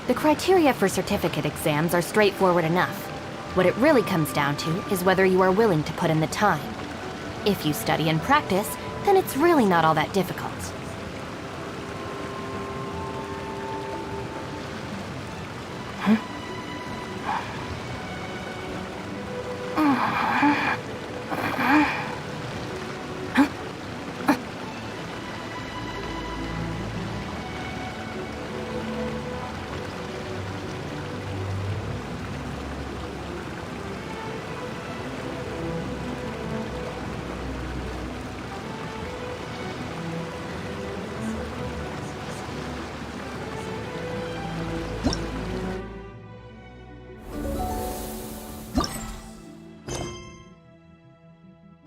The criteria for certificate exams are straightforward enough. What it really comes down to is whether you are willing to put in the time. If you study and practice, then it's really not all that difficult.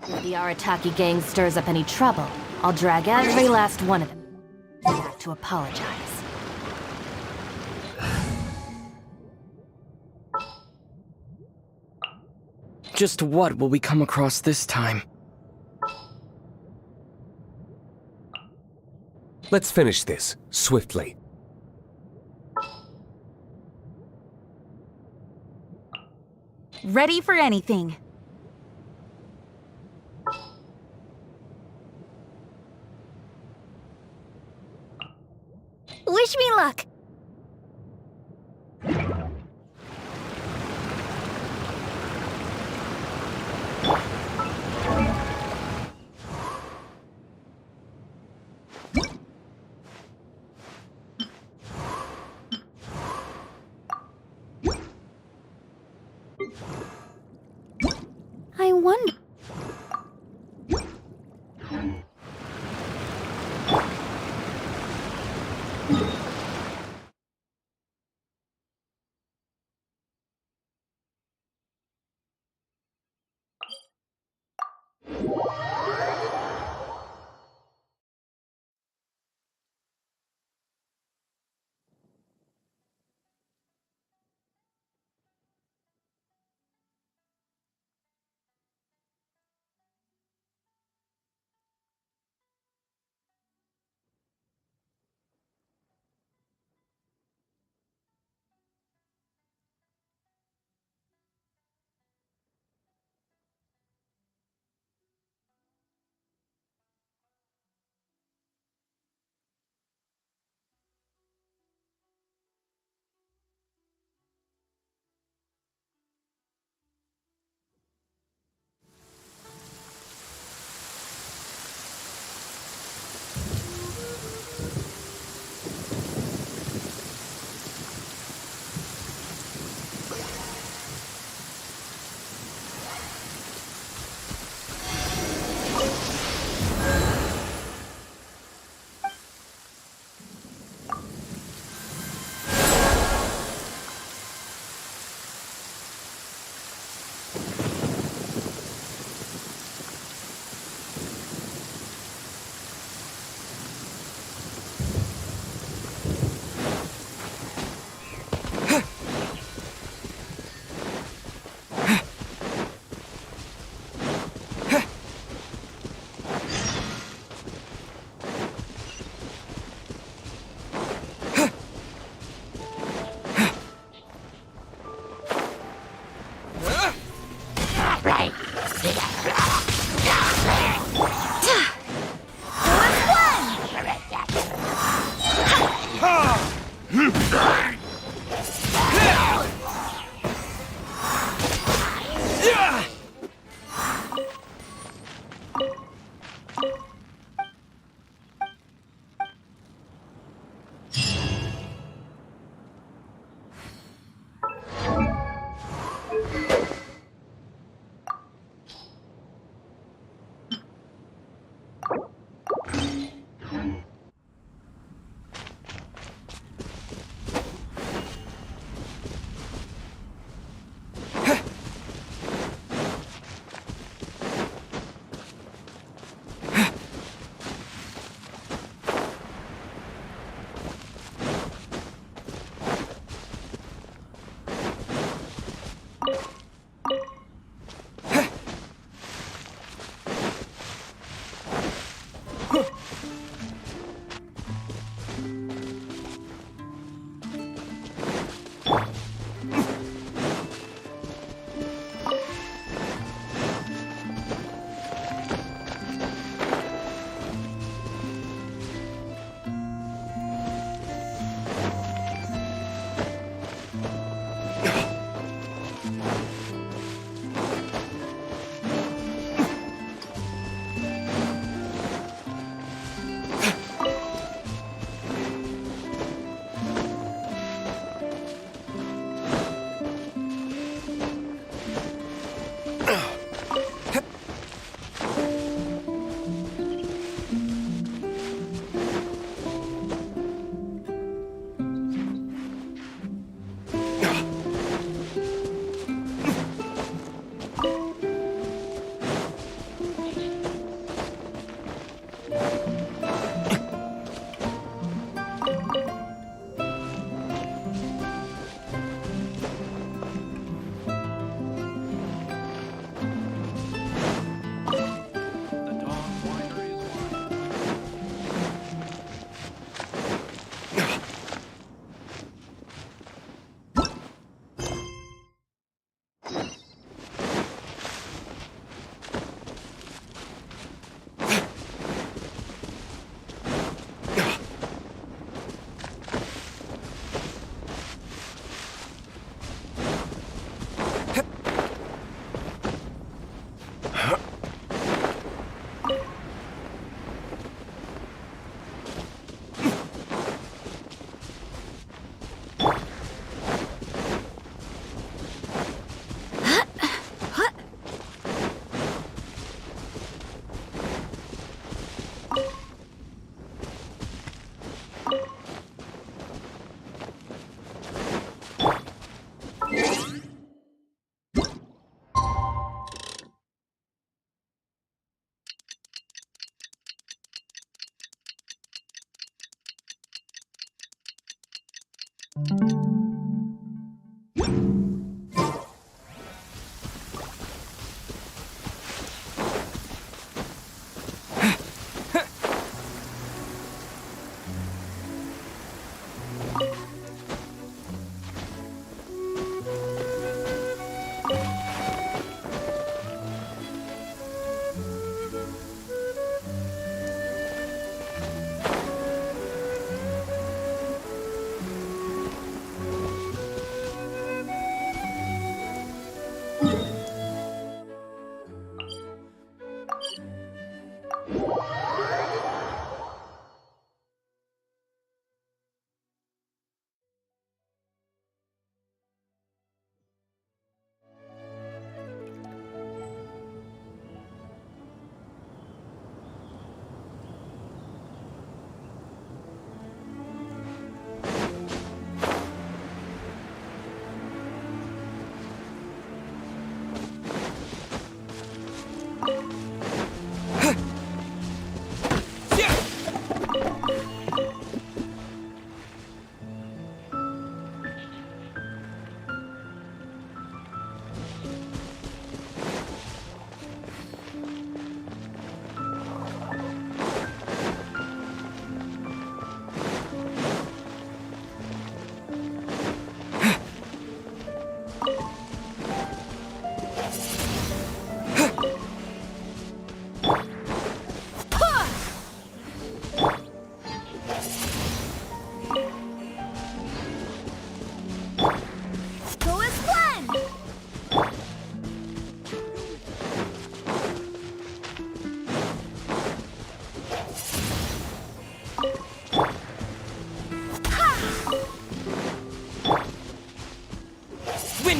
If the Arataki gang stirs up any trouble, I'll drag every last one of them back to apologize. Just what will we come across this time? Let's finish this, swiftly. Ready for anything. Wish me luck! I wonder...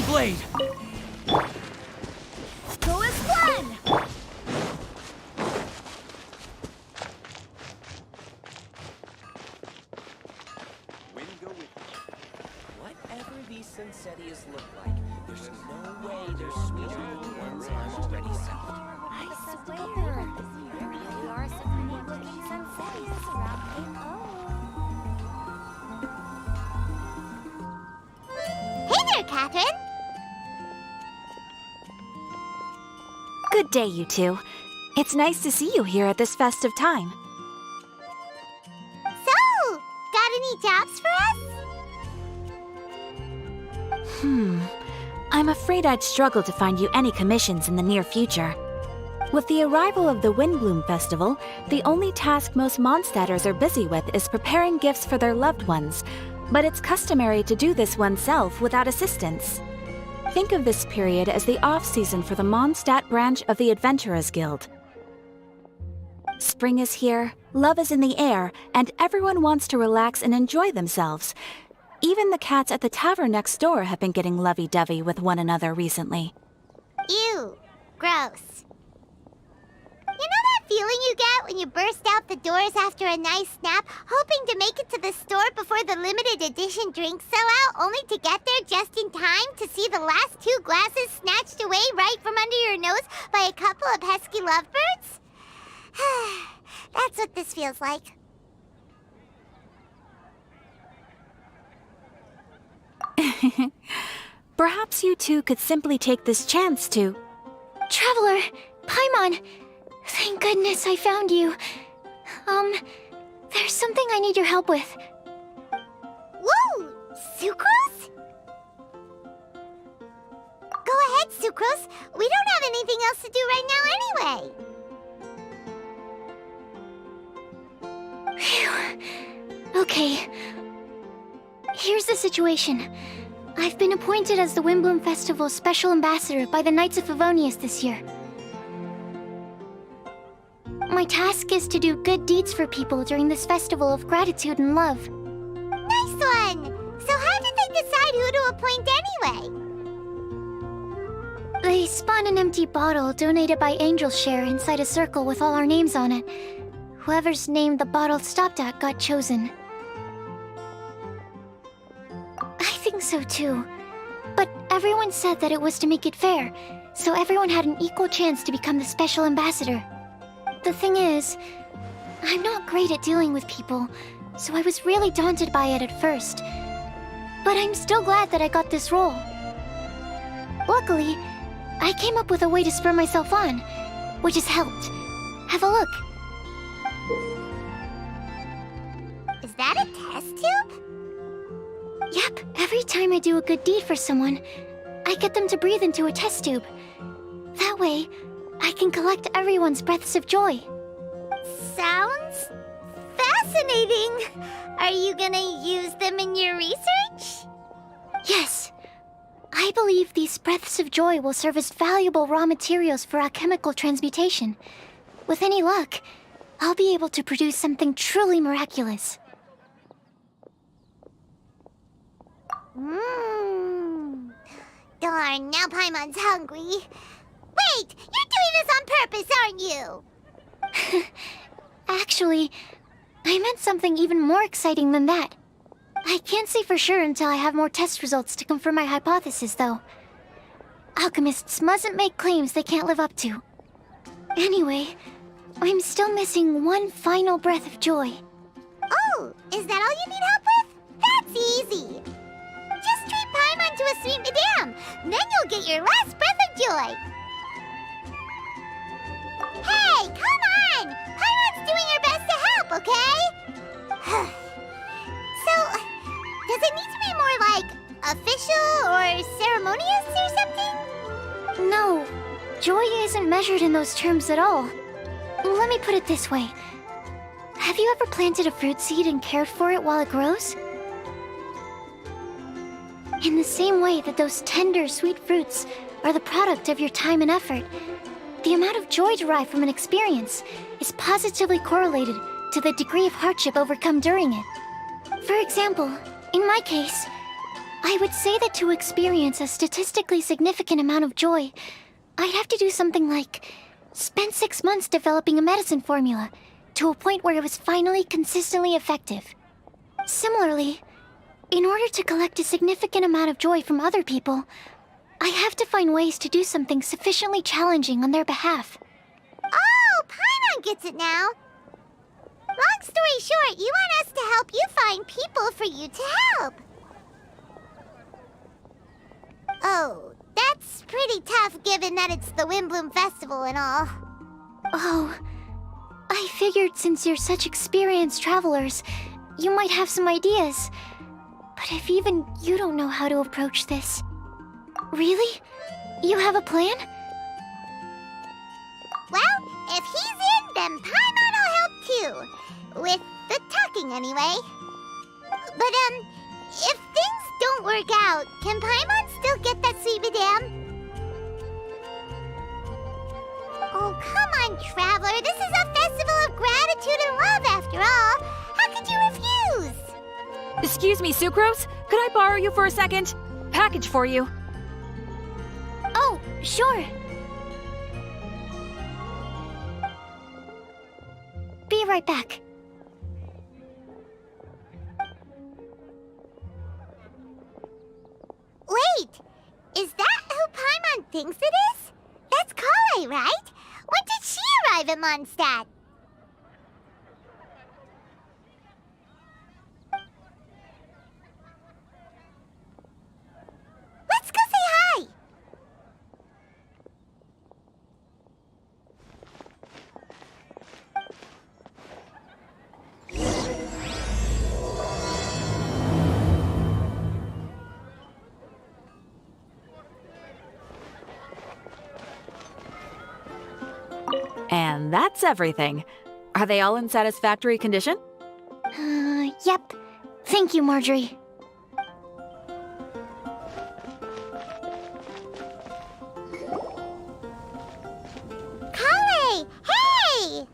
Blade! Go as one! Wind go with you. Whatever these Sunsettias look like, there's no way they're sweeter than the ones I'm already selling. I swear. There really are some neat-looking sunsettias around here. Hey there, Catherine! Good day, you two. It's nice to see you here at this festive time. So, got any jobs for us? I'm afraid I'd struggle to find you any commissions in the near future. With the arrival of the Windbloom Festival, the only task most Mondstadters are busy with is preparing gifts for their loved ones, but it's customary to do this oneself without assistance. Think of this period as the off-season for the Mondstadt branch of the Adventurers Guild. Spring is here, love is in the air, and everyone wants to relax and enjoy themselves. Even the cats at the tavern next door have been getting lovey-dovey with one another recently. Ew. Gross. You know that feeling you get when you burst out the doors after a nice nap, hoping to make it to the store before the limited edition drinks sell out, only to get there just in time to see the last 2 glasses snatched away right from under your nose by a couple of pesky lovebirds? That's what this feels like. Perhaps you two could simply take this chance to... Traveler, Paimon, thank goodness I found you. There's something I need your help with. Whoa! Sucrose? Go ahead, Sucrose. We don't have anything else to do right now anyway. Phew. Okay. Here's the situation. I've been appointed as the Windbloom Festival's special ambassador by the Knights of Favonius this year. My task is to do good deeds for people during this festival of gratitude and love. Nice one! So how did they decide who to appoint anyway? They spun an empty bottle donated by Angel's Share inside a circle with all our names on it. Whoever's name the bottle stopped at got chosen. I think so too. But everyone said that it was to make it fair, so everyone had an equal chance to become the special ambassador. The thing is, I'm not great at dealing with people, so I was really daunted by it at first. But I'm still glad that I got this role. Luckily, I came up with a way to spur myself on, which has helped. Have a look. Is that a test tube? Yep, every time I do a good deed for someone, I get them to breathe into a test tube. That way, I can collect everyone's breaths of joy. Sounds fascinating. Are you gonna use them in your research? Yes. I believe these breaths of joy will serve as valuable raw materials for alchemical transmutation. With any luck, I'll be able to produce something truly miraculous. Darn, now Paimon's hungry. Wait, you're doing this on purpose, aren't you? Actually, I meant something even more exciting than that. I can't say for sure until I have more test results to confirm my hypothesis, though. Alchemists mustn't make claims they can't live up to. Anyway, I'm still missing one final breath of joy. Oh, is that all you need help with? That's easy. Just treat Paimon to a sweet madame. Then you'll get your last breath of joy. Hey, come on! Paimon's doing her best to help, okay? So, does it need to be more like official or ceremonious or something? No, joy isn't measured in those terms at all. Let me put it this way. Have you ever planted a fruit seed and cared for it while it grows? In the same way that those tender, sweet fruits are the product of your time and effort, the amount of joy derived from an experience is positively correlated to the degree of hardship overcome during it. For example, in my case, I would say that to experience a statistically significant amount of joy, I'd have to do something like spend 6 months developing a medicine formula to a point where it was finally consistently effective. Similarly, in order to collect a significant amount of joy from other people, I have to find ways to do something sufficiently challenging on their behalf. Oh, Paimon gets it now. Long story short, you want us to help you find people for you to help. Oh, that's pretty tough given that it's the Windbloom Festival and all. Oh, I figured since you're such experienced travelers, you might have some ideas. But if even you don't know how to approach this... Really? You have a plan? Well, if he's in, then Paimon will help too. With the talking, anyway. But, if things don't work out, can Paimon still get that sweet madame? Oh, come on, Traveler. This is a festival of gratitude and love, after all. How could you refuse? Excuse me, Sucrose? Could I borrow you for a second? Package for you. Oh, sure. Be right back. Wait, is that who Paimon thinks it is? That's Kale, right? When did she arrive at Mondstadt? Let's go say hi! And that's everything. Are they all in satisfactory condition? Yep. Thank you, Marjorie. Kale! Hey!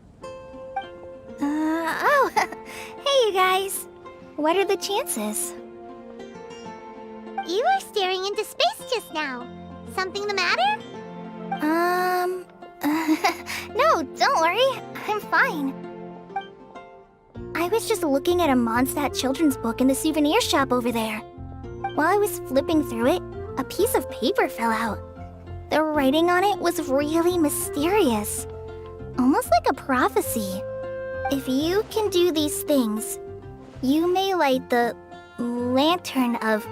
Oh, hey you guys. What are the chances? You were staring into space just now. Something the matter? No, don't worry. I'm fine. I was just looking at a Mondstadt children's book in the souvenir shop over there. While I was flipping through it, a piece of paper fell out. The writing on it was really mysterious. Almost like a prophecy. If you can do these things, you may light the lantern of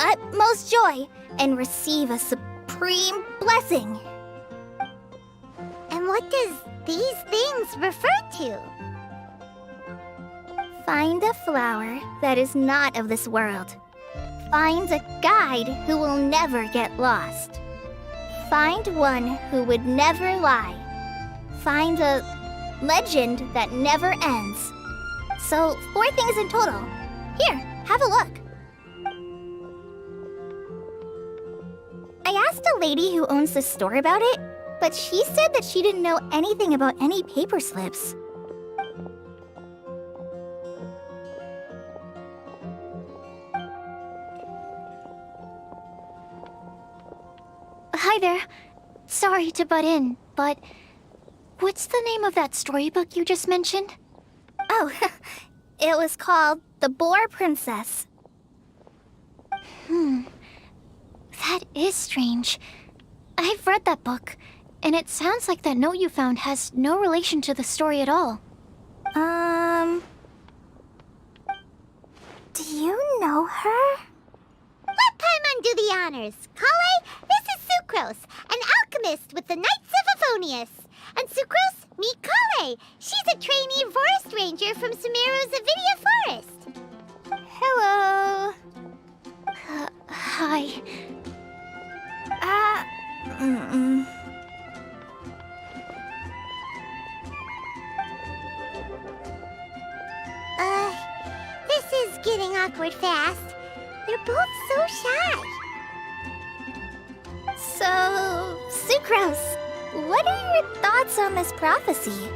utmost joy and receive a supreme blessing. And what does these things refer to? Find a flower that is not of this world. Find a guide who will never get lost. Find one who would never lie. Find a legend that never ends. So, 4 things in total. Here, have a look. I asked a lady who owns the store about it, but she said that she didn't know anything about any paper slips. Hi there. Sorry to butt in, but what's the name of that storybook you just mentioned? Oh, it was called The Boar Princess. That is strange. I've read that book, and it sounds like that note you found has no relation to the story at all. Do you know her? Let Paimon do the honors. Kale, this is Sucrose, an alchemist with the Knights of Favonius. And Sucrose, meet Kale. She's a trainee forest ranger from Sumeru's Avidia Forest. Hello. Hi. This is getting awkward fast. They're both so shy. So, Sucrose, what are your thoughts on this prophecy?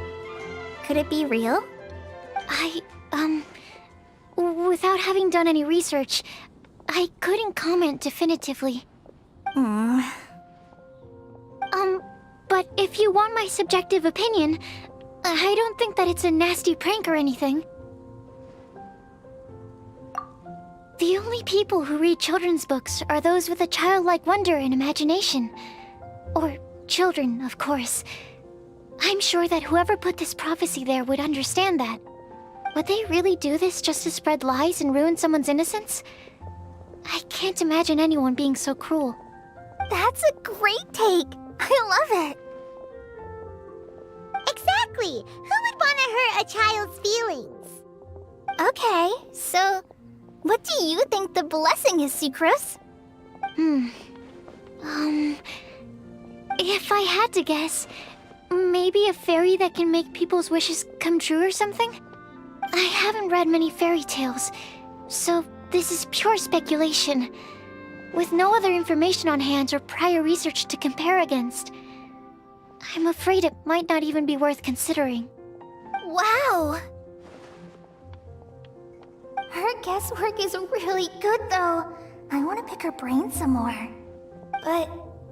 Could it be real? Without having done any research, I couldn't comment definitively. But if you want my subjective opinion, I don't think that it's a nasty prank or anything. The only people who read children's books are those with a childlike wonder and imagination. Or children, of course. I'm sure that whoever put this prophecy there would understand that. Would they really do this just to spread lies and ruin someone's innocence? I can't imagine anyone being so cruel. That's a great take. I love it. Exactly. Who would want to hurt a child's feelings? Okay, so what do you think the blessing is, Sucrose? If I had to guess, maybe a fairy that can make people's wishes come true or something? I haven't read many fairy tales, so this is pure speculation. With no other information on hand or prior research to compare against, I'm afraid it might not even be worth considering. Wow! Her guesswork is really good, though. I want to pick her brain some more. But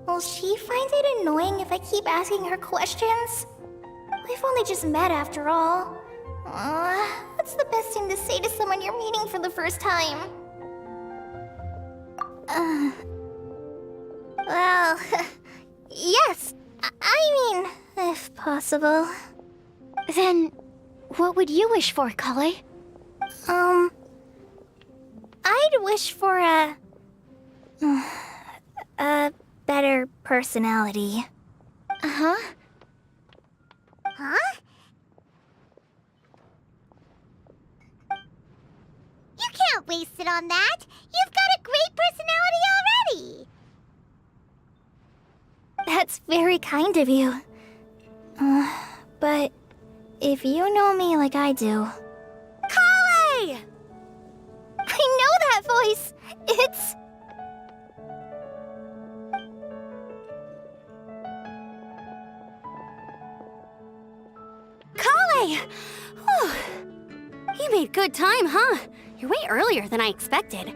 will she find it annoying if I keep asking her questions? We've only just met after all. What's the best thing to say to someone you're meeting for the first time? Well, yes. I mean, if possible. Then, what would you wish for, Kale? I'd wish for a better personality. Huh? You can't waste it on that. You've got a great personality already. That's very kind of you. But if you know me like I do... Kale! I know that voice! It's... Kale! Whew. You made good time, huh? You're way earlier than I expected.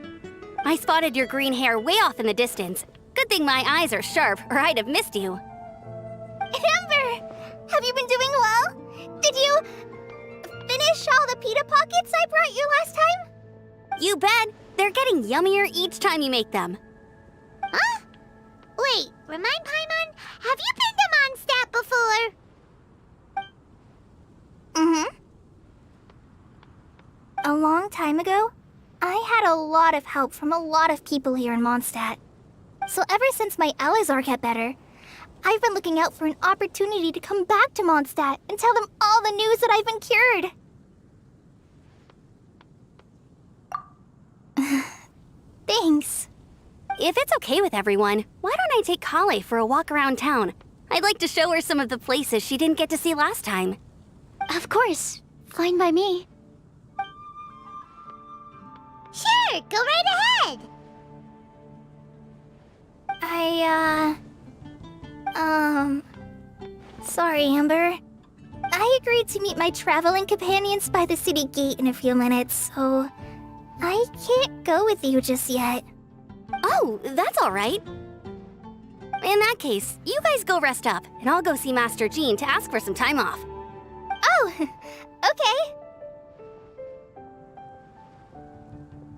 I spotted your green hair way off in the distance. Good thing my eyes are sharp, or I'd have missed you. Amber! Have you been doing well? Did you... finish all the pita pockets I brought you last time? You bet. They're getting yummier each time you make them. Huh? Wait, remind Paimon, have you been to Mondstadt before? A long time ago, I had a lot of help from a lot of people here in Mondstadt. So ever since my Elizar got better, I've been looking out for an opportunity to come back to Mondstadt and tell them all the news that I've been cured. Thanks. If it's okay with everyone, why don't I take Kale for a walk around town? I'd like to show her some of the places she didn't get to see last time. Of course. Fine by me. Sure, go right ahead. Sorry, Amber. I agreed to meet my traveling companions by the city gate in a few minutes, so I can't go with you just yet. Oh, that's all right. In that case, you guys go rest up, and I'll go see Master Jean to ask for some time off. Oh, okay.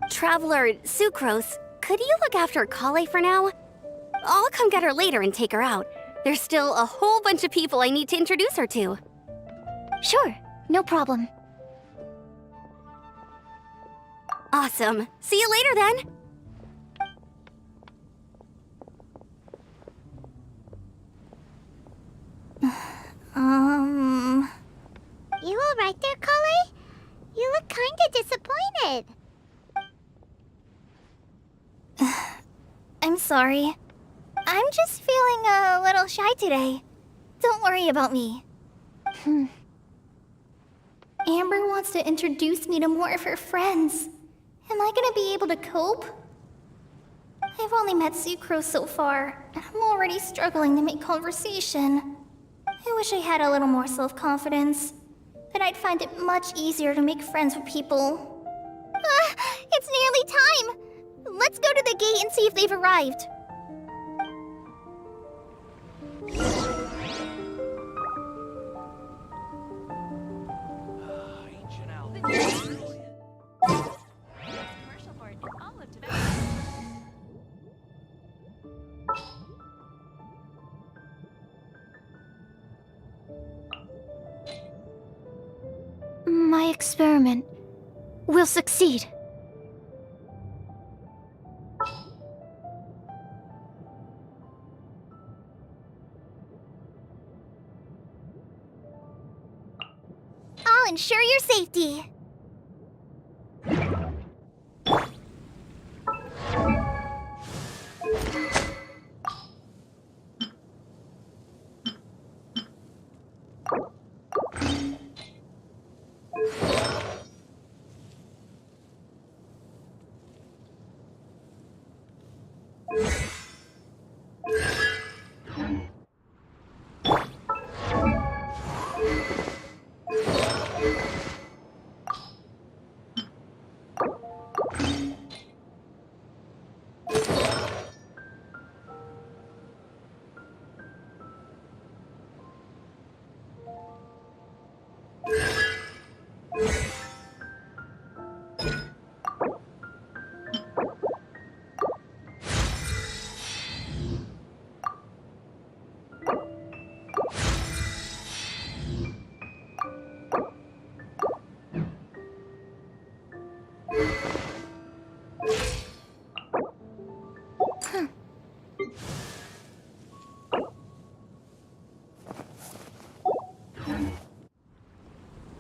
Traveler Sucrose, could you look after Kale for now? I'll come get her later and take her out. There's still a whole bunch of people I need to introduce her to. Sure, no problem. Awesome. See you later then. You alright there, Kale? You look kinda disappointed. I'm sorry. I'm just feeling a little shy today. Don't worry about me. Amber wants to introduce me to more of her friends. Am I gonna be able to cope? I've only met Sucrose so far, and I'm already struggling to make conversation. I wish I had a little more self-confidence. Then I'd find it much easier to make friends with people. It's nearly time! Let's go to the gate and see if they've arrived. My experiment will succeed. I'll ensure your safety.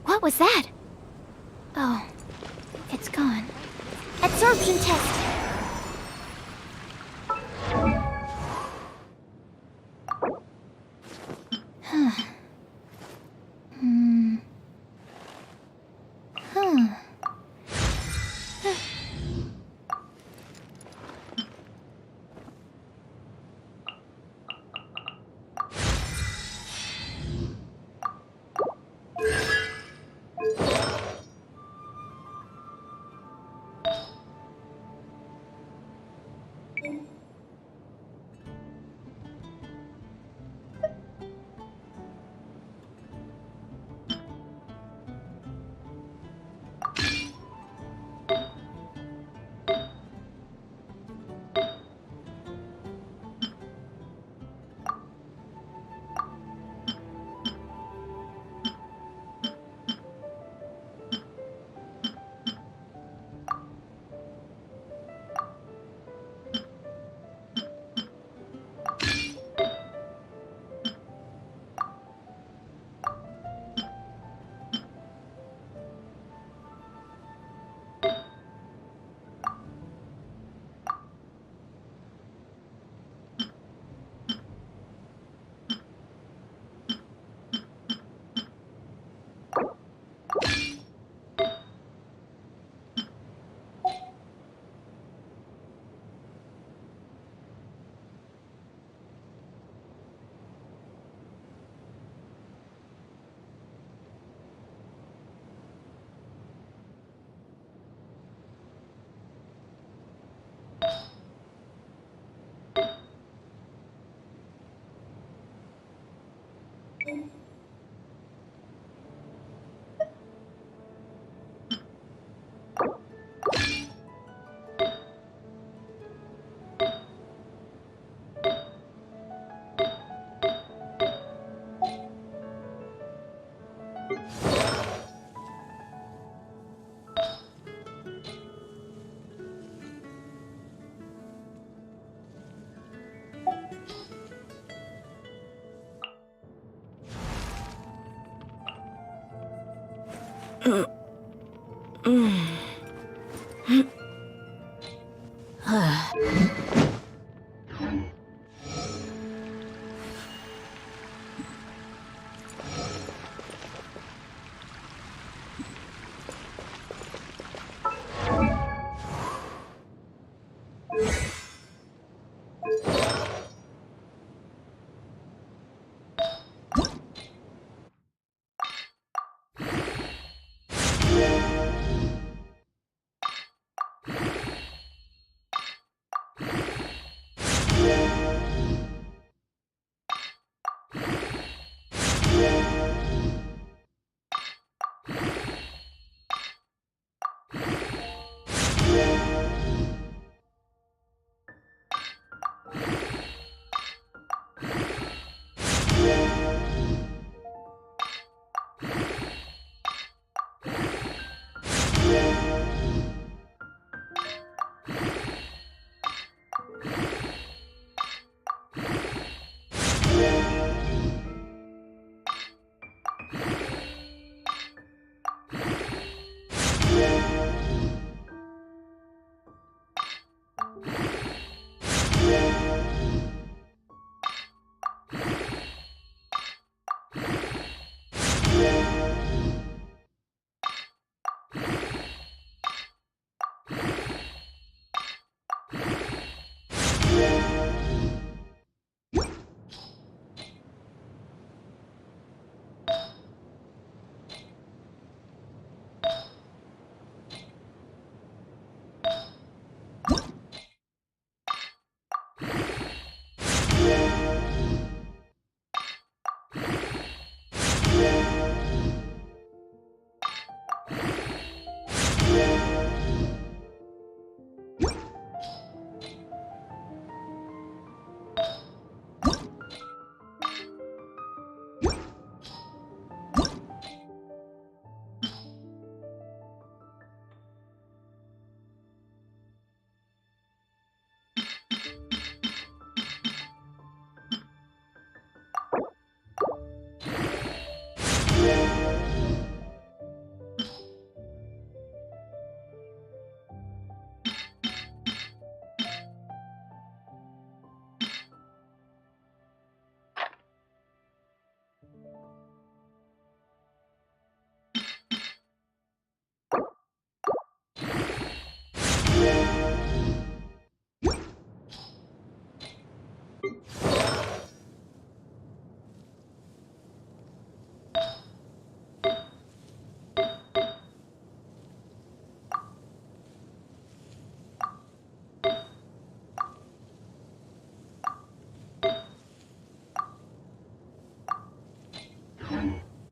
What was that? Oh, it's gone. Absorption test.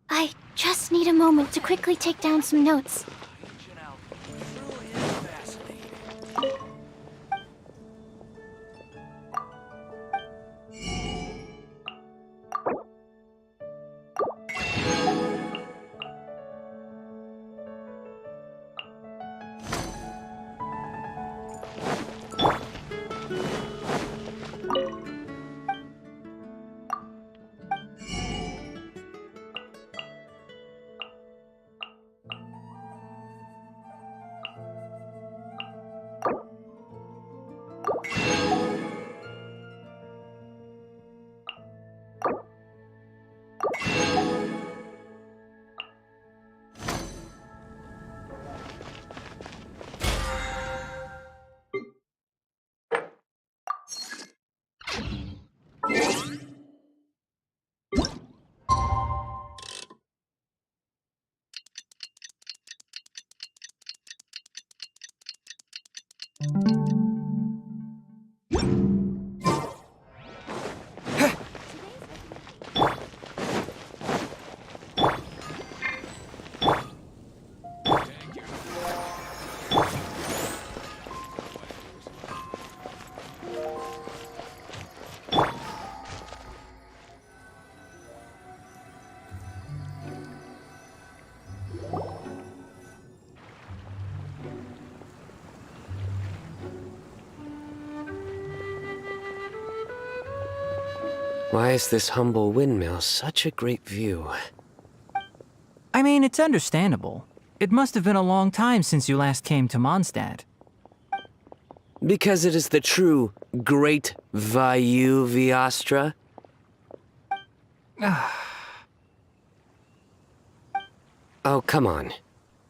I just need a moment to quickly take down some notes. Why is this humble windmill such a great view? I mean, it's understandable. It must have been a long time since you last came to Mondstadt. Because it is the true Great Vayu Viastra? Oh, come on.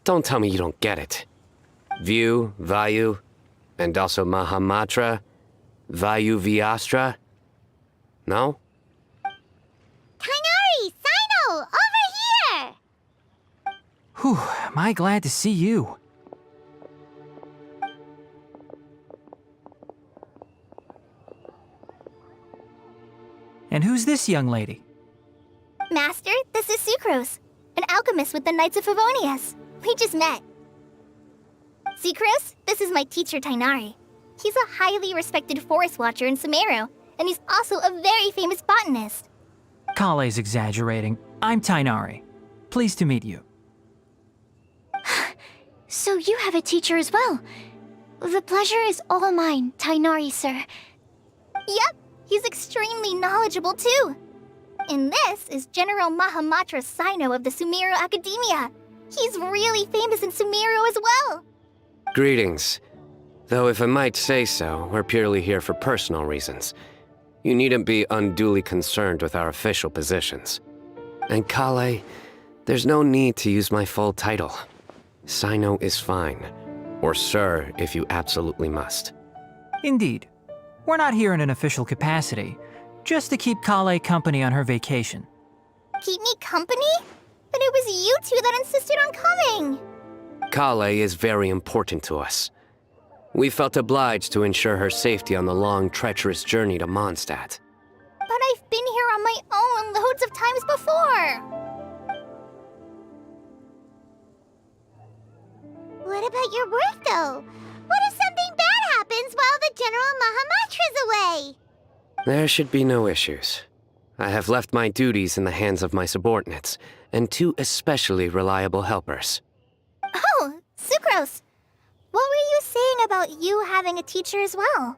Don't tell me you don't get it. View, Vayu, and also Mahamatra, Vayu Viastra? No? Kainari! Sino! Over here! Whew, am I glad to see you. And who's this young lady? Master, this is Sucrose, an alchemist with the Knights of Favonius. We just met. Sucrose, this is my teacher Tainari. He's a highly respected forest watcher in Sumeru, and he's also a very famous botanist. Kale's exaggerating. I'm Tainari. Pleased to meet you. So you have a teacher as well. The pleasure is all mine, Tainari, sir. Yep, he's extremely knowledgeable too. And this is General Mahamatra Sino of the Sumeru Academia. He's really famous in Sumeru as well. Greetings. Though if I might say so, we're purely here for personal reasons. You needn't be unduly concerned with our official positions. And Kale, there's no need to use my full title. Sino is fine. Or sir, if you absolutely must. Indeed. We're not here in an official capacity, just to keep Kale company on her vacation. Keep me company? But it was you two that insisted on coming. Kale is very important to us. We felt obliged to ensure her safety on the long, treacherous journey to Mondstadt. But I've been here on my own loads of times before. What about your work, though? What if something bad happens while the General Mahamatra's away? There should be no issues. I have left my duties in the hands of my subordinates, and two especially reliable helpers. Oh, Sucrose. What were you saying about you having a teacher as well?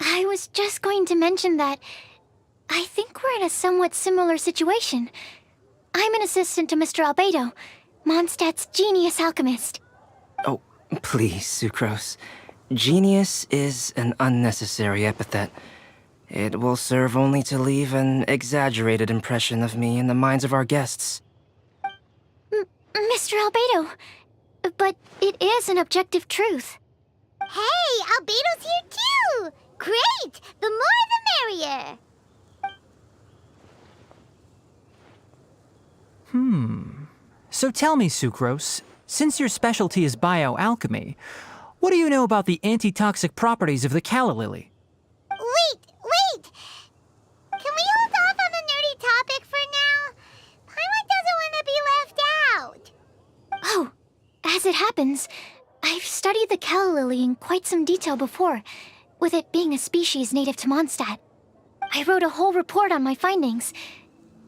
I was just going to mention that I think we're in a somewhat similar situation. I'm an assistant to Mr. Albedo, Mondstadt's genius alchemist. Oh, please, Sucrose. Genius is an unnecessary epithet. It will serve only to leave an exaggerated impression of me in the minds of our guests. Mr. Albedo, but it is an objective truth. Hey, Albedo's here too! Great! The more the merrier! So tell me, Sucrose, since your specialty is bioalchemy, what do you know about the antitoxic properties of the calla lily? Wait! Can we hold off on the nerdy topic for now? Paimon doesn't want to be left out. Oh, as it happens, I've studied the calla lily in quite some detail before, with it being a species native to Mondstadt. I wrote a whole report on my findings.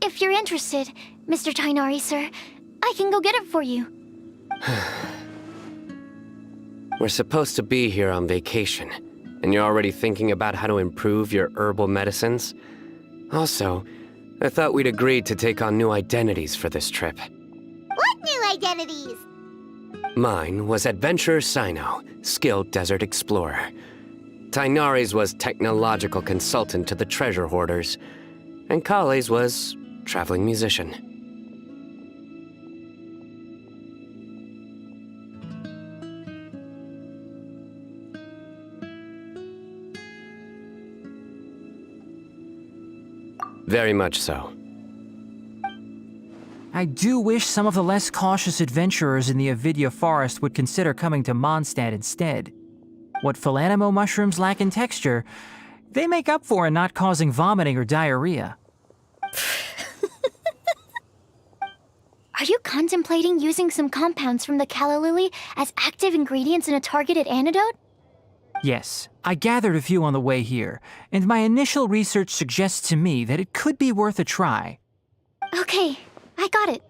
If you're interested, Mr. Tainari, sir, I can go get it for you. We're supposed to be here on vacation, and you're already thinking about how to improve your herbal medicines? Also, I thought we'd agreed to take on new identities for this trip. What new identities? Mine was Adventurer Sino, skilled desert explorer. Tainari's was technological consultant to the treasure hoarders, and Kale's was traveling musician. Very much so. I do wish some of the less cautious adventurers in the Avidya forest would consider coming to Mondstadt instead. What Philanimo mushrooms lack in texture, they make up for in not causing vomiting or diarrhea. Are you contemplating using some compounds from the calla lily as active ingredients in a targeted antidote? Yes, I gathered a few on the way here, and my initial research suggests to me that it could be worth a try. Okay, I got it.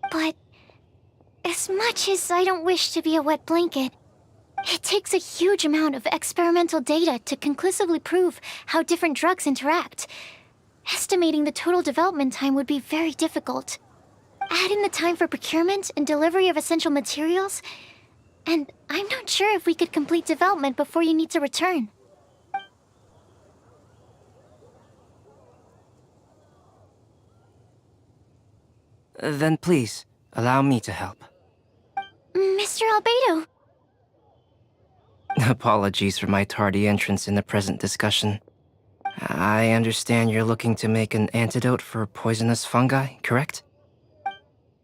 But as much as I don't wish to be a wet blanket, it takes a huge amount of experimental data to conclusively prove how different drugs interact. Estimating the total development time would be very difficult. add in the time for procurement and delivery of essential materials, and I'm not sure if we could complete development before you need to return. Then please, allow me to help. Mr. Albedo. Apologies for my tardy entrance in the present discussion. I understand you're looking to make an antidote for poisonous fungi, correct?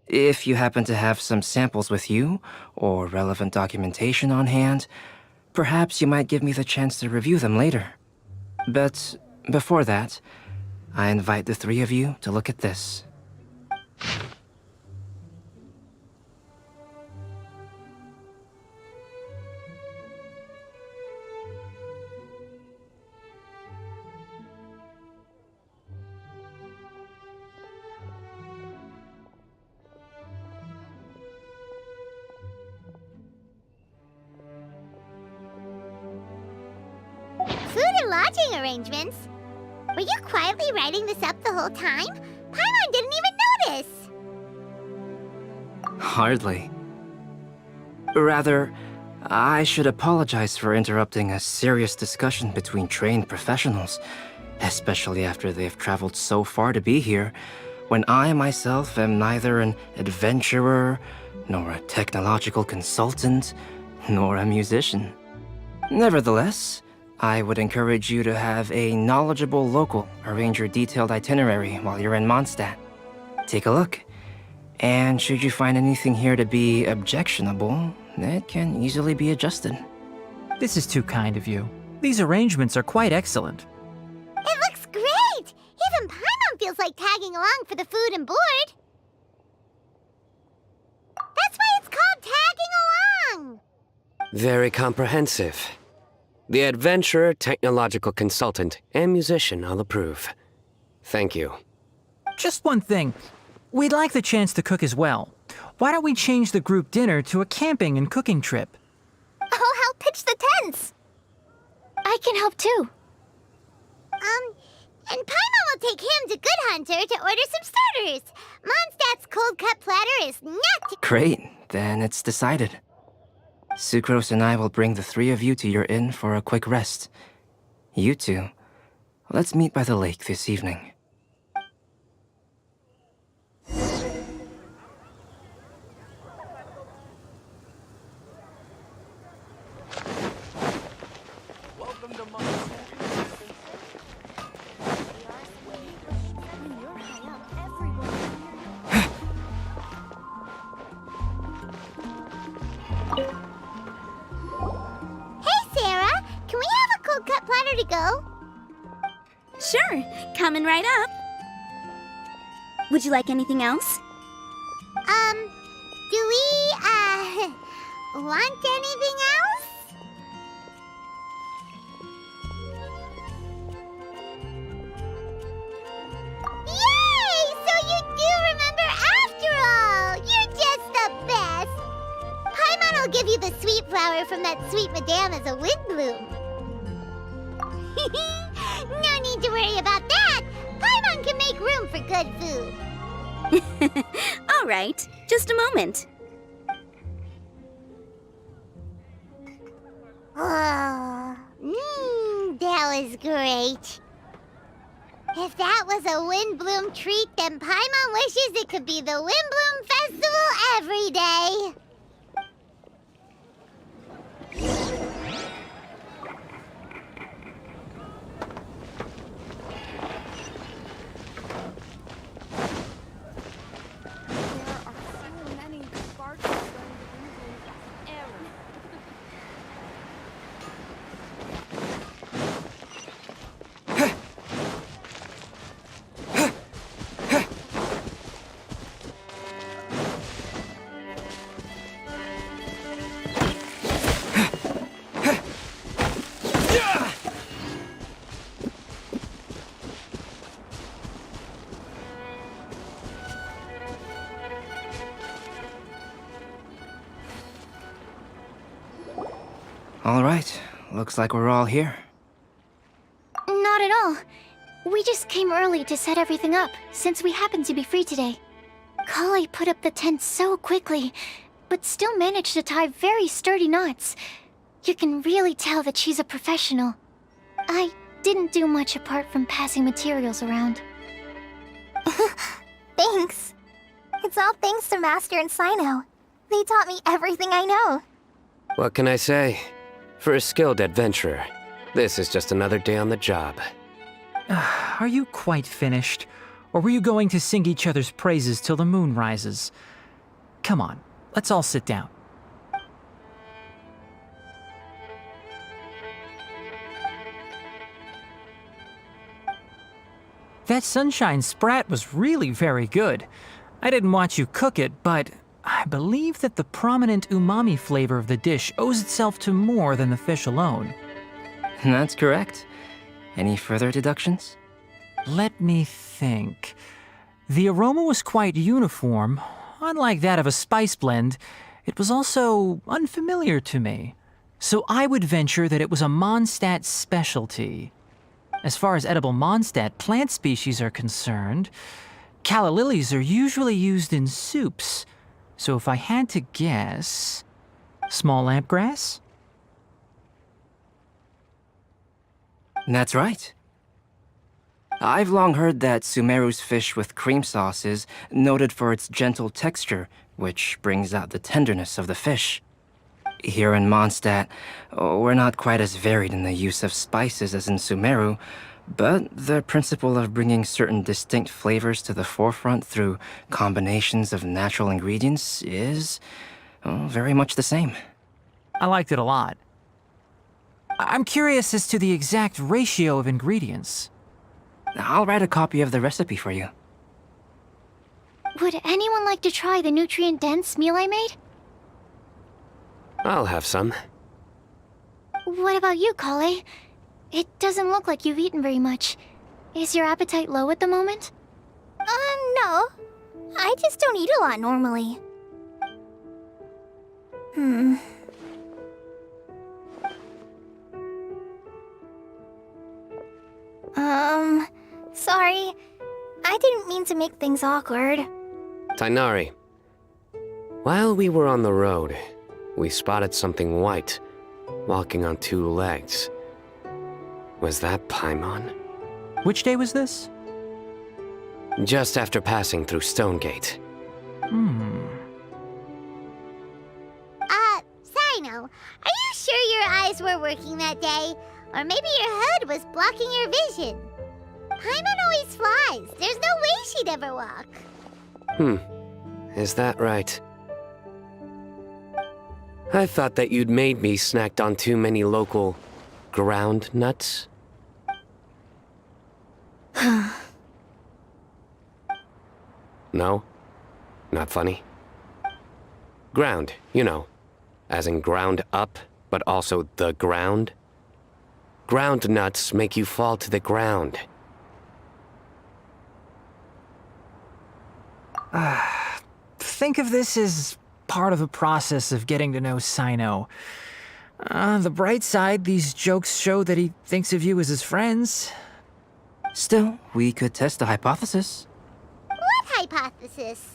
If you happen to have some samples with you, or relevant documentation on hand, perhaps you might give me the chance to review them later. But before that, I invite the three of you to look at this. Food and lodging arrangements? Were you quietly writing this up the whole time? Paimon didn't even notice! Hardly. Rather, I should apologize for interrupting a serious discussion between trained professionals, especially after they've traveled so far to be here, when I myself am neither an adventurer, nor a technological consultant, nor a musician. Nevertheless, I would encourage you to have a knowledgeable local arrange your detailed itinerary while you're in Mondstadt. Take a look, and should you find anything here to be objectionable, it can easily be adjusted. This is too kind of you. These arrangements are quite excellent. It looks great! Even Paimon feels like tagging along for the food and board. That's why it's called tagging along! Very comprehensive. The adventurer, technological consultant, and musician all approve. Thank you. Just one thing. We'd like the chance to cook as well. Why don't we change the group dinner to a camping and cooking trip? I'll help pitch the tents. I can help too. And Paimon will take him to Good Hunter to order some starters. Mondstadt's cold cut platter is not... Great, then it's decided. Sucrose and I will bring the three of you to your inn for a quick rest. You two, let's meet by the lake this evening. Platter to go? Sure, coming right up. Would you like anything else? Do we, want anything else? Yay! So you do remember after all! You're just the best! Paimon will give you the sweet flower from that sweet madame as a wind bloom. No need to worry about that! Paimon can make room for good food. All right, just a moment. Oh, that was great. If that was a Windbloom treat, then Paimon wishes it could be the Windbloom Festival every day. All right, looks like we're all here. Not at all. We just came early to set everything up, since we happen to be free today. Kale put up the tent so quickly, but still managed to tie very sturdy knots. You can really tell that she's a professional. I didn't do much apart from passing materials around. Thanks. It's all thanks to Master and Sino. They taught me everything I know. What can I say? For a skilled adventurer, this is just another day on the job. Are you quite finished? Or were you going to sing each other's praises till the moon rises? Come on, let's all sit down. That sunshine sprat was really very good. I didn't watch you cook it, but I believe that the prominent umami flavor of the dish owes itself to more than the fish alone. That's correct. Any further deductions? Let me think. The aroma was quite uniform. Unlike that of a spice blend, it was also unfamiliar to me. So I would venture that it was a Mondstadt specialty. As far as edible Mondstadt plant species are concerned, calla lilies are usually used in soups. So if I had to guess... small lampgrass? That's right. I've long heard that Sumeru's fish with cream sauce is noted for its gentle texture, which brings out the tenderness of the fish. Here in Mondstadt, we're not quite as varied in the use of spices as in Sumeru, but the principle of bringing certain distinct flavors to the forefront through combinations of natural ingredients is very much the same. I liked it a lot. I'm curious as to the exact ratio of ingredients. I'll write a copy of the recipe for you. Would anyone like to try the nutrient-dense meal I made? I'll have some. What about you, Kale? It doesn't look like you've eaten very much. Is your appetite low at the moment? No. I just don't eat a lot normally. Sorry. I didn't mean to make things awkward. Tainari, while we were on the road, we spotted something white, walking on two legs. Was that Paimon? Which day was this? Just after passing through Stonegate. Sino, are you sure your eyes were working that day? Or maybe your hood was blocking your vision? Paimon always flies. There's no way she'd ever walk. Is that right? I thought that you'd made me snacked on too many local ground nuts. No? Not funny? Ground, you know. As in ground up, but also the ground. Ground nuts make you fall to the ground. Think of this as part of the process of getting to know Sino. On the bright side, these jokes show that he thinks of you as his friends. Still, we could test the hypothesis. What hypothesis?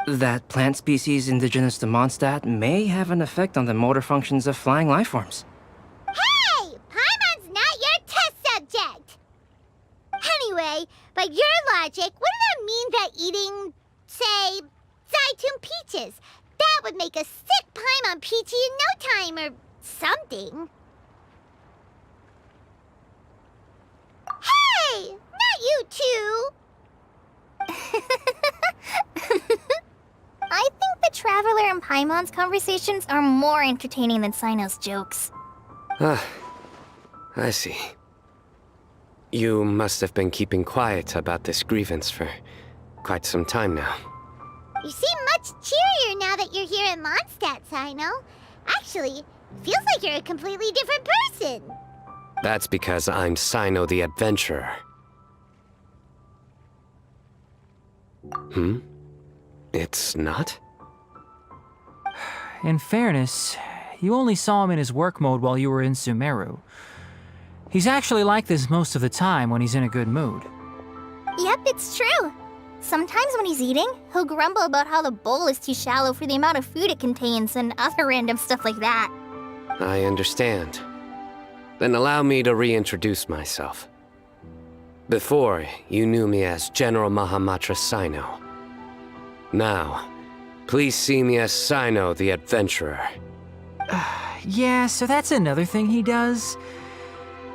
That plant species indigenous to Mondstadt may have an effect on the motor functions of flying lifeforms. Hey! Paimon's not your test subject! Anyway, by your logic, wouldn't that mean that eating, say, Zaitun peaches, that would make a sick Paimon peachy in no time or something? Hey! Not you two! I think the Traveler and Paimon's conversations are more entertaining than Sino's jokes. I see. You must have been keeping quiet about this grievance for quite some time now. You seem much cheerier now that you're here in Mondstadt, Sino. Actually, feels like you're a completely different person. That's because I'm Sino the Adventurer. It's not? In fairness, you only saw him in his work mode while you were in Sumeru. He's actually like this most of the time when he's in a good mood. Yep, it's true. Sometimes when he's eating, he'll grumble about how the bowl is too shallow for the amount of food it contains and other random stuff like that. I understand. Then allow me to reintroduce myself. Before, you knew me as General Mahamatra Sino. Now, please see me as Sino the Adventurer. Yeah, so that's another thing he does.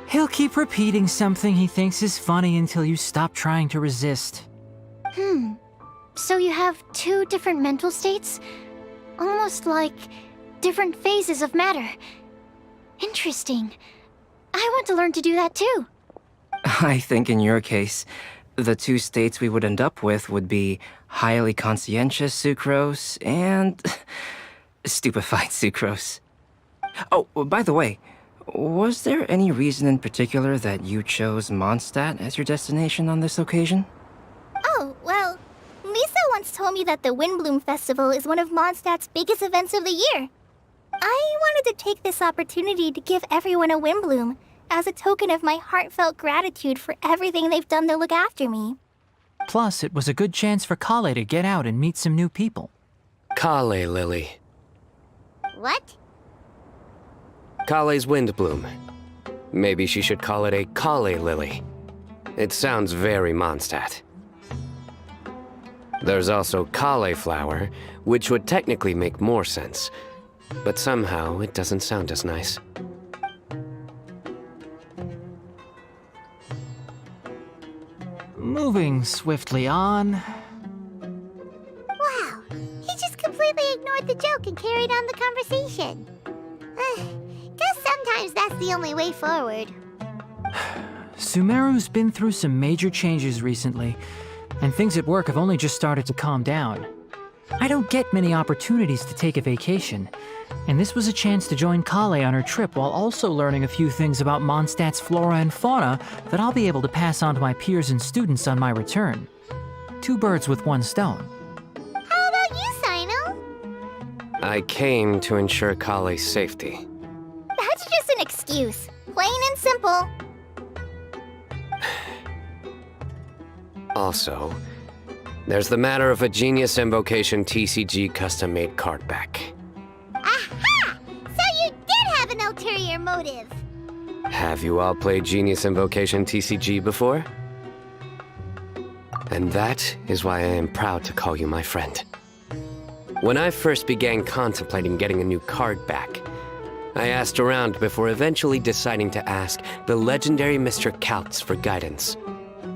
He'll keep repeating something he thinks is funny until you stop trying to resist. So you have two different mental states? Almost like different phases of matter. Interesting. I want to learn to do that too. I think in your case, the two states we would end up with would be highly conscientious sucrose and stupefied sucrose. Oh, by the way, was there any reason in particular that you chose Mondstadt as your destination on this occasion? Oh, well, Lisa once told me that the Windbloom Festival is one of Mondstadt's biggest events of the year. I wanted to take this opportunity to give everyone a Windbloom, as a token of my heartfelt gratitude for everything they've done to look after me. Plus, it was a good chance for Kale to get out and meet some new people. Kale Lily. What? Kale's Windbloom. Maybe she should call it a Kale Lily. It sounds very Mondstadt. There's also cauliflower, which would technically make more sense, but somehow it doesn't sound as nice. Moving swiftly on. Wow, he just completely ignored the joke and carried on the conversation. Guess sometimes that's the only way forward. Sumeru's been through some major changes recently, and things at work have only just started to calm down. I don't get many opportunities to take a vacation, and this was a chance to join Kale on her trip while also learning a few things about Mondstadt's flora and fauna that I'll be able to pass on to my peers and students on my return. Two birds with one stone. How about you, Sino? I came to ensure Kale's safety. That's just an excuse. Plain and simple. Also, there's the matter of a Genius Invocation TCG custom-made card back. Aha! So you did have an ulterior motive. Have you all played Genius Invocation TCG before? And that is why I am proud to call you my friend. When I first began contemplating getting a new card back, I asked around before eventually deciding to ask the legendary Mr. Kautz for guidance.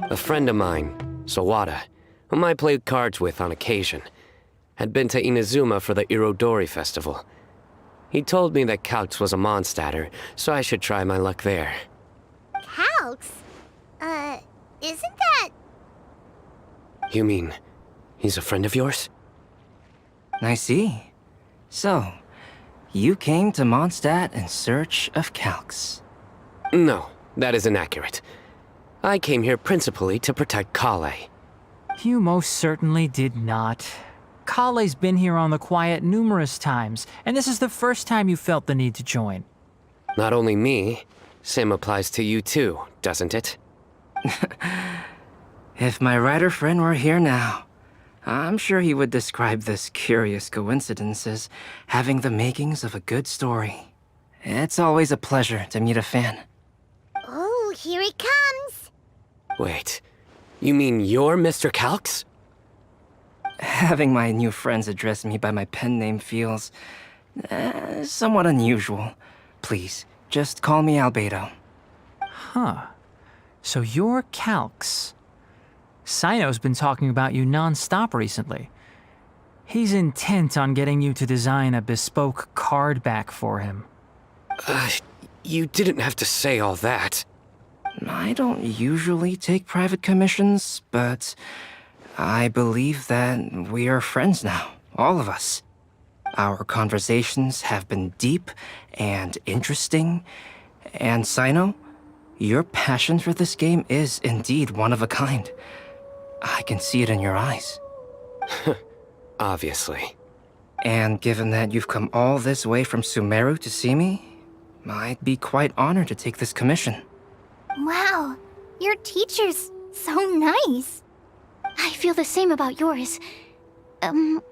A friend of mine, Sawada, whom I played cards with on occasion, had been to Inazuma for the Irodori Festival. He told me that Kautz was a Mondstadter, so I should try my luck there. Kautz? Isn't that... You mean, he's a friend of yours? I see. So, you came to Mondstadt in search of Calx. No, that is inaccurate. I came here principally to protect Kale. You most certainly did not. Kale's been here on the quiet numerous times, and this is the first time you felt the need to join. Not only me, same applies to you too, doesn't it? If my writer friend were here now, I'm sure he would describe this curious coincidence as having the makings of a good story. It's always a pleasure to meet a fan. Oh, here he comes. Wait, you mean you're Mr. Calx? Having my new friends address me by my pen name feels somewhat unusual. Please, just call me Albedo. Huh. So you're Calx. Sino's been talking about you non-stop recently. He's intent on getting you to design a bespoke card back for him. You didn't have to say all that. I don't usually take private commissions, but I believe that we are friends now, all of us. Our conversations have been deep and interesting, and Sino, your passion for this game is indeed one of a kind. I can see it in your eyes. Obviously. And given that you've come all this way from Sumeru to see me, I'd be quite honored to take this commission. Wow, your teacher's so nice. I feel the same about yours.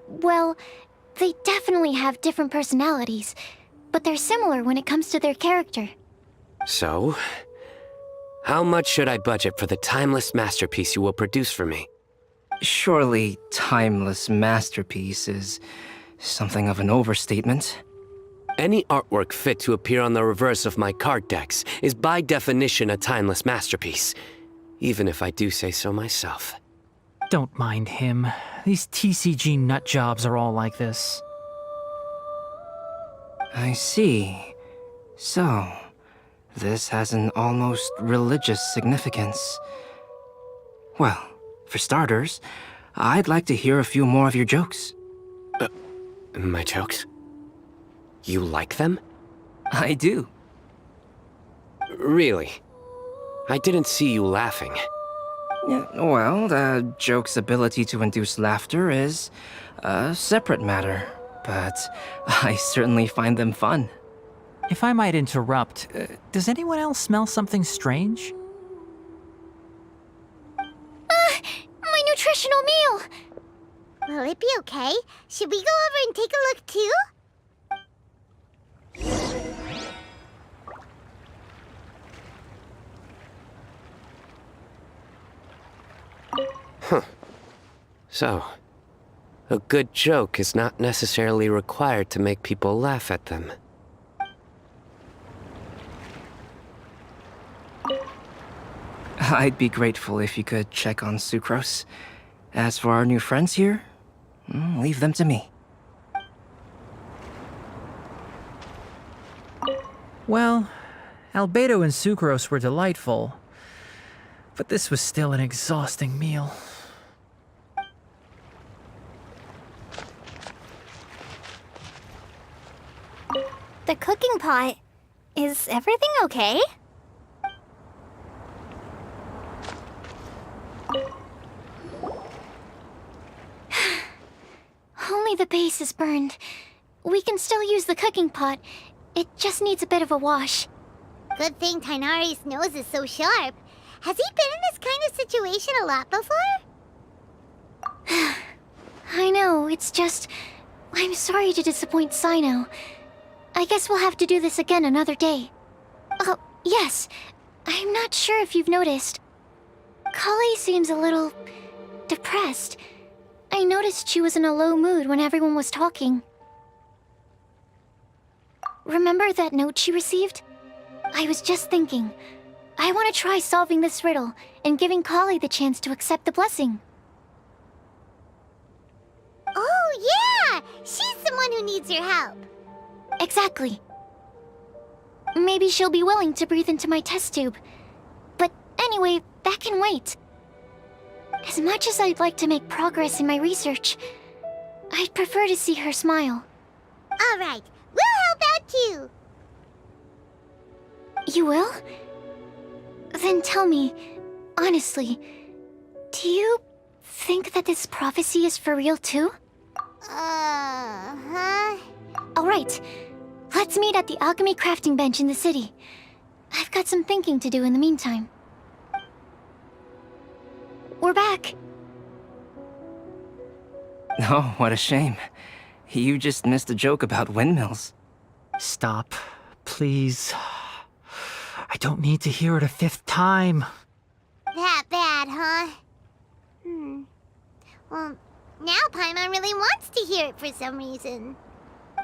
Well, they definitely have different personalities, but they're similar when it comes to their character. So, how much should I budget for the timeless masterpiece you will produce for me? Surely, timeless masterpiece is something of an overstatement. Any artwork fit to appear on the reverse of my card decks is by definition a timeless masterpiece, even if I do say so myself. Don't mind him. These TCG nut jobs are all like this. I see. So, this has an almost religious significance. Well, for starters, I'd like to hear a few more of your jokes. My jokes? You like them? I do. Really? I didn't see you laughing. Yeah, well, the joke's ability to induce laughter is a separate matter, but I certainly find them fun. If I might interrupt, does anyone else smell something strange? My nutritional meal! Will it be okay? Should we go over and take a look too? So, a good joke is not necessarily required to make people laugh at them. I'd be grateful if you could check on Sucrose. As for our new friends here, leave them to me. Well, Albedo and Sucrose were delightful, but this was still an exhausting meal. The cooking pot. Is everything okay? Only the base is burned. We can still use the cooking pot. It just needs a bit of a wash. Good thing Tainari's nose is so sharp. Has he been in this kind of situation a lot before? I know, it's just... I'm sorry to disappoint Sino. I guess we'll have to do this again another day. Oh, yes. I'm not sure if you've noticed. Kali seems a little... depressed. I noticed she was in a low mood when everyone was talking. Remember that note she received? I was just thinking. I want to try solving this riddle and giving Kali the chance to accept the blessing. Oh, yeah! She's someone who needs your help. Exactly. Maybe she'll be willing to breathe into my test tube. But anyway, that can wait. As much as I'd like to make progress in my research, I'd prefer to see her smile. All right, we'll help out too. You will? Then tell me, honestly, do you think that this prophecy is for real too? Alright, let's meet at the alchemy crafting bench in the city. I've got some thinking to do in the meantime. We're back. Oh, what a shame. You just missed a joke about windmills. Stop, please. I don't need to hear it a fifth time. That bad, huh? Well, now Paimon really wants to hear it for some reason.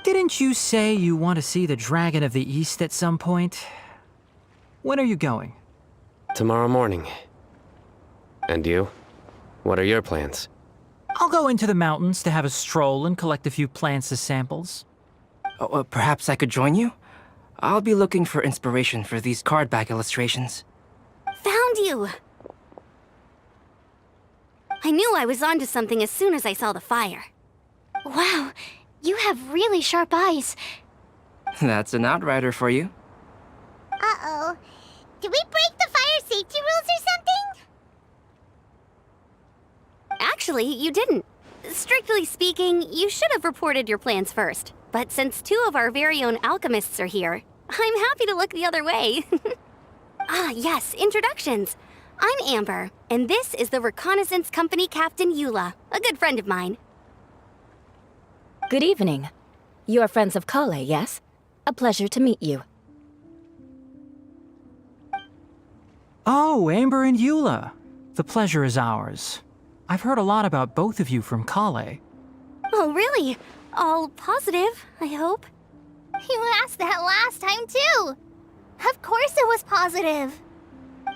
Didn't you say you want to see the Dragon of the East at some point? When are you going? Tomorrow morning. And you? What are your plans? I'll go into the mountains to have a stroll and collect a few plants as samples. Oh, perhaps I could join you? I'll be looking for inspiration for these card back illustrations. Found you! I knew I was onto something as soon as I saw the fire. Wow, you have really sharp eyes. That's an outrider for you. Uh-oh. Did we break the fire safety rules or something? Actually, you didn't. Strictly speaking, you should have reported your plans first. But since two of our very own alchemists are here, I'm happy to look the other way. Ah, yes, introductions. I'm Amber, and this is the Reconnaissance Company Captain Eula, a good friend of mine. Good evening. You are friends of Kale, yes? A pleasure to meet you. Oh, Amber and Eula. The pleasure is ours. I've heard a lot about both of you from Kale. Oh, really? All positive, I hope. You asked that last time, too. Of course it was positive.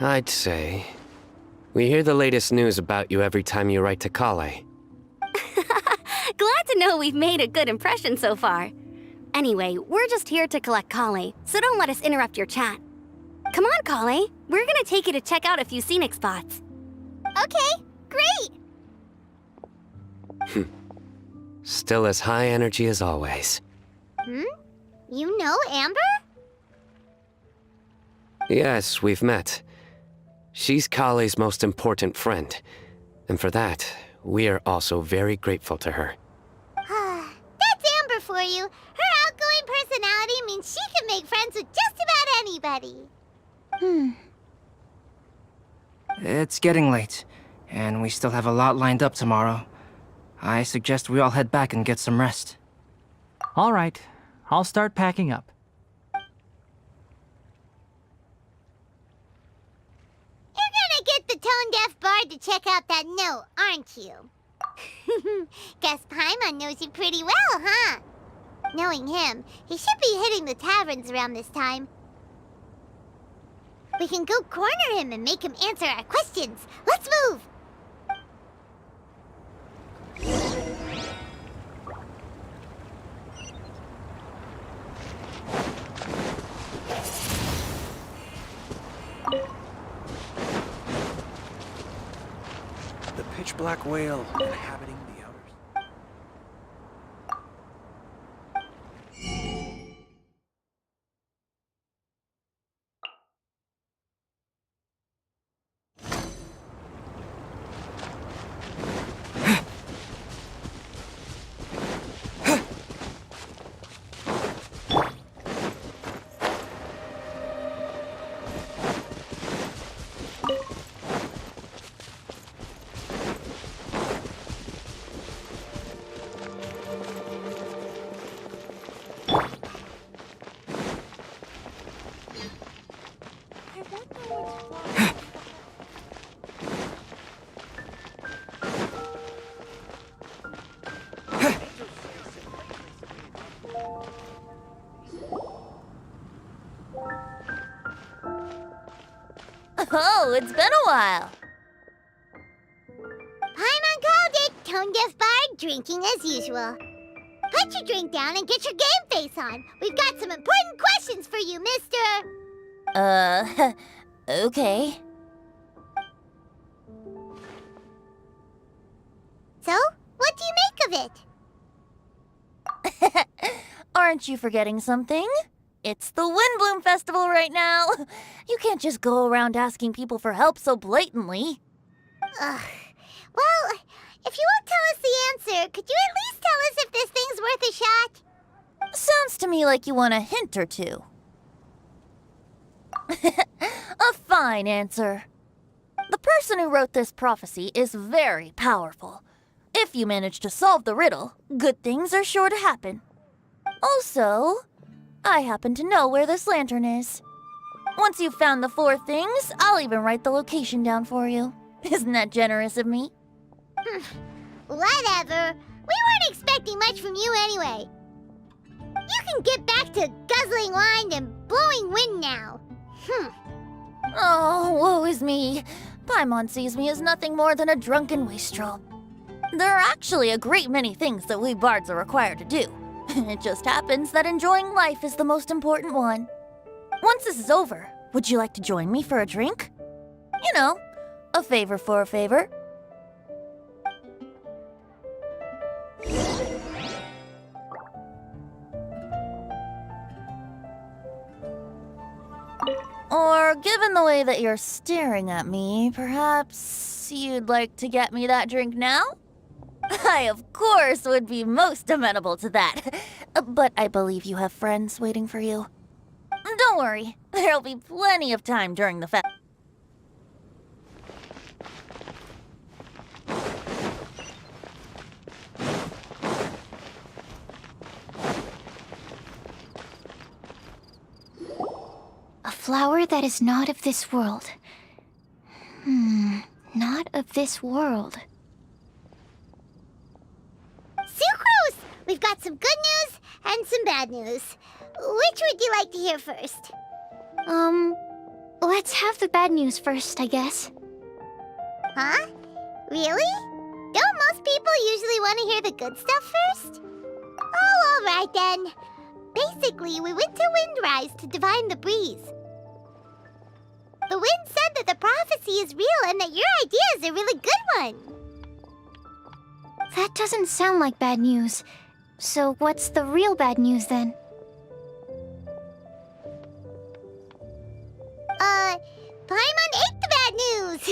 I'd say. We hear the latest news about you every time you write to Kale. Glad to know we've made a good impression so far. Anyway, we're just here to collect Kale, so don't let us interrupt your chat. Come on, Kale. We're gonna take you to check out a few scenic spots. Okay, great. Still as high energy as always. You know Amber? Yes, we've met. She's Kale's most important friend. And for that, we are also very grateful to her. That's Amber for you. Her outgoing personality means she can make friends with just about anybody. It's getting late, and we still have a lot lined up tomorrow. I suggest we all head back and get some rest. All right, I'll start packing up. You're gonna get the tone-deaf bard to check out that note, aren't you? Guess Paimon knows you pretty well, huh? Knowing him, he should be hitting the taverns around this time. We can go corner him and make him answer our questions. Let's move! The pitch-black whale inhabiting the outer... Oh, it's been a while. Paimon called it, tone-deaf bard, drinking as usual. Put your drink down and get your game face on. We've got some important questions for you, mister. Okay. So, what do you make of it? Aren't you forgetting something? It's the Windbloom Festival right now. You can't just go around asking people for help so blatantly. Ugh. Well, if you won't tell us the answer, could you at least tell us if this thing's worth a shot? Sounds to me like you want a hint or two. A fine answer. The person who wrote this prophecy is very powerful. If you manage to solve the riddle, good things are sure to happen. Also, I happen to know where this lantern is. Once you've found the 4 things, I'll even write the location down for you. Isn't that generous of me? Whatever. We weren't expecting much from you anyway. You can get back to guzzling wine and blowing wind now. Oh, woe is me. Paimon sees me as nothing more than a drunken wastrel. There are actually a great many things that we bards are required to do. It just happens that enjoying life is the most important one. Once this is over, would you like to join me for a drink? You know, a favor for a favor. Or, given the way that you're staring at me, perhaps you'd like to get me that drink now? I, of course, would be most amenable to that. But I believe you have friends waiting for you. Don't worry, there'll be plenty of time during the fest. flower that is not of this world. Not of this world. Sucrose! We've got some good news and some bad news. Which would you like to hear first? Let's have the bad news first, I guess. Huh? Really? Don't most people usually want to hear the good stuff first? Oh, alright then. Basically, we went to Windrise to divine the breeze. The wind said that the prophecy is real and that your idea is a really good one. That doesn't sound like bad news. So what's the real bad news then? Paimon ate the bad news!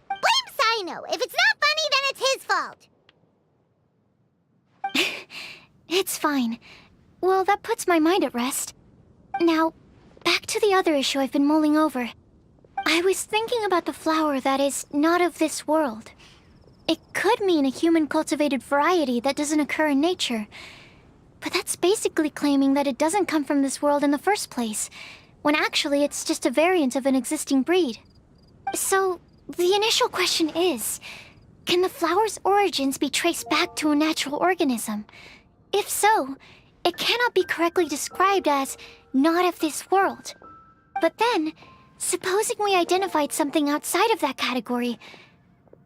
Blame Sino! If it's not funny, then it's his fault! It's fine. Well, that puts my mind at rest. Now, back to the other issue I've been mulling over. I was thinking about the flower that is not of this world. It could mean a human-cultivated variety that doesn't occur in nature. But that's basically claiming that it doesn't come from this world in the first place, when actually it's just a variant of an existing breed. So, the initial question is, can the flower's origins be traced back to a natural organism? If so, it cannot be correctly described as not of this world. But then, supposing we identified something outside of that category,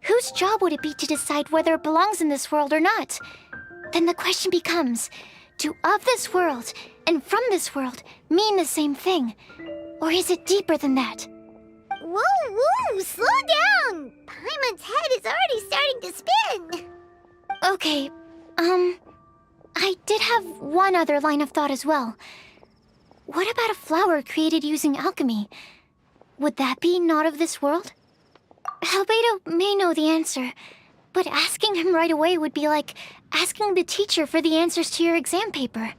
whose job would it be to decide whether it belongs in this world or not? Then the question becomes, do of this world and from this world mean the same thing? Or is it deeper than that? Whoa, slow down! Paimon's head is already starting to spin! Okay, I did have one other line of thought as well. What about a flower created using alchemy? Would that be not of this world? Albedo may know the answer, but asking him right away would be like asking the teacher for the answers to your exam paper.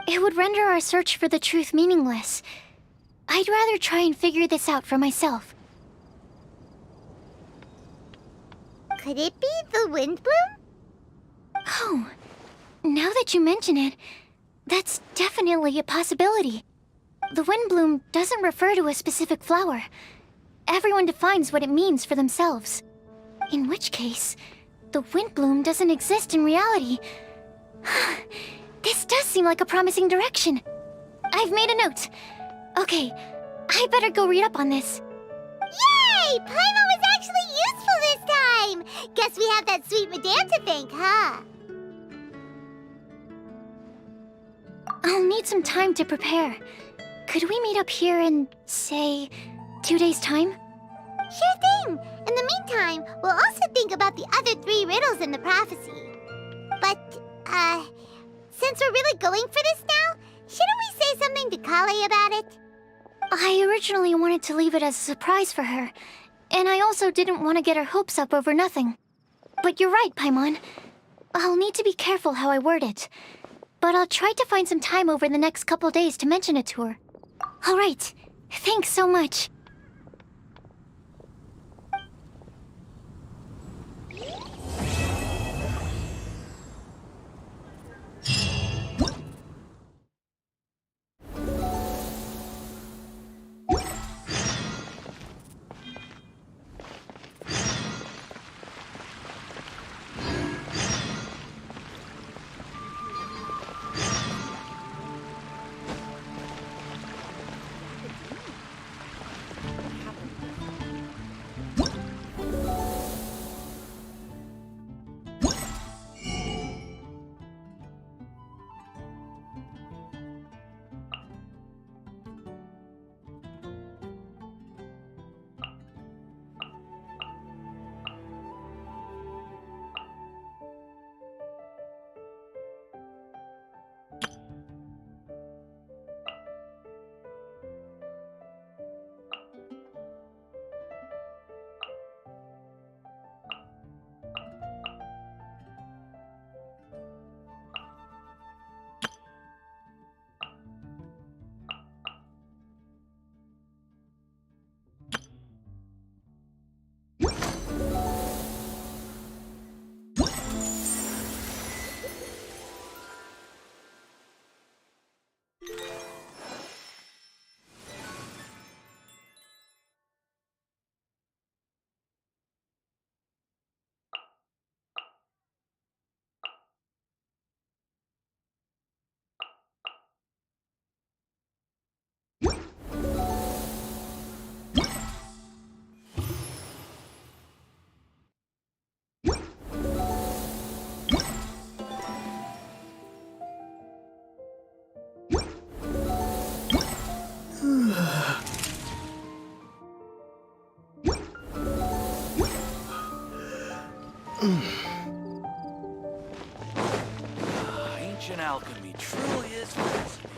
It would render our search for the truth meaningless. I'd rather try and figure this out for myself. Could it be the wind bloom? Oh, now that you mention it, that's definitely a possibility. The wind bloom doesn't refer to a specific flower. Everyone defines what it means for themselves. In which case, the wind bloom doesn't exist in reality. This does seem like a promising direction. I've made a note. Okay, I better go read up on this. Yay! Paimon was actually useful this time! Guess we have that sweet madame to thank, huh? I'll need some time to prepare. Could we meet up here in, say, 2 days' time? Sure thing! In the meantime, we'll also think about the other 3 riddles in the prophecy. But, since we're really going for this now, shouldn't we say something to Kale about it? I originally wanted to leave it as a surprise for her, and I also didn't want to get her hopes up over nothing. But you're right, Paimon. I'll need to be careful how I word it. But I'll try to find some time over the next couple days to mention it to her. All right. Thanks so much. Ancient alchemy truly is fascinating.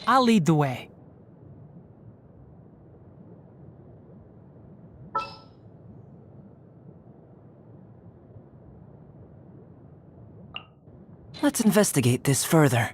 I'll lead the way. Let's investigate this further.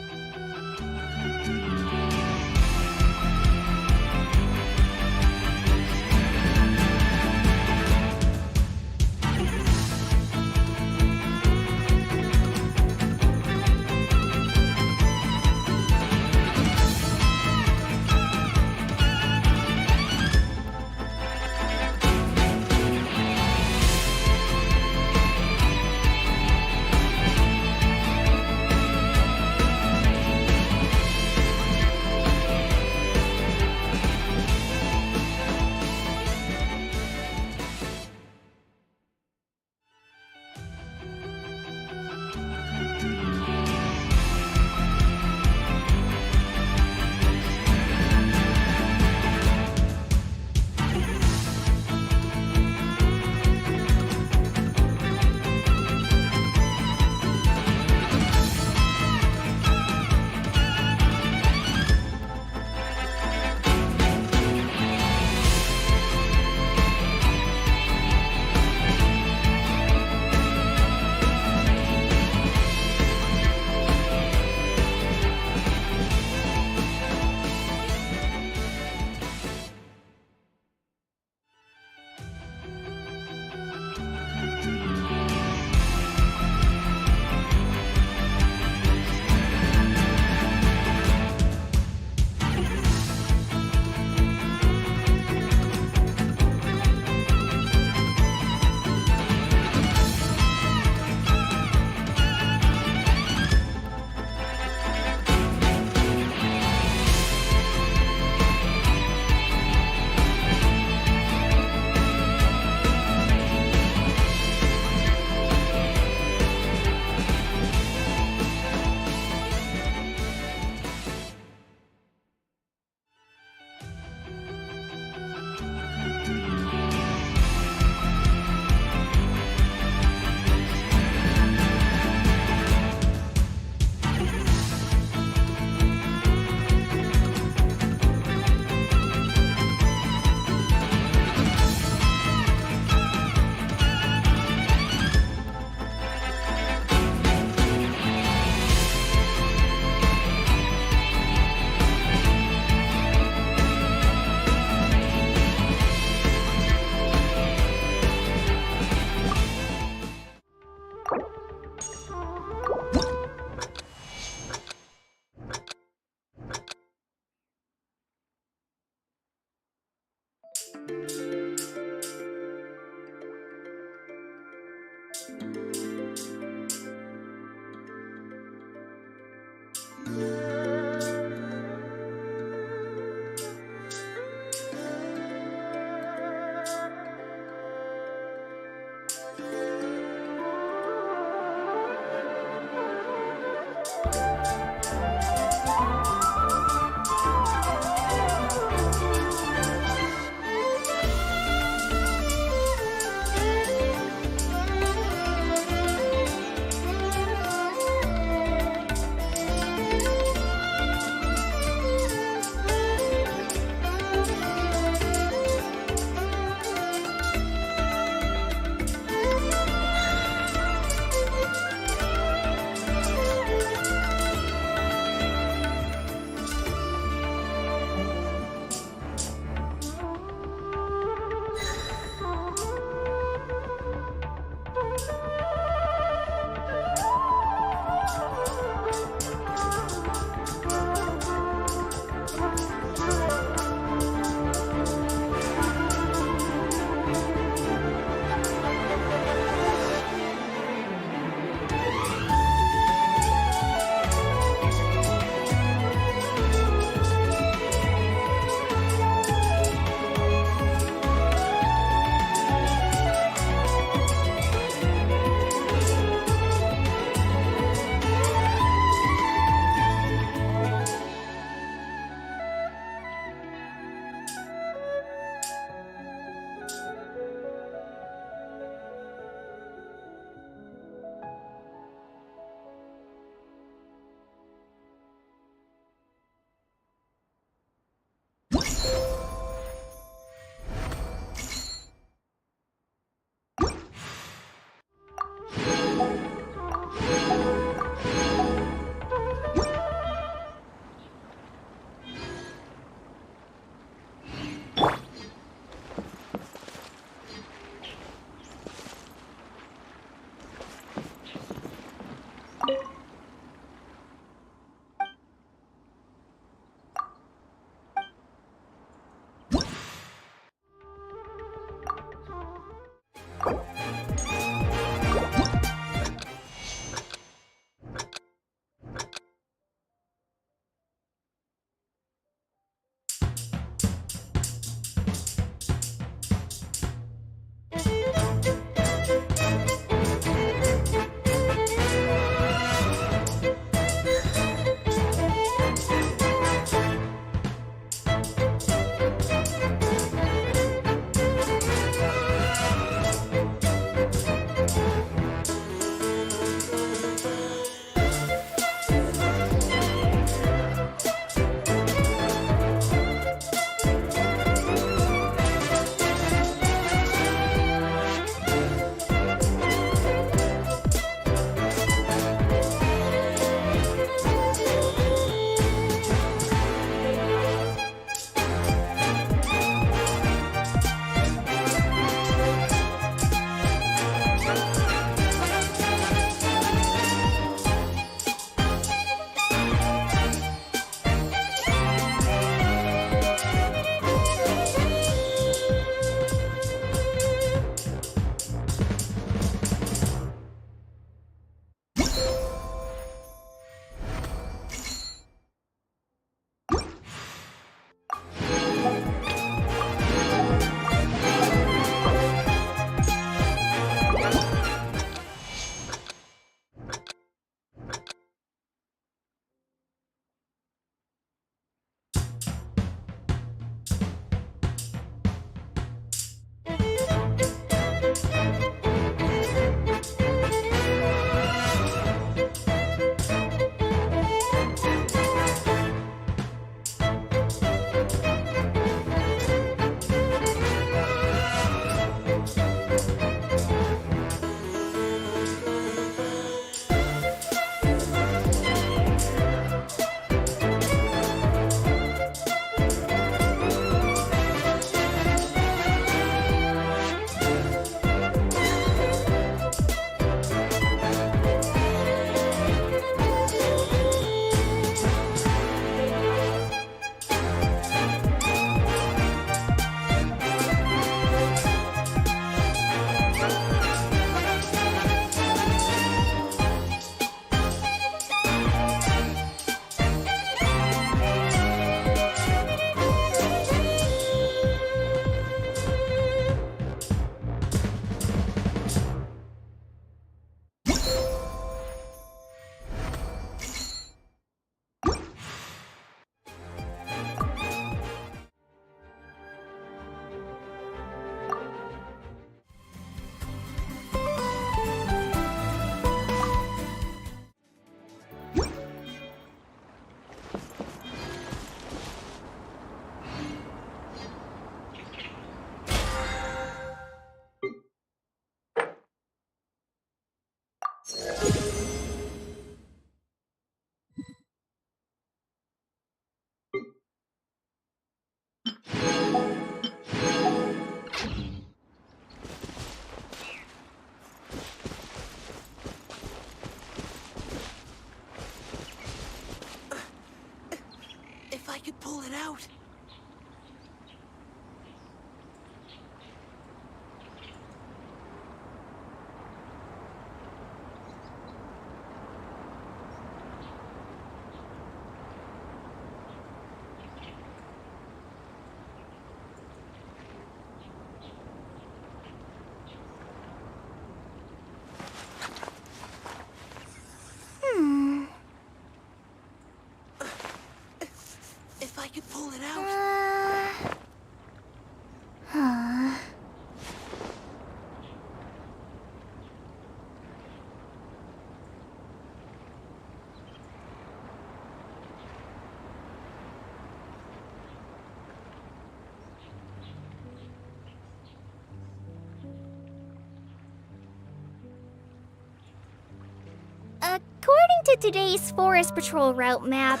to today's Forest Patrol route map,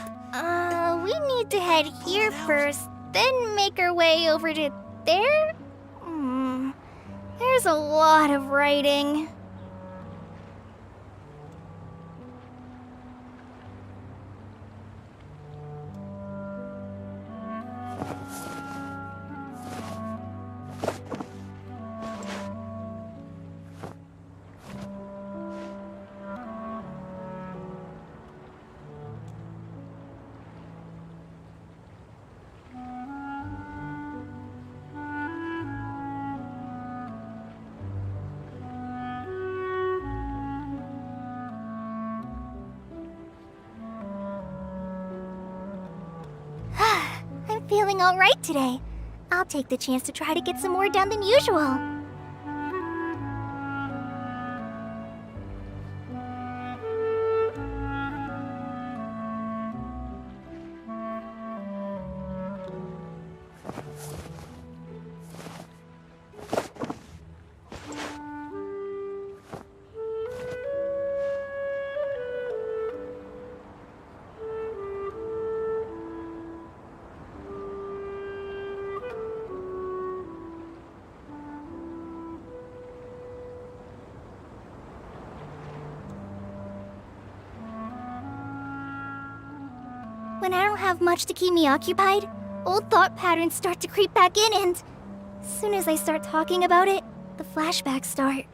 we need to head here first, then make our way over to there? There's a lot of writing. I'm feeling alright today. I'll take the chance to try to get some more done than usual. When I don't have much to keep me occupied, old thought patterns start to creep back in and... as soon as I start talking about it, the flashbacks start.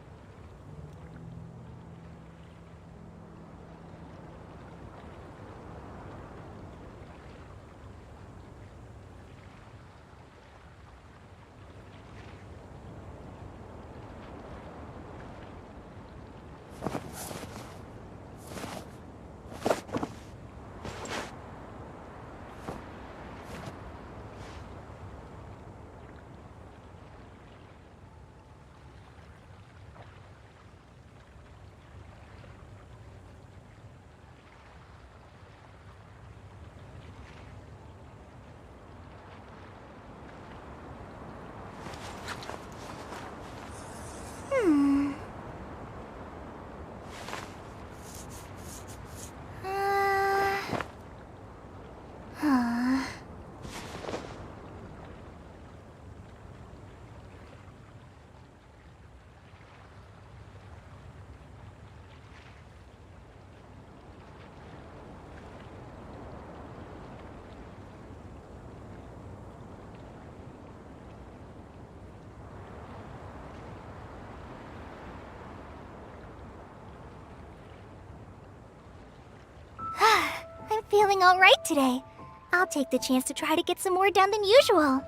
I'm feeling alright today. I'll take the chance to try to get some more done than usual.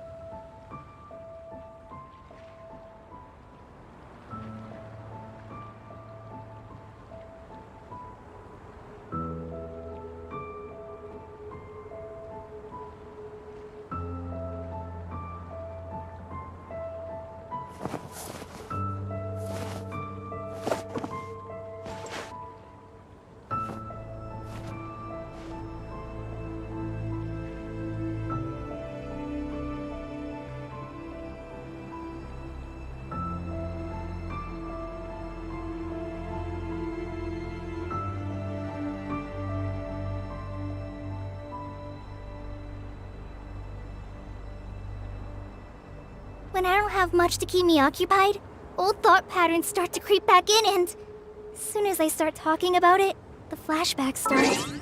When I don't have much to keep me occupied, old thought patterns start to creep back in and... as soon as I start talking about it, the flashbacks start.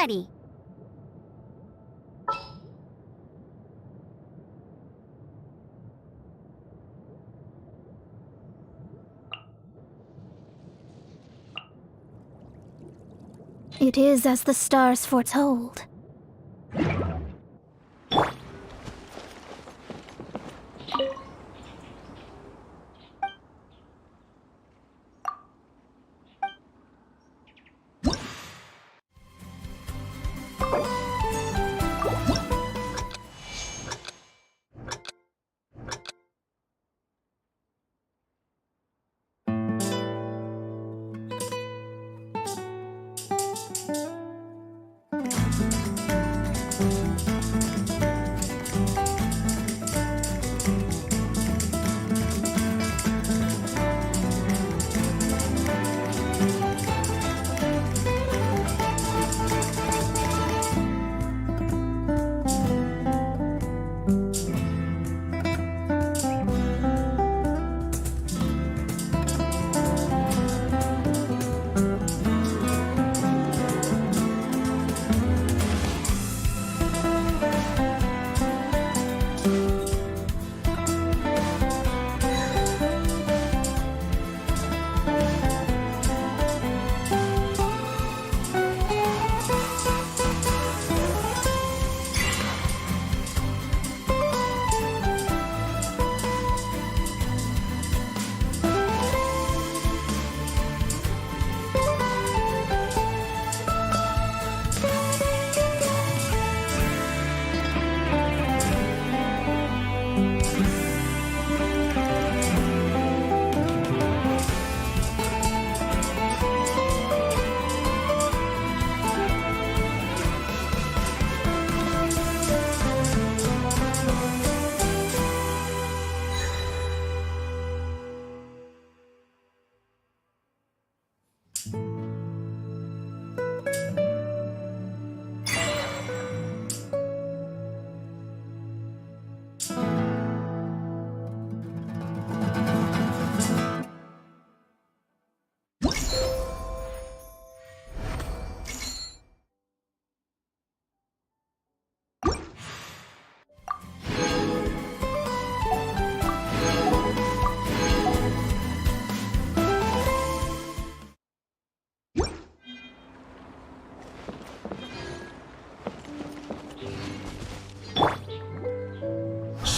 ready. It is as the stars foretold.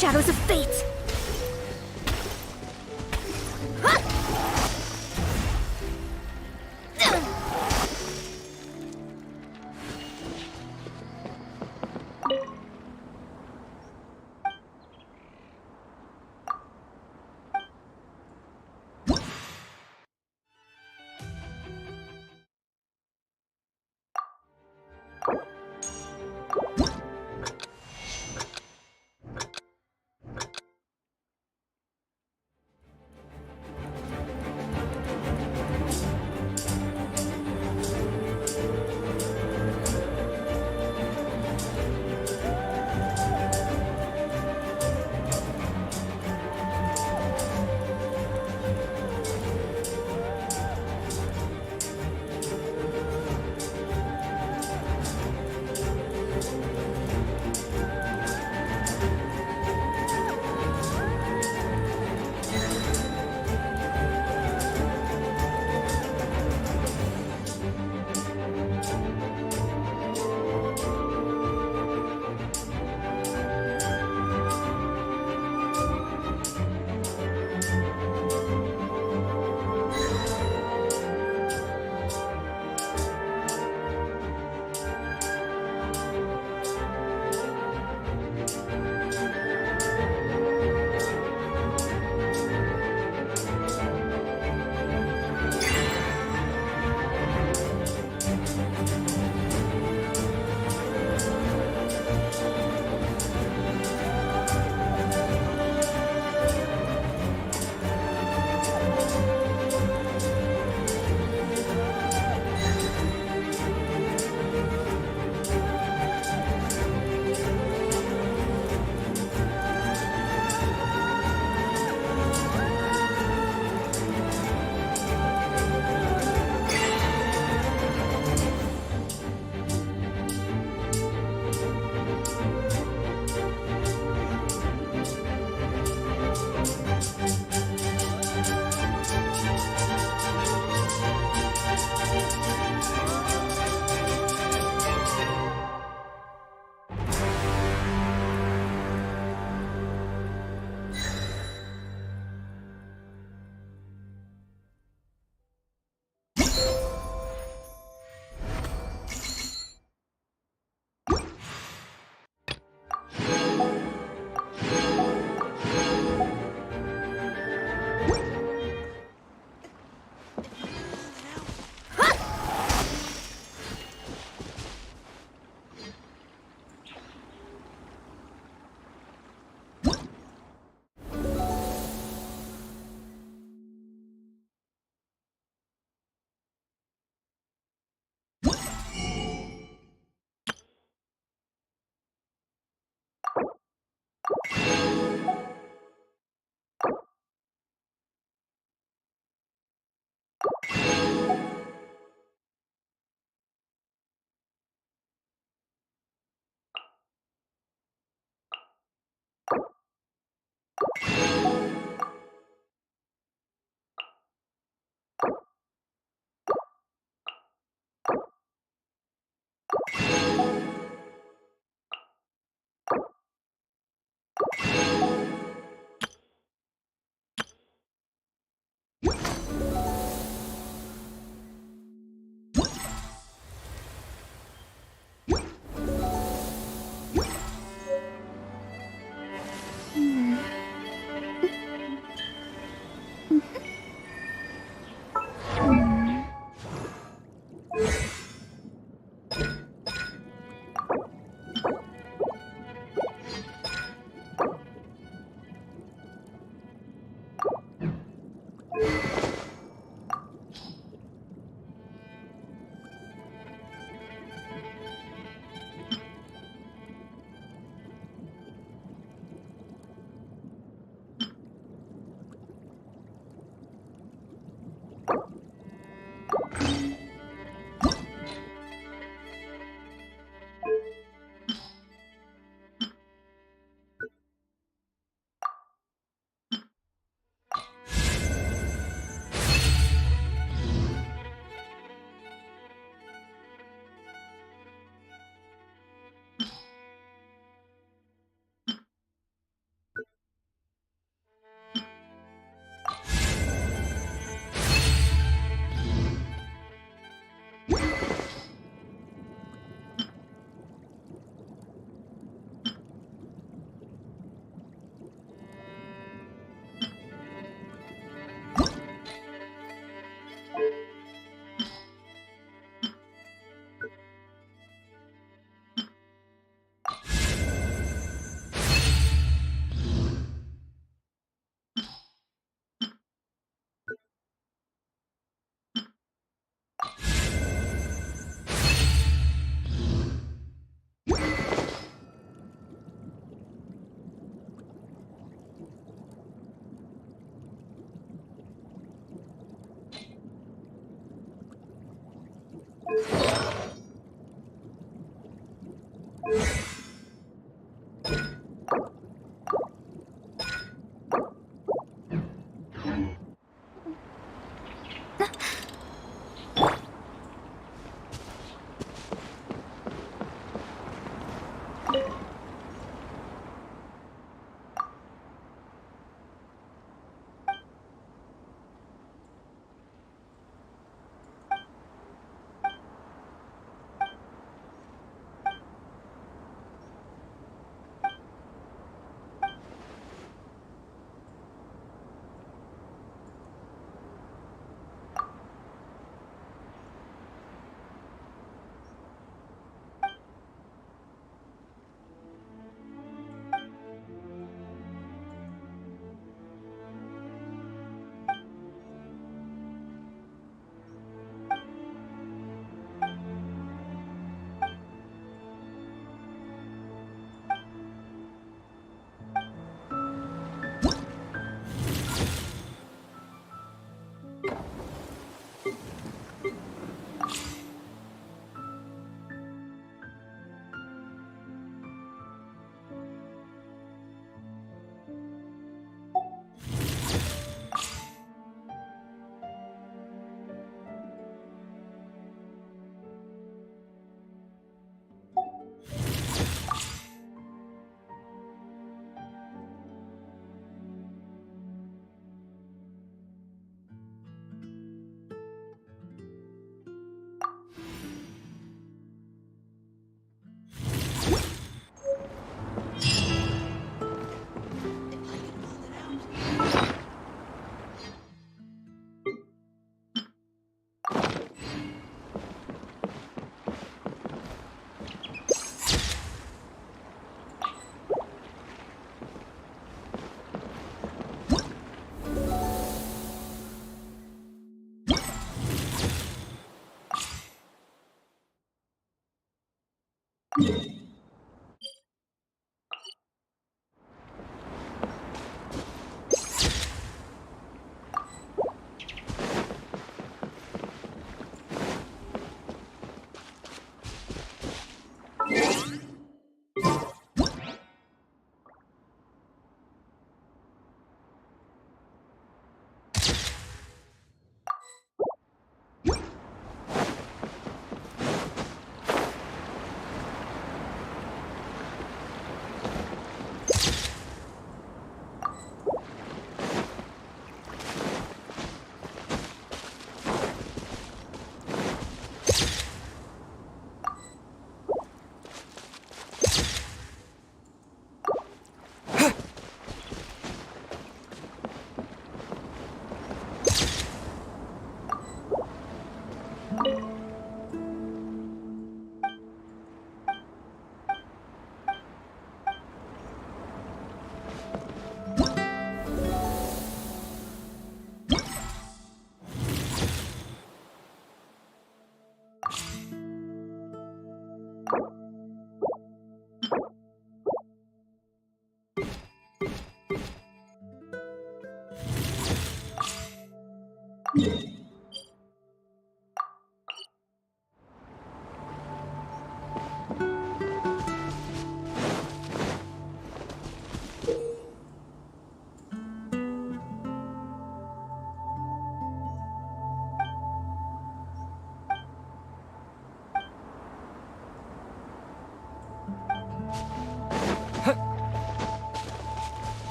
Shadows of Fate!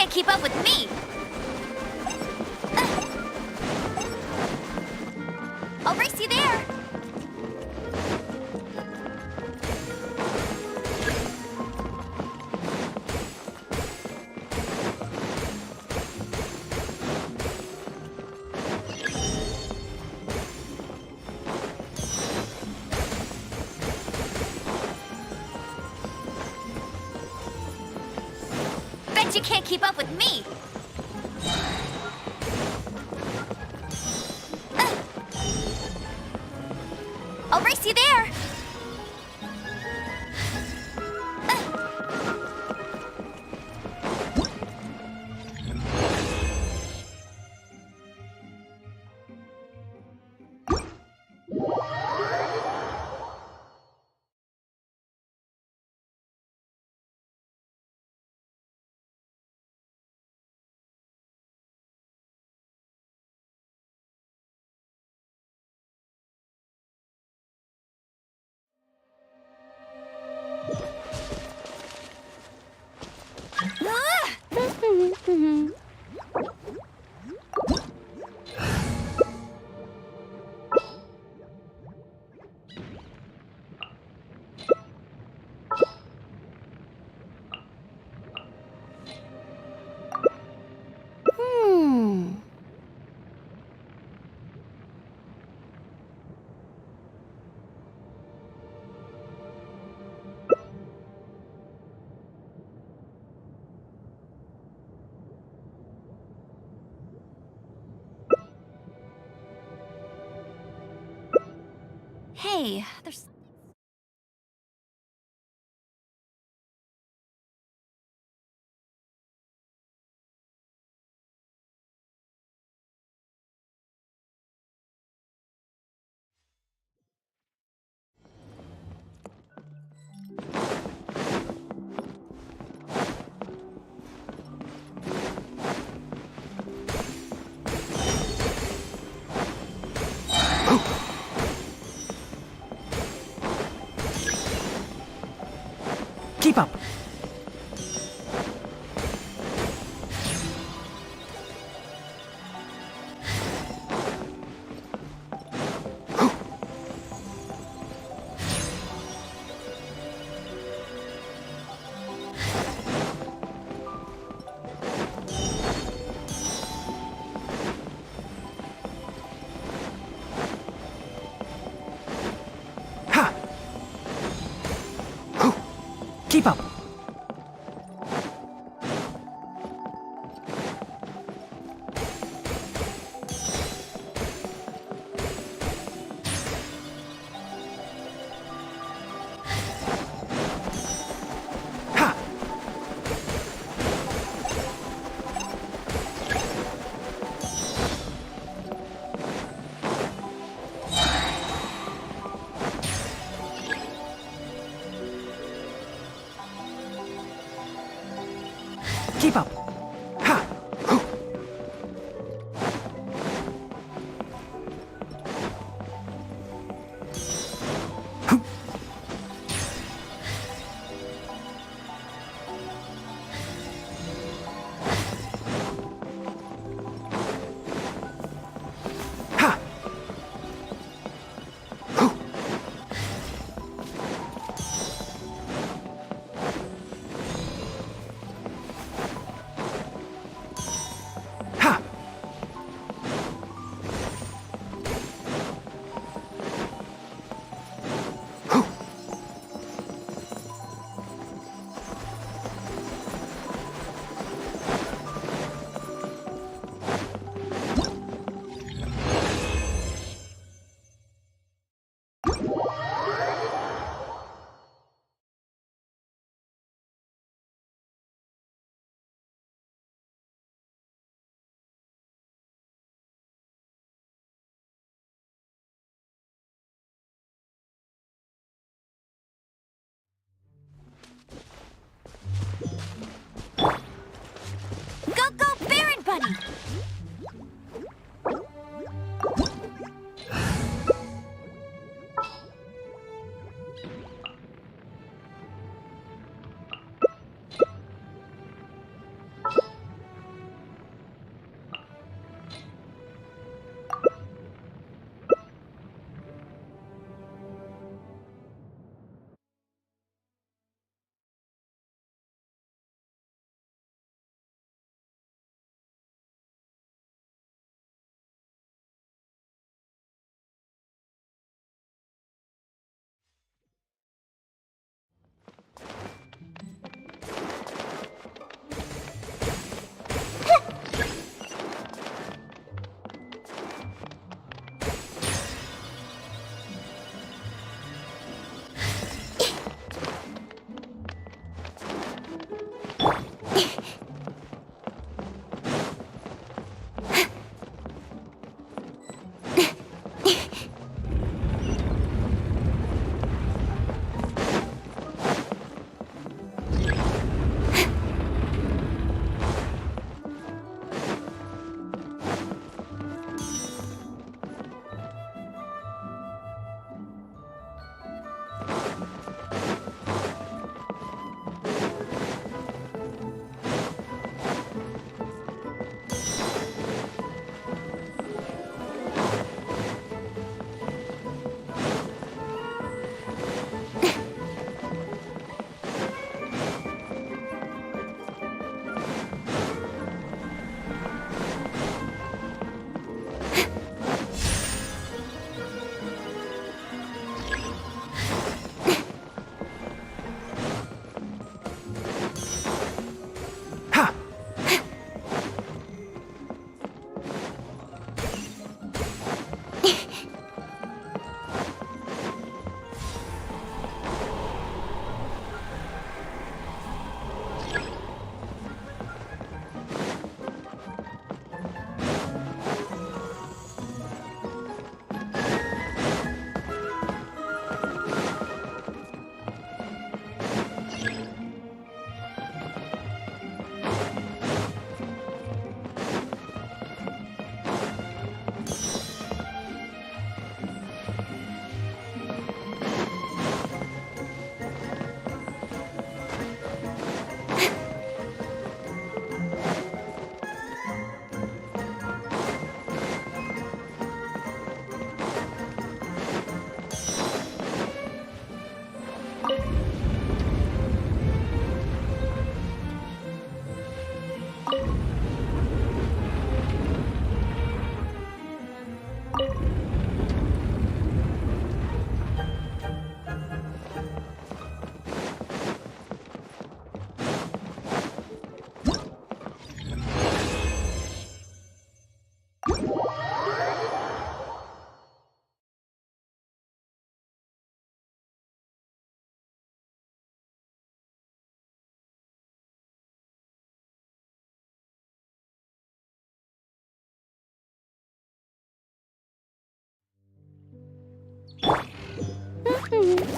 can't keep up with me! I'll race you there! Bet you can't keep up with me! I'll race you there! Hey, there's... Keep up! Ha! Keep up! Keep up! Ha!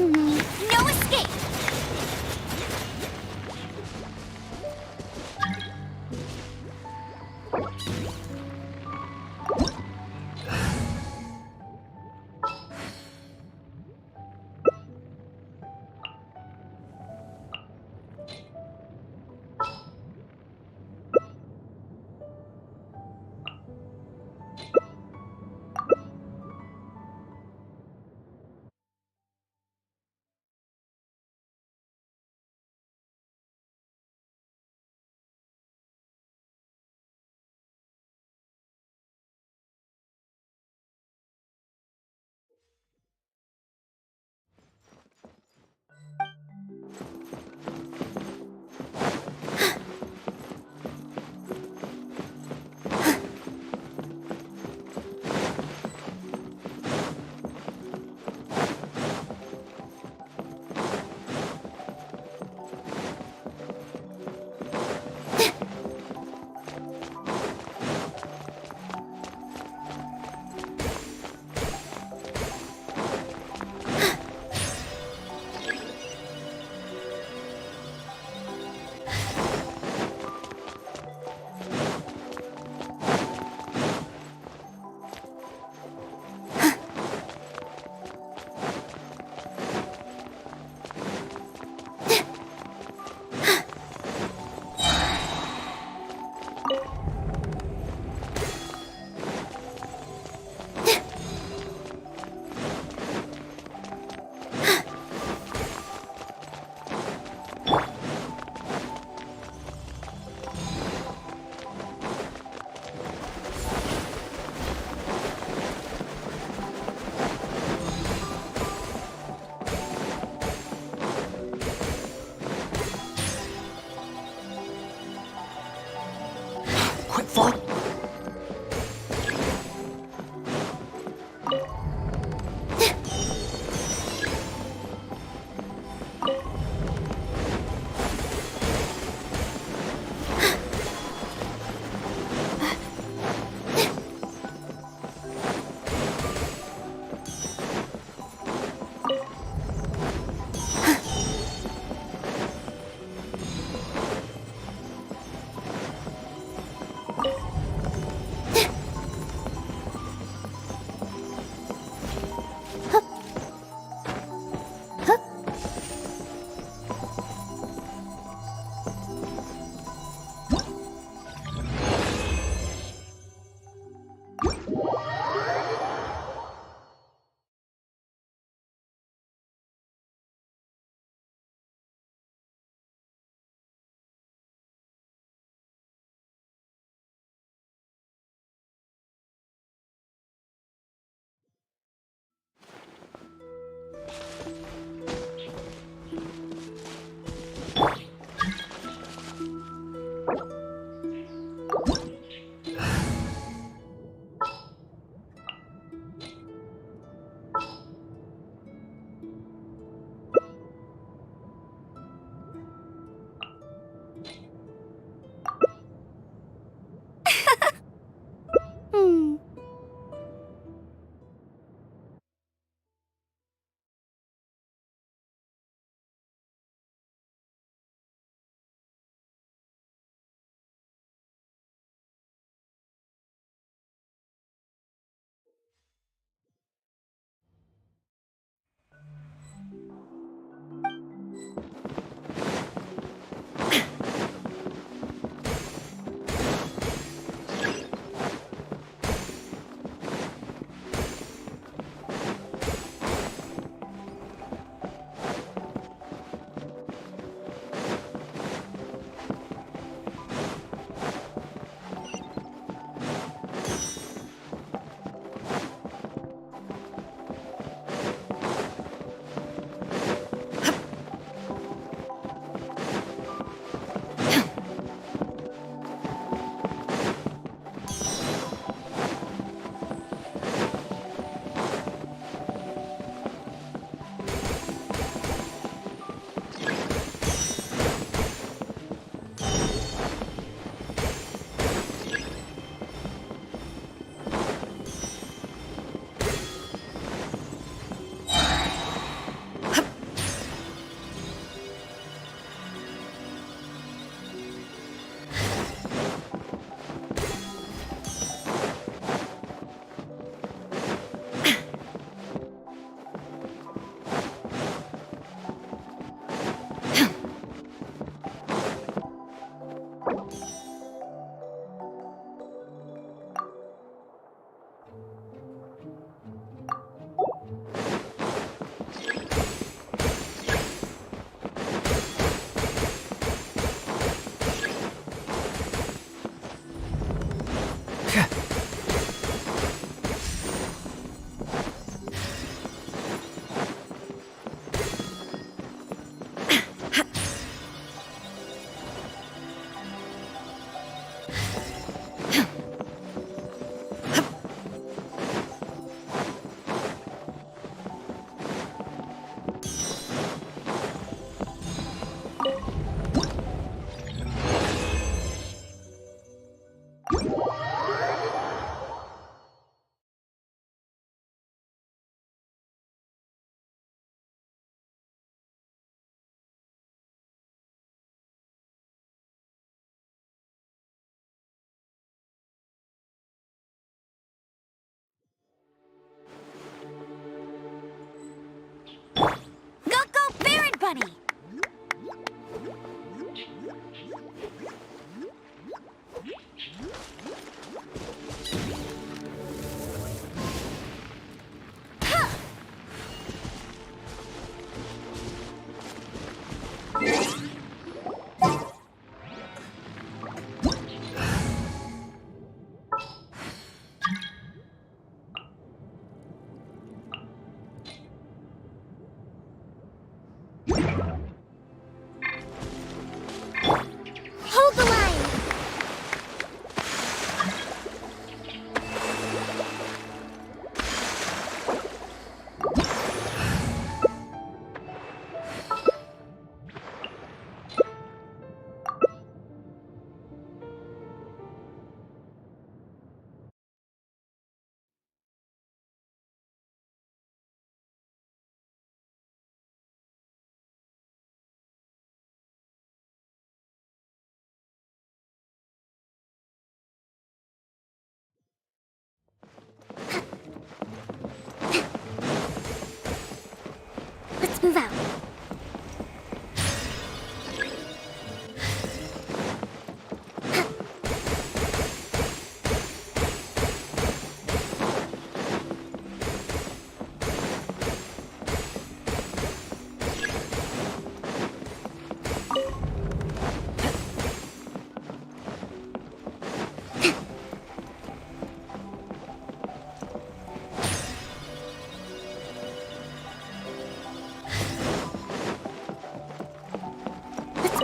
No escape!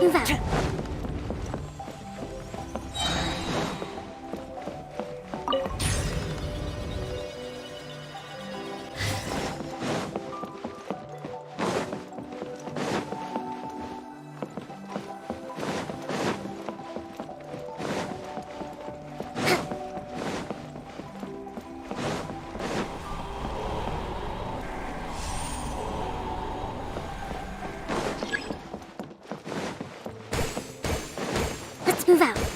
move out. Let's move out.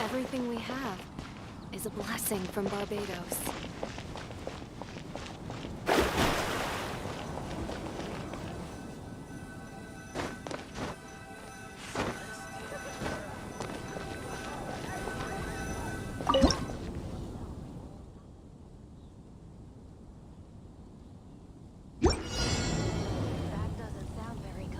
Everything we have is a blessing from Barbados. That doesn't sound very good.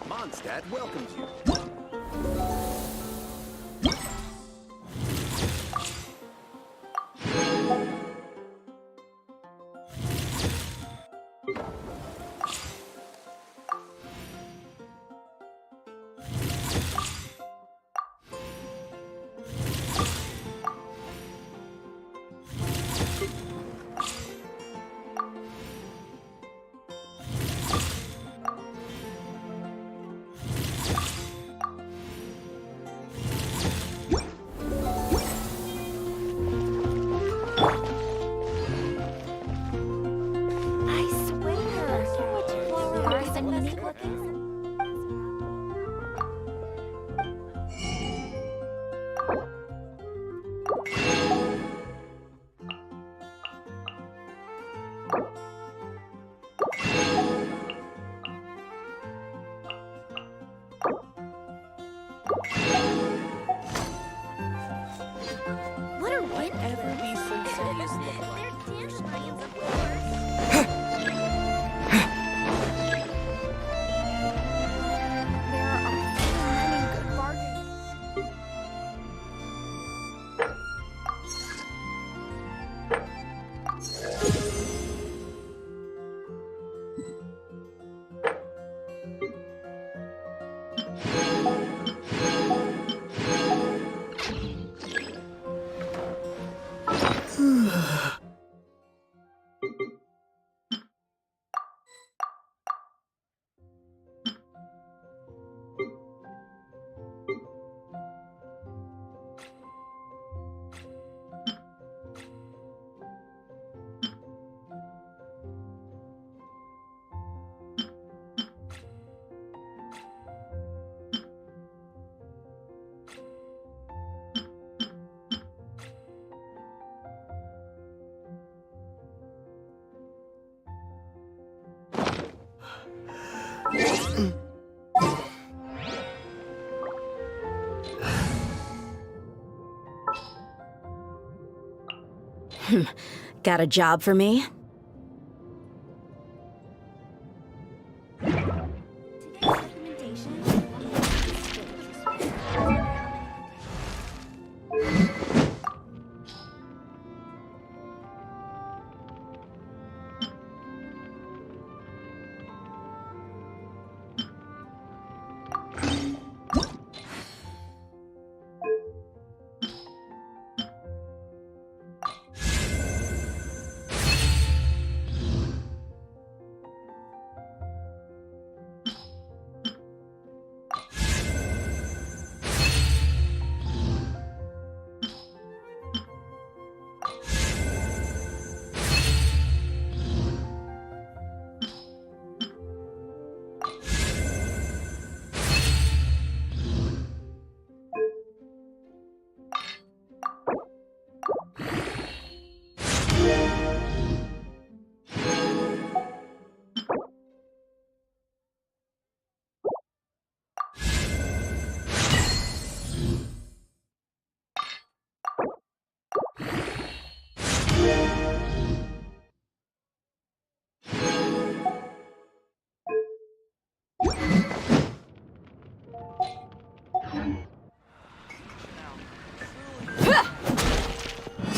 Mondstadt welcomes you. Got a job for me?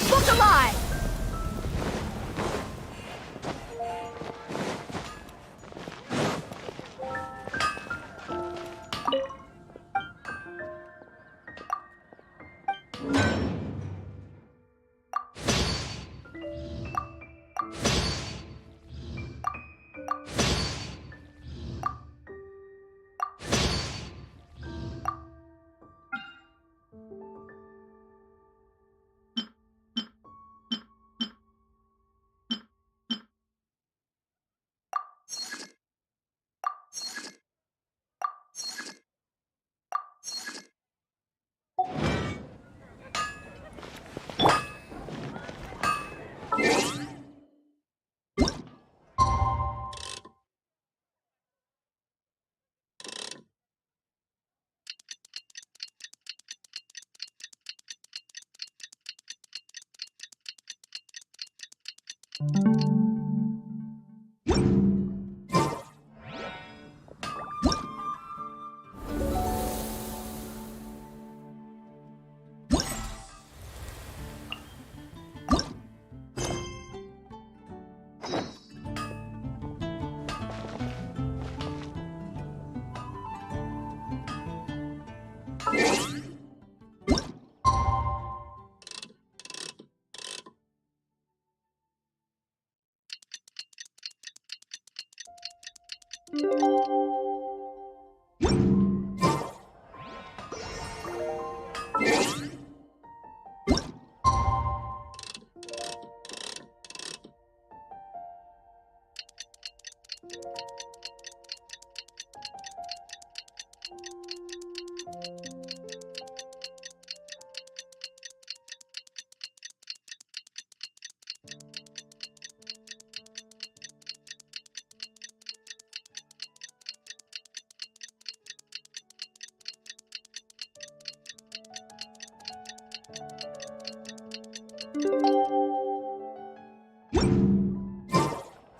Booked alive!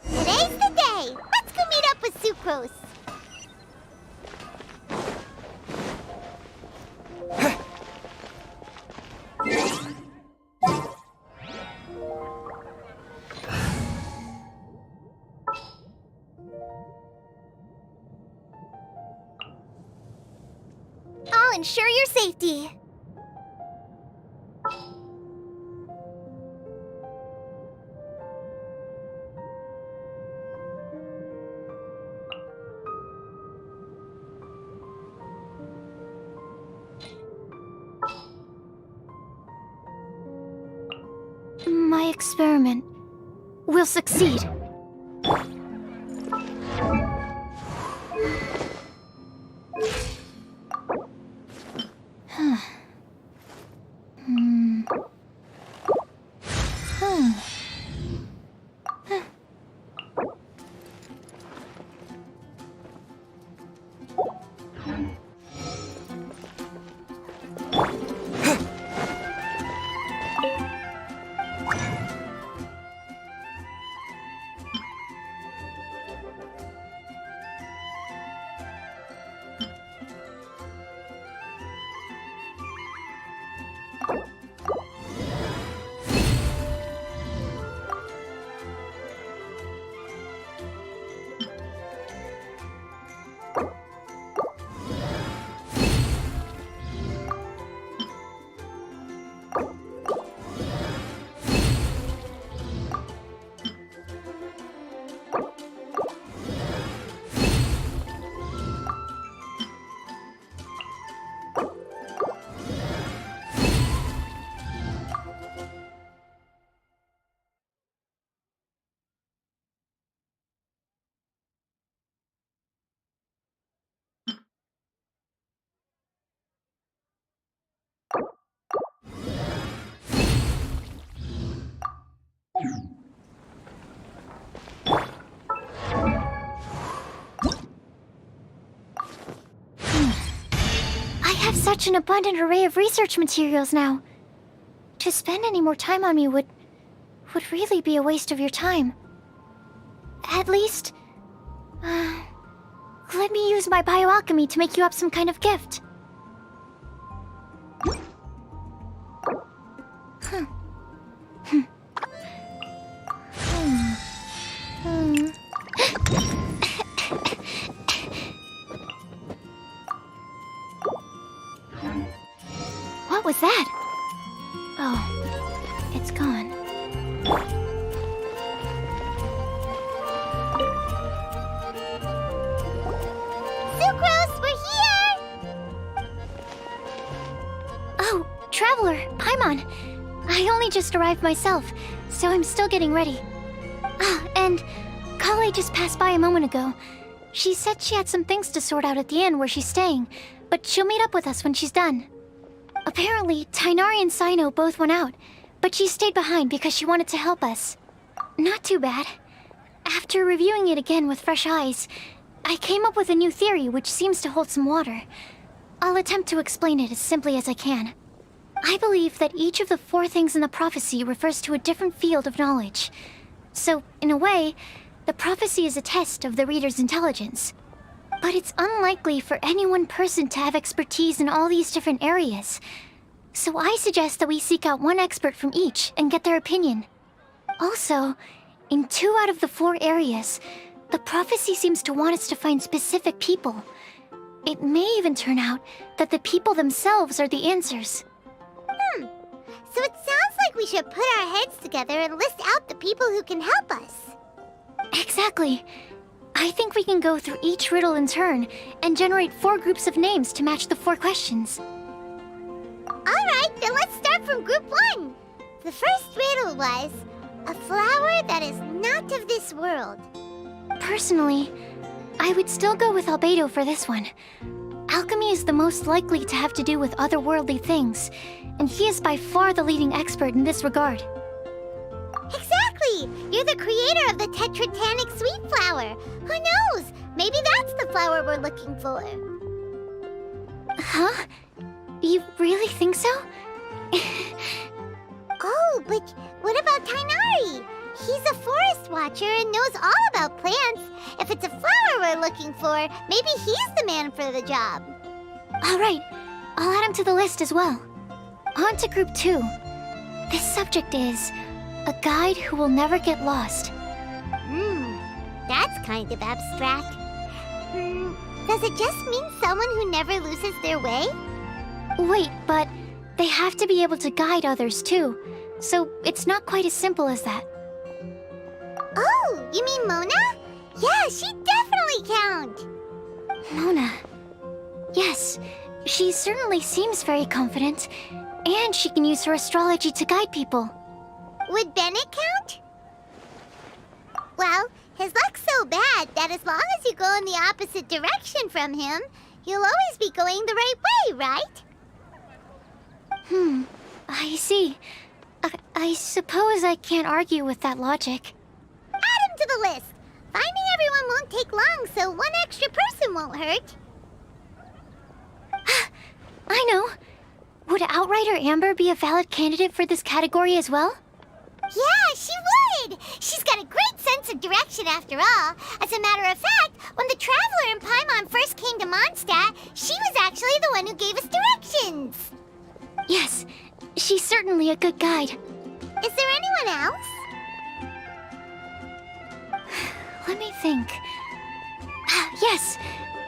Today's the day! Let's go meet up with Sucrose! I'll ensure your safety. My experiment will succeed. such an abundant array of research materials now. To spend any more time on me would really be a waste of your time. At least, let me use my bioalchemy to make you up some kind of gift. What was that? Oh, it's gone. Sucrose, we're here! Oh, Traveler, Paimon. I only just arrived myself, so I'm still getting ready. Ah, and Kale just passed by a moment ago. She said she had some things to sort out at the inn where she's staying, but she'll meet up with us when she's done. Apparently, Tainari and Sino both went out, but she stayed behind because she wanted to help us. Not too bad. After reviewing it again with fresh eyes, I came up with a new theory which seems to hold some water. I'll attempt to explain it as simply as I can. I believe that each of the 4 things in the prophecy refers to a different field of knowledge. So, in a way, the prophecy is a test of the reader's intelligence. But it's unlikely for any one person to have expertise in all these different areas. So I suggest that we seek out one expert from each and get their opinion. Also, in 2 out of the 4 areas, the prophecy seems to want us to find specific people. It may even turn out that the people themselves are the answers. So it sounds like we should put our heads together and list out the people who can help us. Exactly. I think we can go through each riddle in turn and generate 4 groups of names to match the 4 questions. Alright, then let's start from group 1. The first riddle was, a flower that is not of this world. Personally, I would still go with Albedo for this one. Alchemy is the most likely to have to do with otherworldly things, and he is by far the leading expert in this regard. Exactly! You're the creator of the tetratanic sweet flower. Who knows? Maybe that's the flower we're looking for. Huh? You really think so? Oh, but what about Tainari? He's a forest watcher and knows all about plants. If it's a flower we're looking for, maybe he's the man for the job. Alright, I'll add him to the list as well. On to group 2. This subject is a guide who will never get lost. That's kind of abstract. Does it just mean someone who never loses their way? Wait, but they have to be able to guide others too, so it's not quite as simple as that. Oh, you mean Mona? Yeah, she definitely count. Mona. Yes, she certainly seems very confident, and she can use her astrology to guide people. Would Bennett count? Well, his luck's so bad that as long as you go in the opposite direction from him, you'll always be going the right way, right? I see. I suppose I can't argue with that logic. Add him to the list. Finding everyone won't take long, so one extra person won't hurt. I know. Would Outrider Amber be a valid candidate for this category as well? Yeah, she would! She's got a great sense of direction after all. As a matter of fact, when the Traveler and Paimon first came to Mondstadt, she was actually the one who gave us directions. Yes, she's certainly a good guide. Is there anyone else? Let me think. Yes,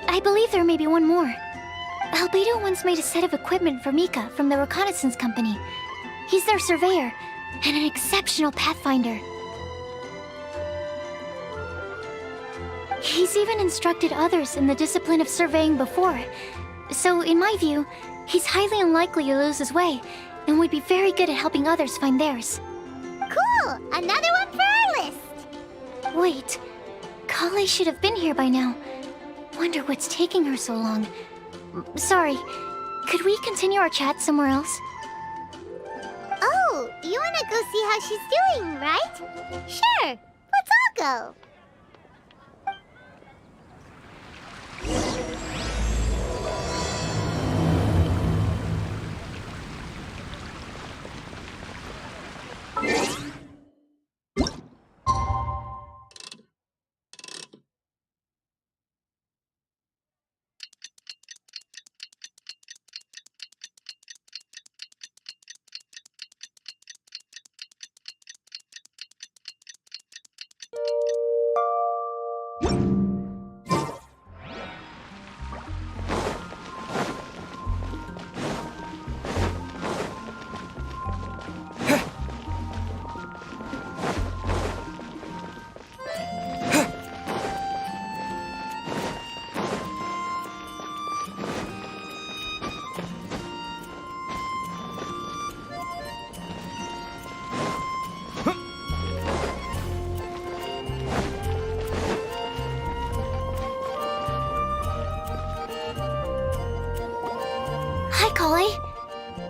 I believe there may be one more. Albedo once made a set of equipment for Mika from the reconnaissance company. He's their surveyor and an exceptional pathfinder. He's even instructed others in the discipline of surveying before. So, in my view, he's highly unlikely to lose his way and would be very good at helping others find theirs. Cool! Another one for our list! Wait, Kale should have been here by now. Wonder what's taking her so long. Sorry, could we continue our chat somewhere else? Oh, you wanna go see how she's doing, right? Sure, let's all go.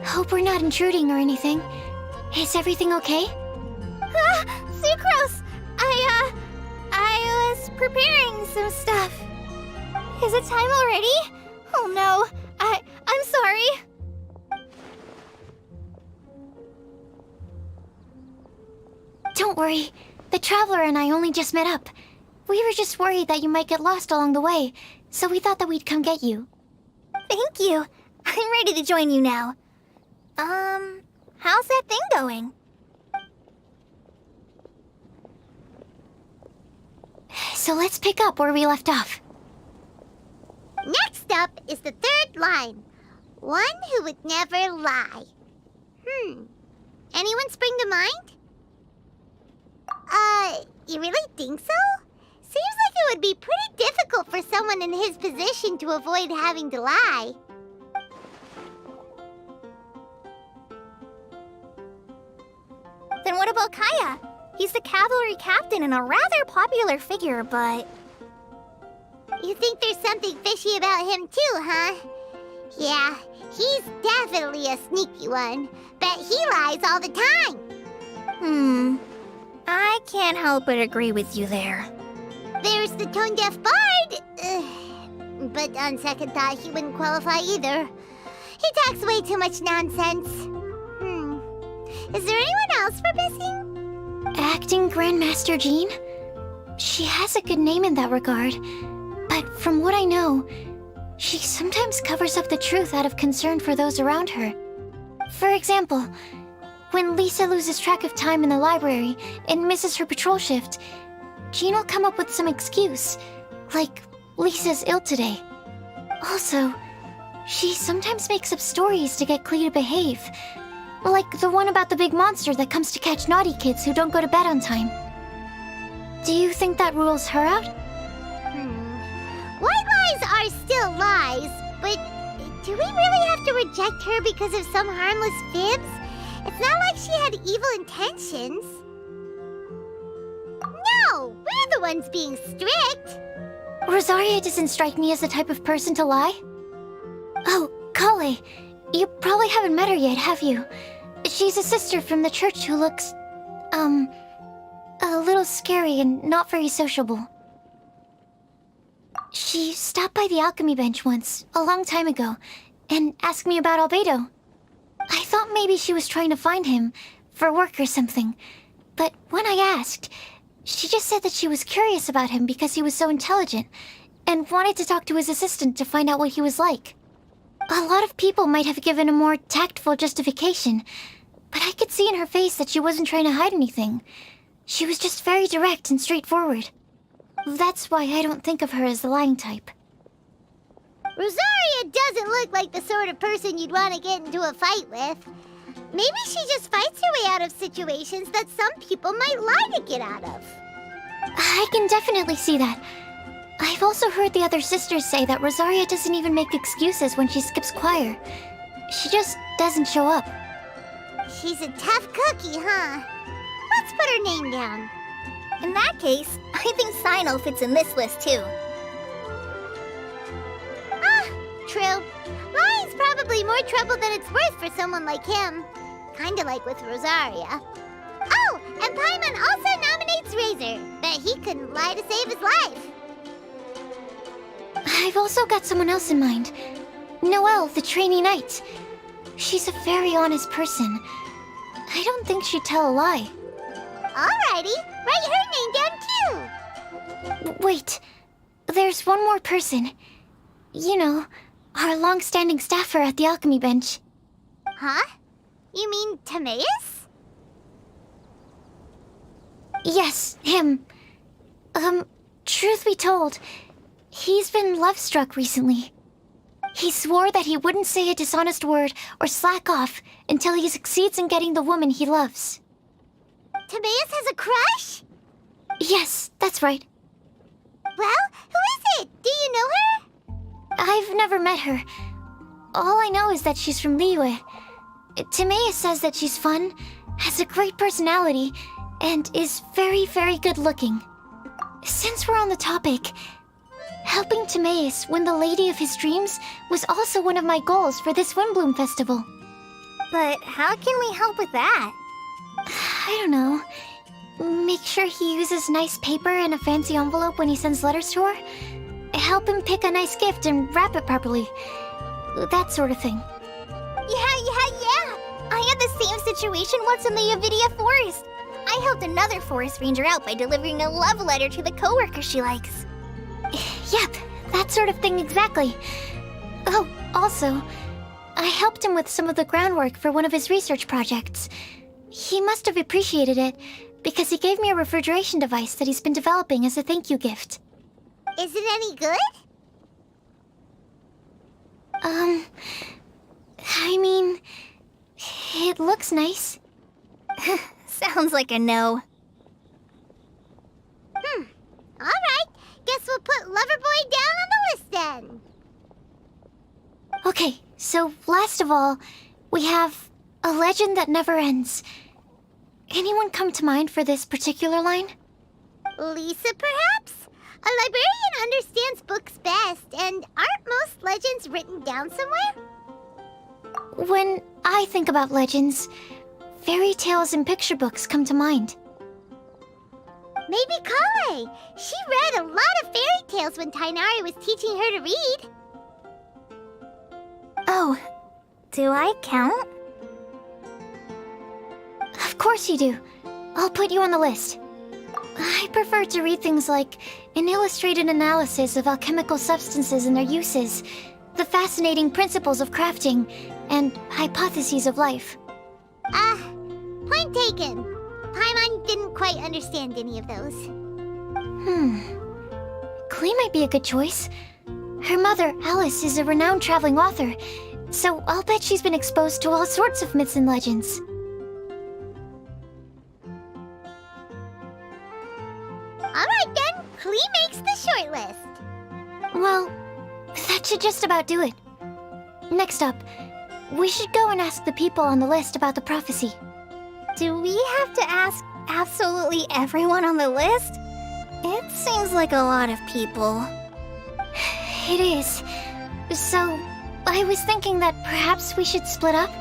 Hope we're not intruding or anything. Is everything okay? Sucrose! I was preparing some stuff. Is it time already? Oh no, I'm sorry. Don't worry. The Traveler and I only just met up. We were just worried that you might get lost along the way, so we thought that we'd come get you. Thank you. I'm ready to join you now. How's that thing going? So let's pick up where we left off. Next up is the third line. One who would never lie. Anyone spring to mind? You really think so? Seems like it would be pretty difficult for someone in his position to avoid having to lie. Then what about Kaya? He's the cavalry captain and a rather popular figure, but... You think there's something fishy about him too, huh? Yeah, he's definitely a sneaky one. Bet he lies all the time. I can't help but agree with you there. There's the tone-deaf bard. But on second thought, he wouldn't qualify either. He talks way too much nonsense. Is there anyone else we're missing? Acting Grandmaster Jean? She has a good name in that regard. But from what I know, she sometimes covers up the truth out of concern for those around her. For example, when Lisa loses track of time in the library and misses her patrol shift, Jean will come up with some excuse, like Lisa's ill today. Also, she sometimes makes up stories to get Klee to behave, like the one about the big monster that comes to catch naughty kids who don't go to bed on time. Do you think that rules her out? White lies are still lies, but do we really have to reject her because of some harmless fibs? It's not like she had evil intentions. No, we're the ones being strict. Rosaria doesn't strike me as the type of person to lie. Oh, Kale, you probably haven't met her yet, have you? She's a sister from the church who looks, a little scary and not very sociable. She stopped by the alchemy bench once, a long time ago, and asked me about Albedo. I thought maybe she was trying to find him, for work or something. But when I asked, she just said that she was curious about him because he was so intelligent, and wanted to talk to his assistant to find out what he was like. A lot of people might have given a more tactful justification, but I could see in her face that she wasn't trying to hide anything. She was just very direct and straightforward. That's why I don't think of her as the lying type. Rosaria doesn't look like the sort of person you'd want to get into a fight with. Maybe she just fights her way out of situations that some people might lie to get out of. I can definitely see that. I've also heard the other sisters say that Rosaria doesn't even make excuses when she skips choir. She just doesn't show up. She's a tough cookie, huh? Let's put her name down. In that case, I think Sino fits in this list too. True. Lying's probably more trouble than it's worth for someone like him. Kinda like with Rosaria. Oh, and Paimon also nominates Razor. Bet he couldn't lie to save his life. I've also got someone else in mind. Noelle, the trainee knight. She's a very honest person. I don't think she'd tell a lie. Alrighty, write her name down too. Wait, there's one more person. You know, our long-standing staffer at the alchemy bench. Huh? You mean Timaeus? Yes, him. Truth be told, he's been love-struck recently. He swore that he wouldn't say a dishonest word or slack off until he succeeds in getting the woman he loves. Timaeus has a crush? Yes, that's right. Well, who is it? Do you know her? I've never met her. All I know is that she's from Liyue. Timaeus says that she's fun, has a great personality, and is very, very good looking. Since we're on the topic, helping Timaeus win the lady of his dreams was also one of my goals for this Windbloom Festival. But how can we help with that? I don't know. Make sure he uses nice paper and a fancy envelope when he sends letters to her. Help him pick a nice gift and wrap it properly. That sort of thing. Yeah! I had the same situation once in the Avidia Forest. I helped another forest ranger out by delivering a love letter to the coworker she likes. Yep, that sort of thing exactly. Oh, also, I helped him with some of the groundwork for one of his research projects. He must have appreciated it, because he gave me a refrigeration device that he's been developing as a thank you gift. Is it any good? I mean, it looks nice. Sounds like a no. Alright, guess we'll put Loverboy down on the list then. Okay, so last of all, we have a legend that never ends. Anyone come to mind for this particular line? Lisa, perhaps? A librarian understands books best, and aren't most legends written down somewhere? When I think about legends, fairy tales and picture books come to mind. Maybe Kale. She read a lot of fairy tales when Tainari was teaching her to read. Oh, do I count? Of course you do. I'll put you on the list. I prefer to read things like an illustrated analysis of alchemical substances and their uses, the fascinating principles of crafting, and hypotheses of life. Point taken. Paimon didn't quite understand any of those. Klee might be a good choice. Her mother, Alice, is a renowned traveling author, so I'll bet she's been exposed to all sorts of myths and legends. Alright then, Klee makes the shortlist. Well, that should just about do it. Next up, we should go and ask the people on the list about the prophecy. Do we have to ask absolutely everyone on the list? It seems like a lot of people. It is. So, I was thinking that perhaps we should split up.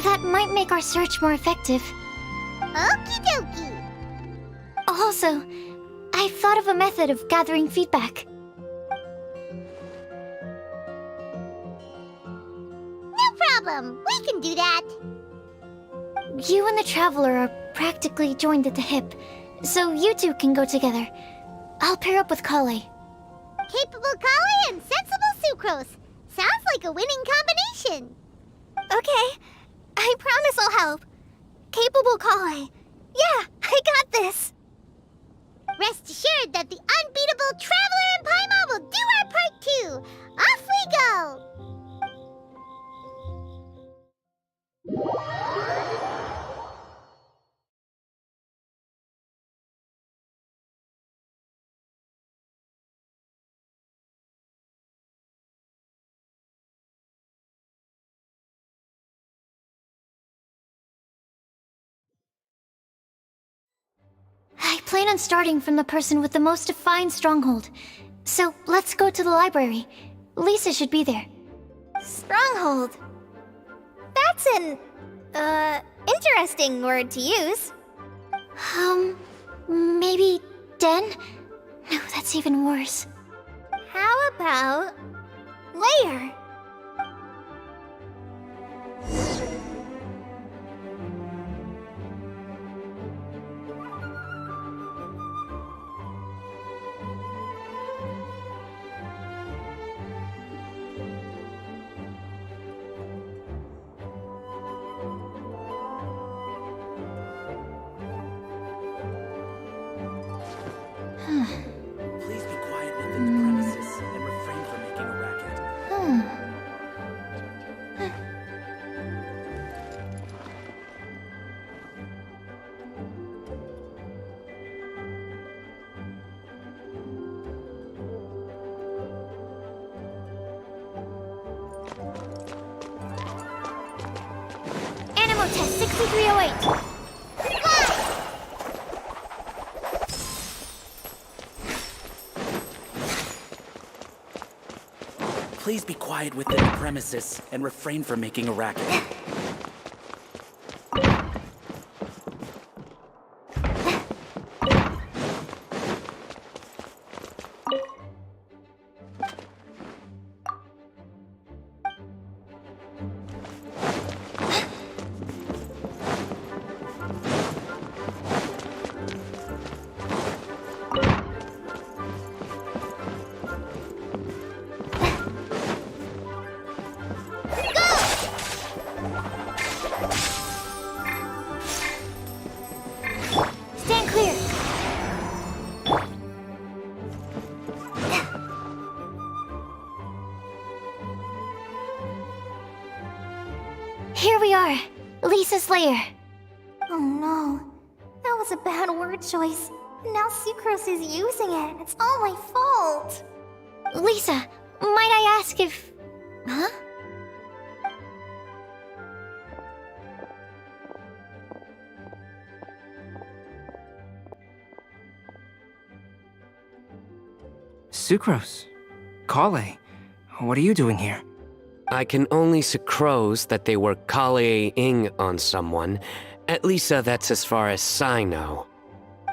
That might make our search more effective. Okie dokie. Also, I've thought of a method of gathering feedback. No problem. We can do that. You and the Traveler are practically joined at the hip, so you two can go together. I'll pair up with Kale. Capable Kale and sensible Sucrose. Sounds like a winning combination. Okay, I promise I'll help. Capable Kale. Yeah, I got this. Rest assured that the unbeatable Traveler and Paimon will do our part too. Off we go! I plan on starting from the person with the most defined stronghold. So let's go to the library. Lisa should be there. Stronghold? That's an, interesting word to use. Maybe den? No, that's even worse. How about lair? Please be quiet within the premises and refrain from making a racket. Animo test 6308. Please be quiet within the premises and refrain from making a racket. we are. Lisa's lair. Oh no. That was a bad word choice. Now Sucrose is using it. It's all my fault. Lisa, might I ask if... Huh? Sucrose. Kale. What are you doing here? I can only sucrose that they were Kale-ing on someone. At least that's as far as I know.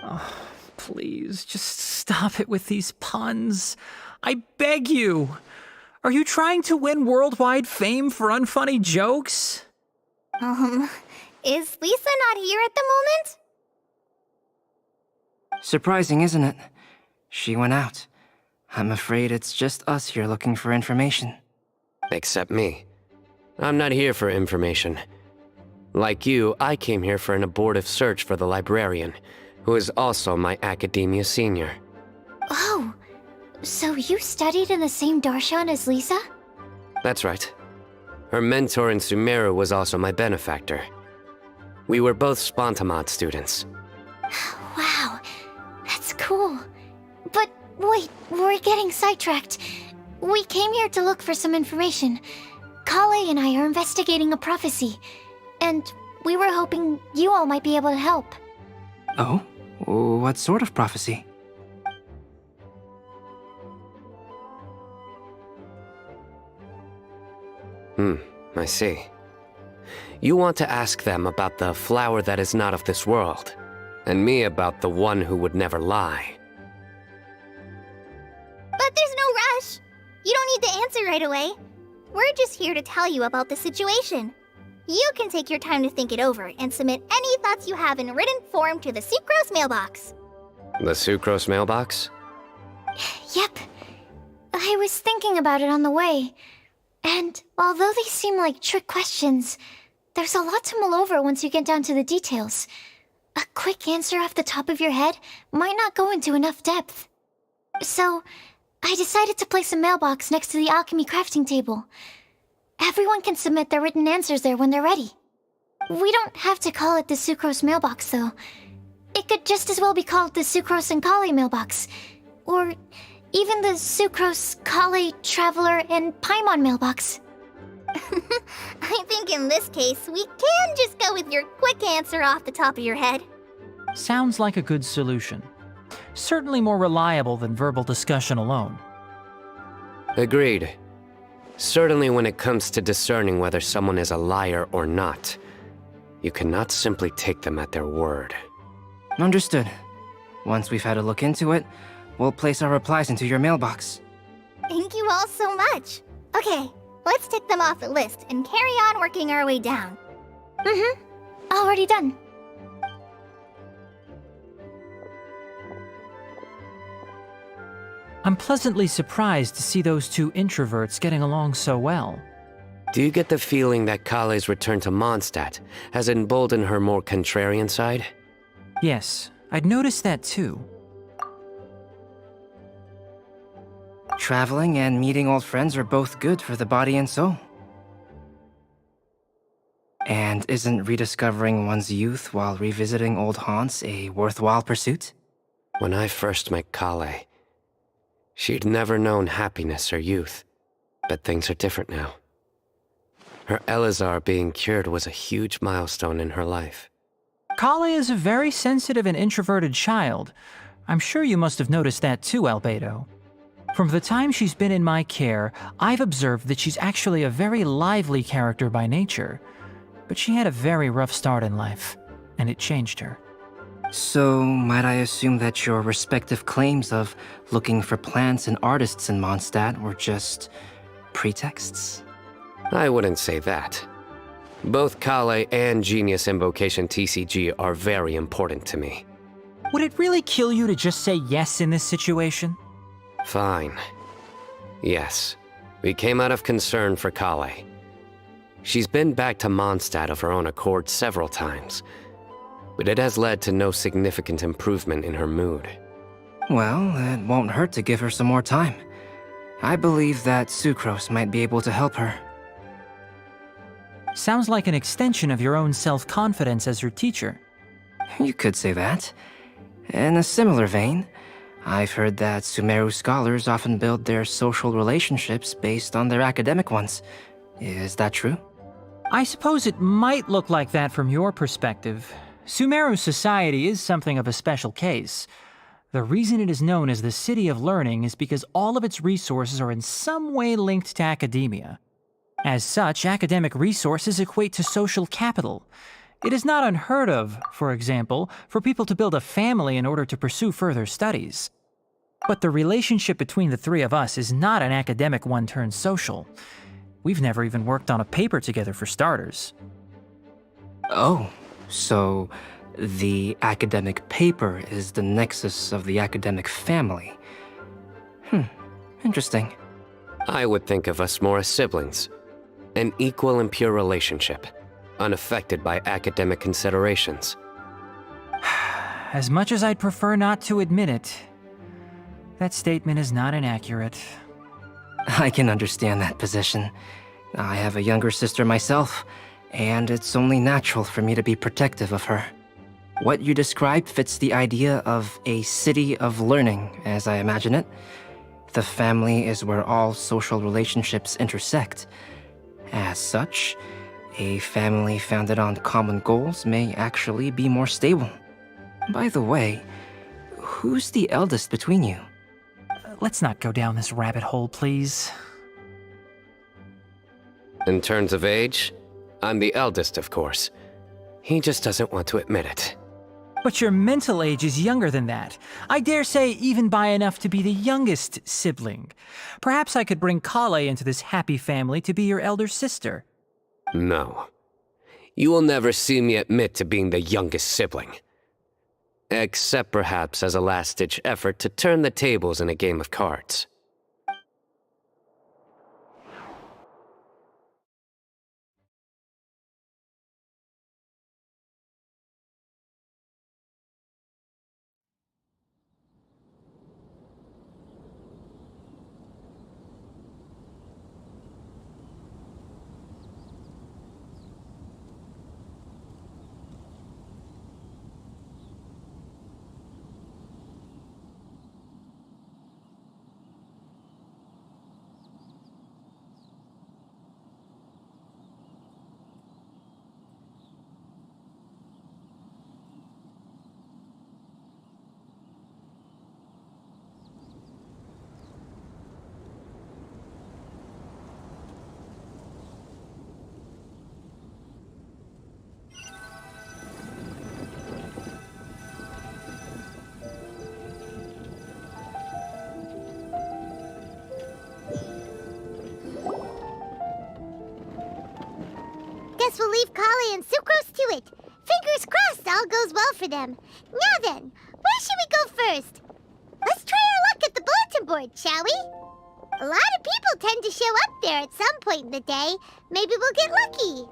Oh, please, just stop it with these puns. I beg you. Are you trying to win worldwide fame for unfunny jokes? Is Lisa not here at the moment? Surprising, isn't it? She went out. I'm afraid it's just us here looking for information. Except me. I'm not here for information. Like you, I came here for an abortive search for the librarian, who is also my academia senior. Oh, so you studied in the same darshan as Lisa? That's right. Her mentor in Sumeru was also my benefactor. We were both Spontamod students. Wow, that's cool. But wait, we're getting sidetracked. We came here to look for some information. Kale and I are investigating a prophecy, and we were hoping you all might be able to help. Oh? What sort of prophecy? I see. You want to ask them about the flower that is not of this world, and me about the one who would never lie. But there's no rush. You don't need to answer right away. We're just here to tell you about the situation. You can take your time to think it over and submit any thoughts you have in written form to the Sucrose mailbox. The Sucrose mailbox? Yep. I was thinking about it on the way. And although they seem like trick questions, there's a lot to mull over once you get down to the details. A quick answer off the top of your head might not go into enough depth. So, I decided to place a mailbox next to the alchemy crafting table. Everyone can submit their written answers there when they're ready. We don't have to call it the Sucrose mailbox, though. It could just as well be called the Sucrose and Kale mailbox. Or even the Sucrose, Kale, Traveler, and Paimon mailbox. I think in this case, we can just go with your quick answer off the top of your head. Sounds like a good solution. Certainly more reliable than verbal discussion alone. Agreed. Certainly when it comes to discerning whether someone is a liar or not, you cannot simply take them at their word. Understood. Once we've had a look into it, we'll place our replies into your mailbox. Thank you all so much. Okay, let's tick them off the list and carry on working our way down. Already done. I'm pleasantly surprised to see those two introverts getting along so well. Do you get the feeling that Kale's return to Mondstadt has emboldened her more contrarian side? Yes, I'd noticed that too. Traveling and meeting old friends are both good for the body and soul. And isn't rediscovering one's youth while revisiting old haunts a worthwhile pursuit? When I first met Kale, she'd never known happiness or youth, but things are different now. Her Elazar being cured was a huge milestone in her life. Kale is a very sensitive and introverted child. I'm sure you must have noticed that too, Albedo. From the time she's been in my care, I've observed that she's actually a very lively character by nature. But she had a very rough start in life, and it changed her. So, might I assume that your respective claims of looking for plants and artists in Mondstadt were just pretexts? I wouldn't say that. Both Kale and Genius Invocation TCG are very important to me. Would it really kill you to just say yes in this situation? Fine. Yes, we came out of concern for Kale. She's been back to Mondstadt of her own accord several times, but it has led to no significant improvement in her mood. Well, it won't hurt to give her some more time. I believe that Sucrose might be able to help her. Sounds like an extension of your own self-confidence as your teacher. You could say that. In a similar vein, I've heard that Sumeru scholars often build their social relationships based on their academic ones. Is that true? I suppose it might look like that from your perspective. Sumeru society is something of a special case. The reason it is known as the City of Learning is because all of its resources are in some way linked to academia. As such, academic resources equate to social capital. It is not unheard of, for example, for people to build a family in order to pursue further studies. But the relationship between the three of us is not an academic one turned social. We've never even worked on a paper together for starters. Oh, so the academic paper is the nexus of the academic family. Interesting. I would think of us more as siblings. An equal and pure relationship, unaffected by academic considerations. As much as I'd prefer not to admit it, that statement is not inaccurate. I can understand that position. I have a younger sister myself, and it's only natural for me to be protective of her. What you describe fits the idea of a city of learning, as I imagine it. The family is where all social relationships intersect. As such, a family founded on common goals may actually be more stable. By the way, who's the eldest between you? Let's not go down this rabbit hole, please. In terms of age, I'm the eldest, of course. He just doesn't want to admit it. But your mental age is younger than that. I dare say even by enough to be the youngest sibling. Perhaps I could bring Kale into this happy family to be your elder sister. No. You will never see me admit to being the youngest sibling. Except perhaps as a last-ditch effort to turn the tables in a game of cards. Guess we'll leave Kale and Sucrose to it. Fingers crossed all goes well for them. Now then, where should we go first? Let's try our luck at the bulletin board, shall we? A lot of people tend to show up there at some point in the day. Maybe we'll get lucky.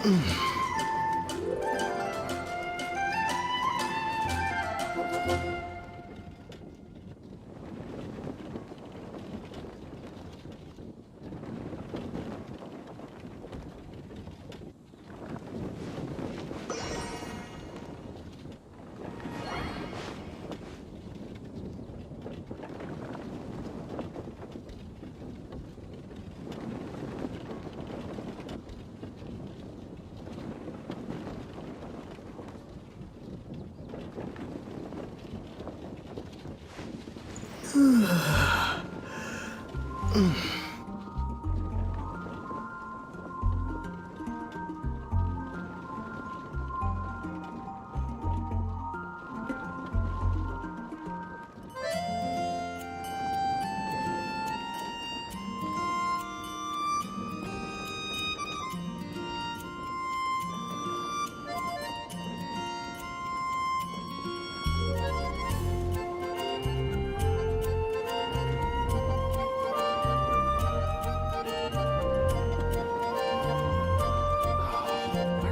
Where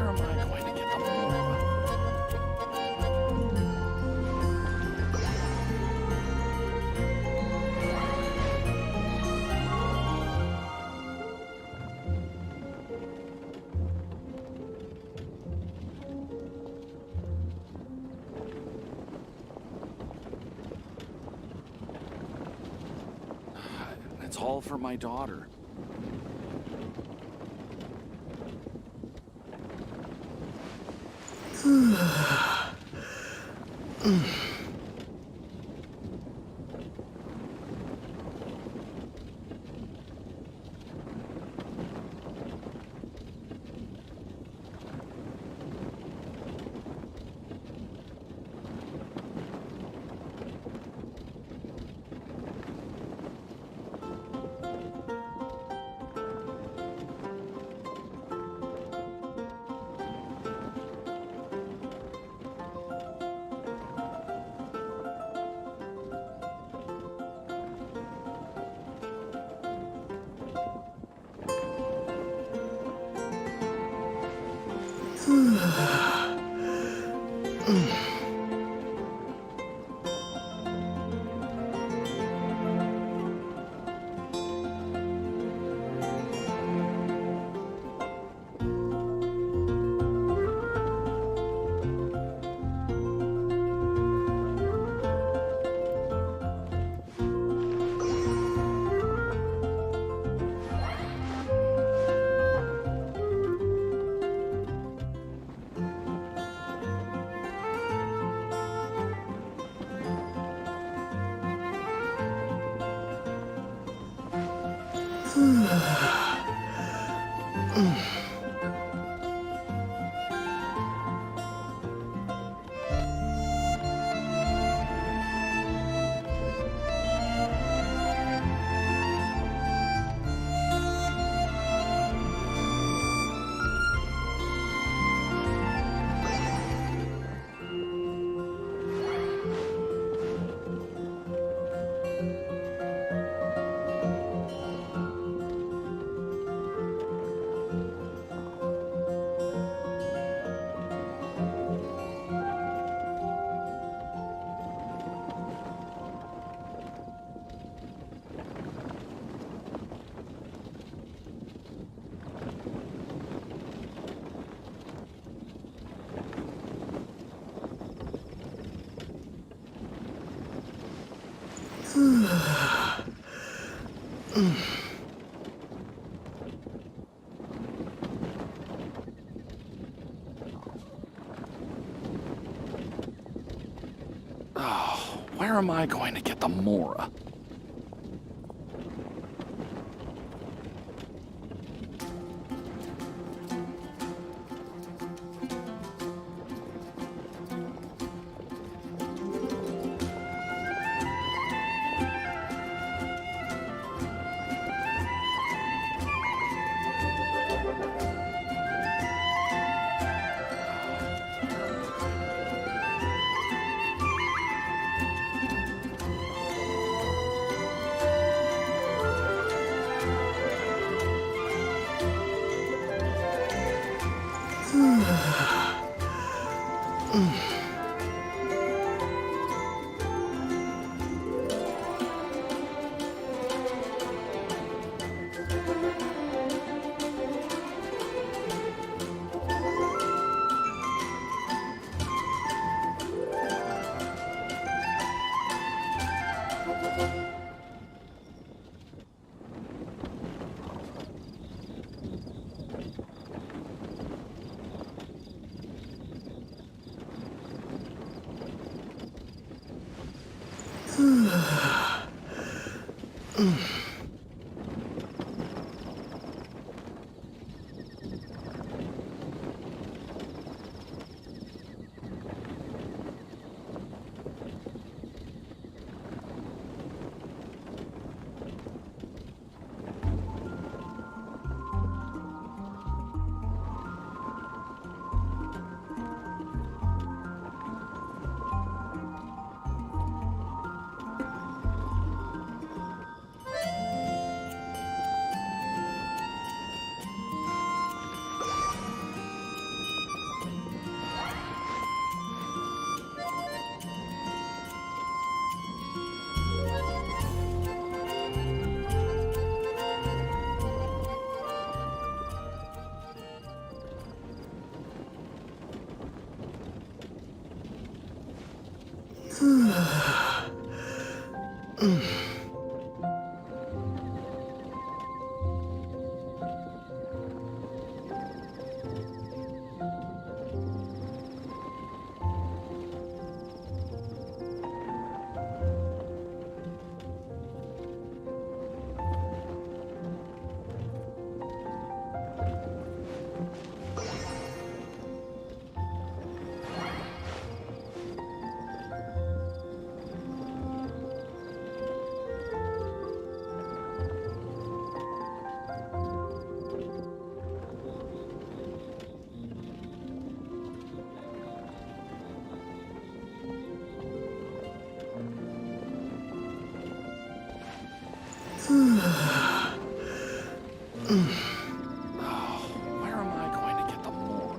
am I going to get the Mora? It's all for my daughter. Oh, where am I going to get the Mora? Where am I going to get the more?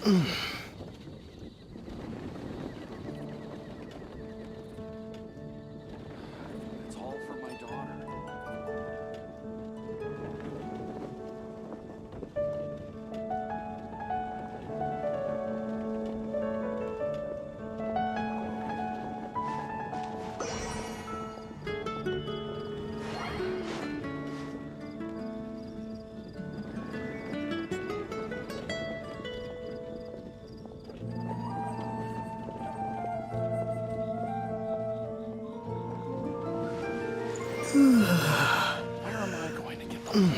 It's all for my daughter. Where am I going to get them?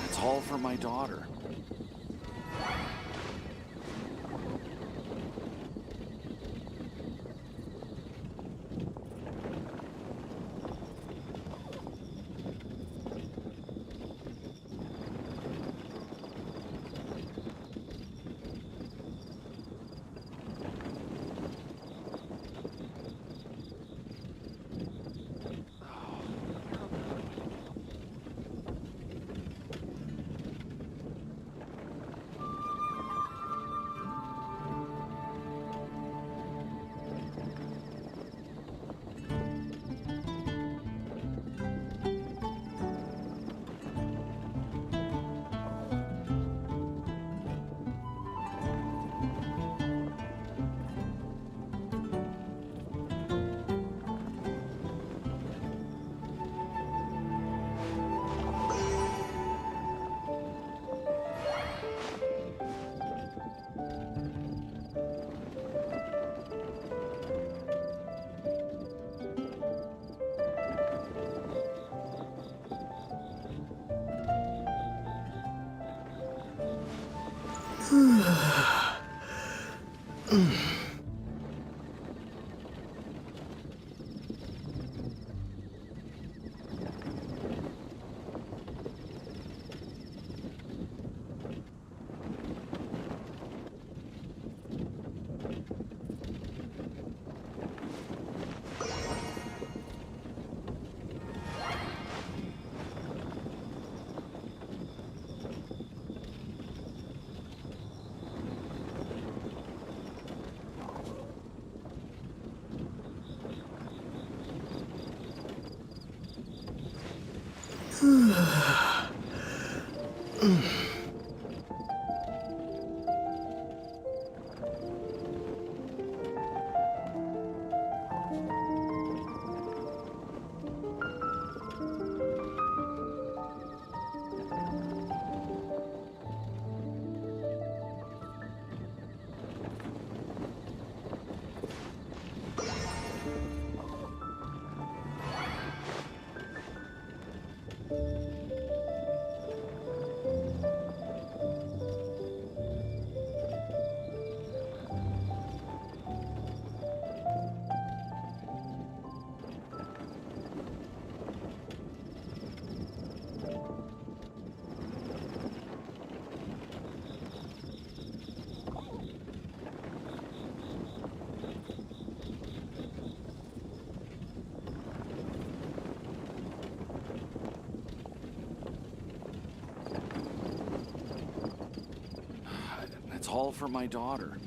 It's all for my daughter. It's all for my daughter.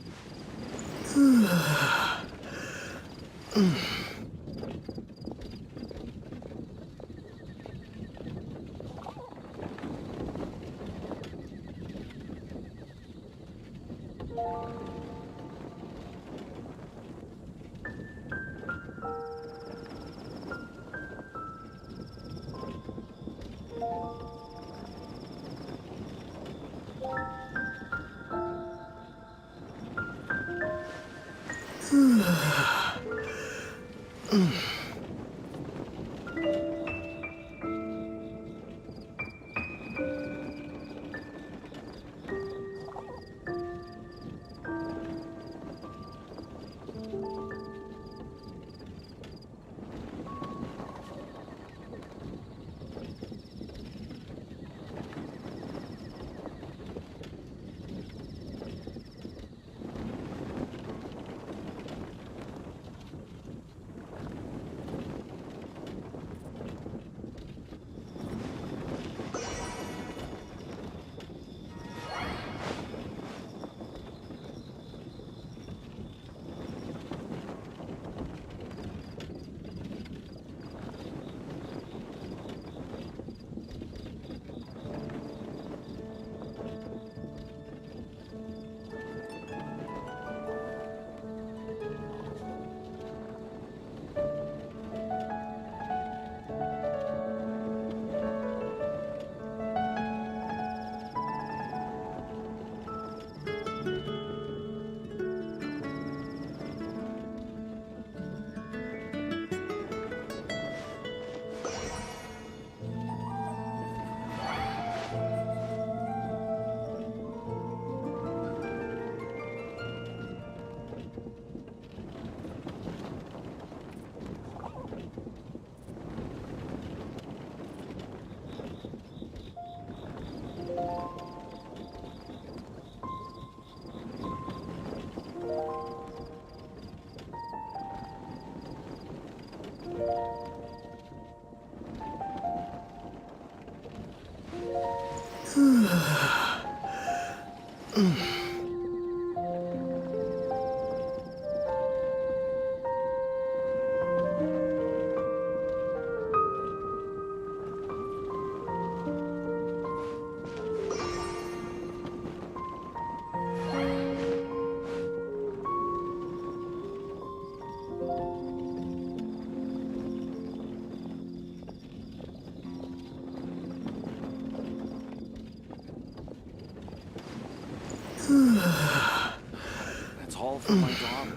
That's all for my daughter.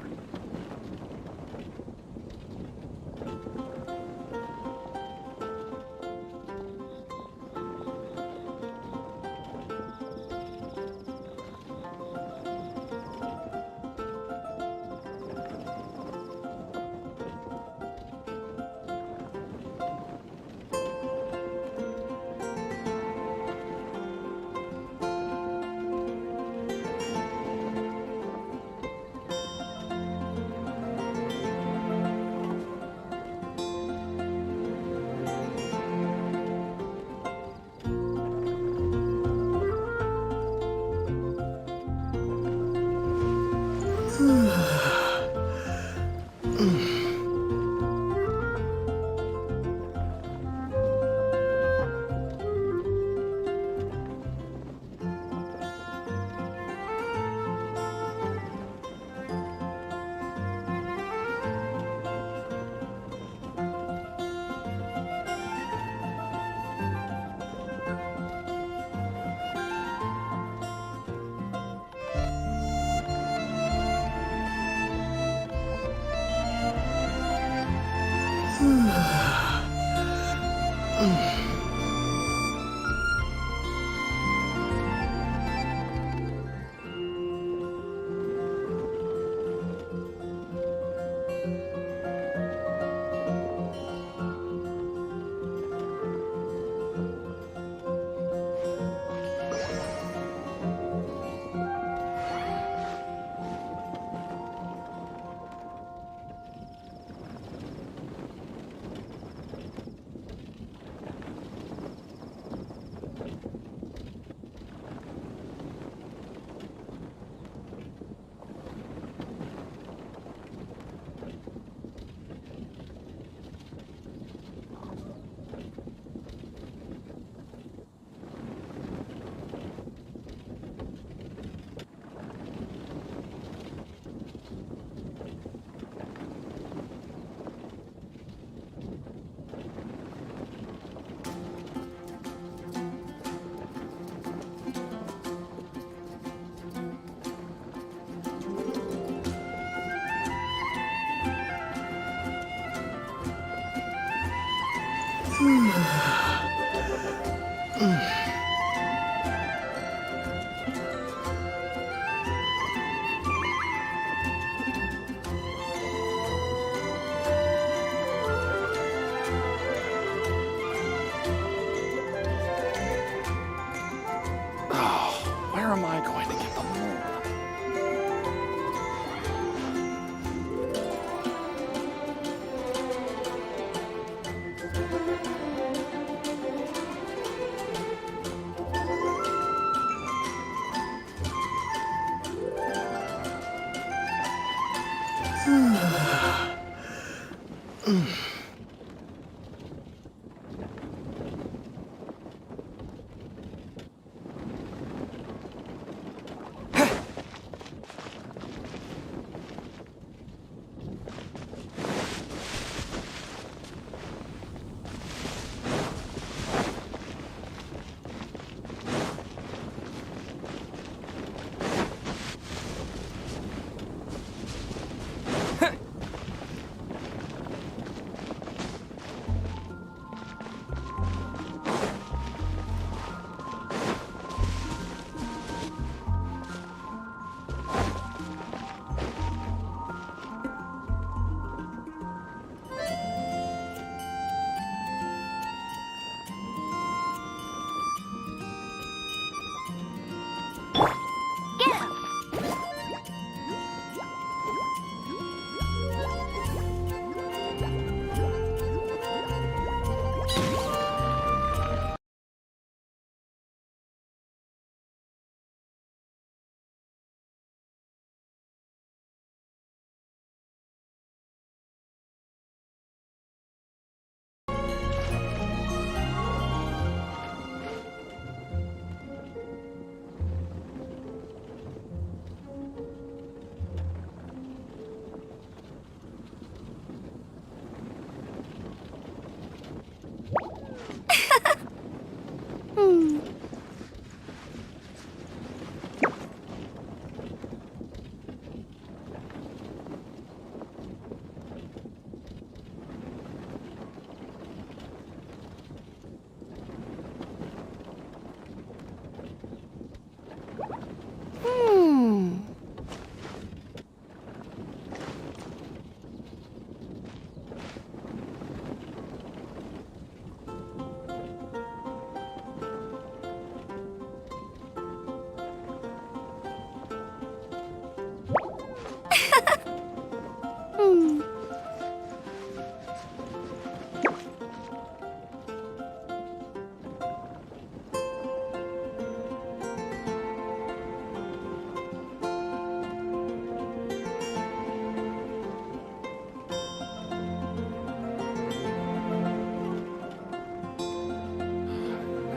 am I going to get the moon?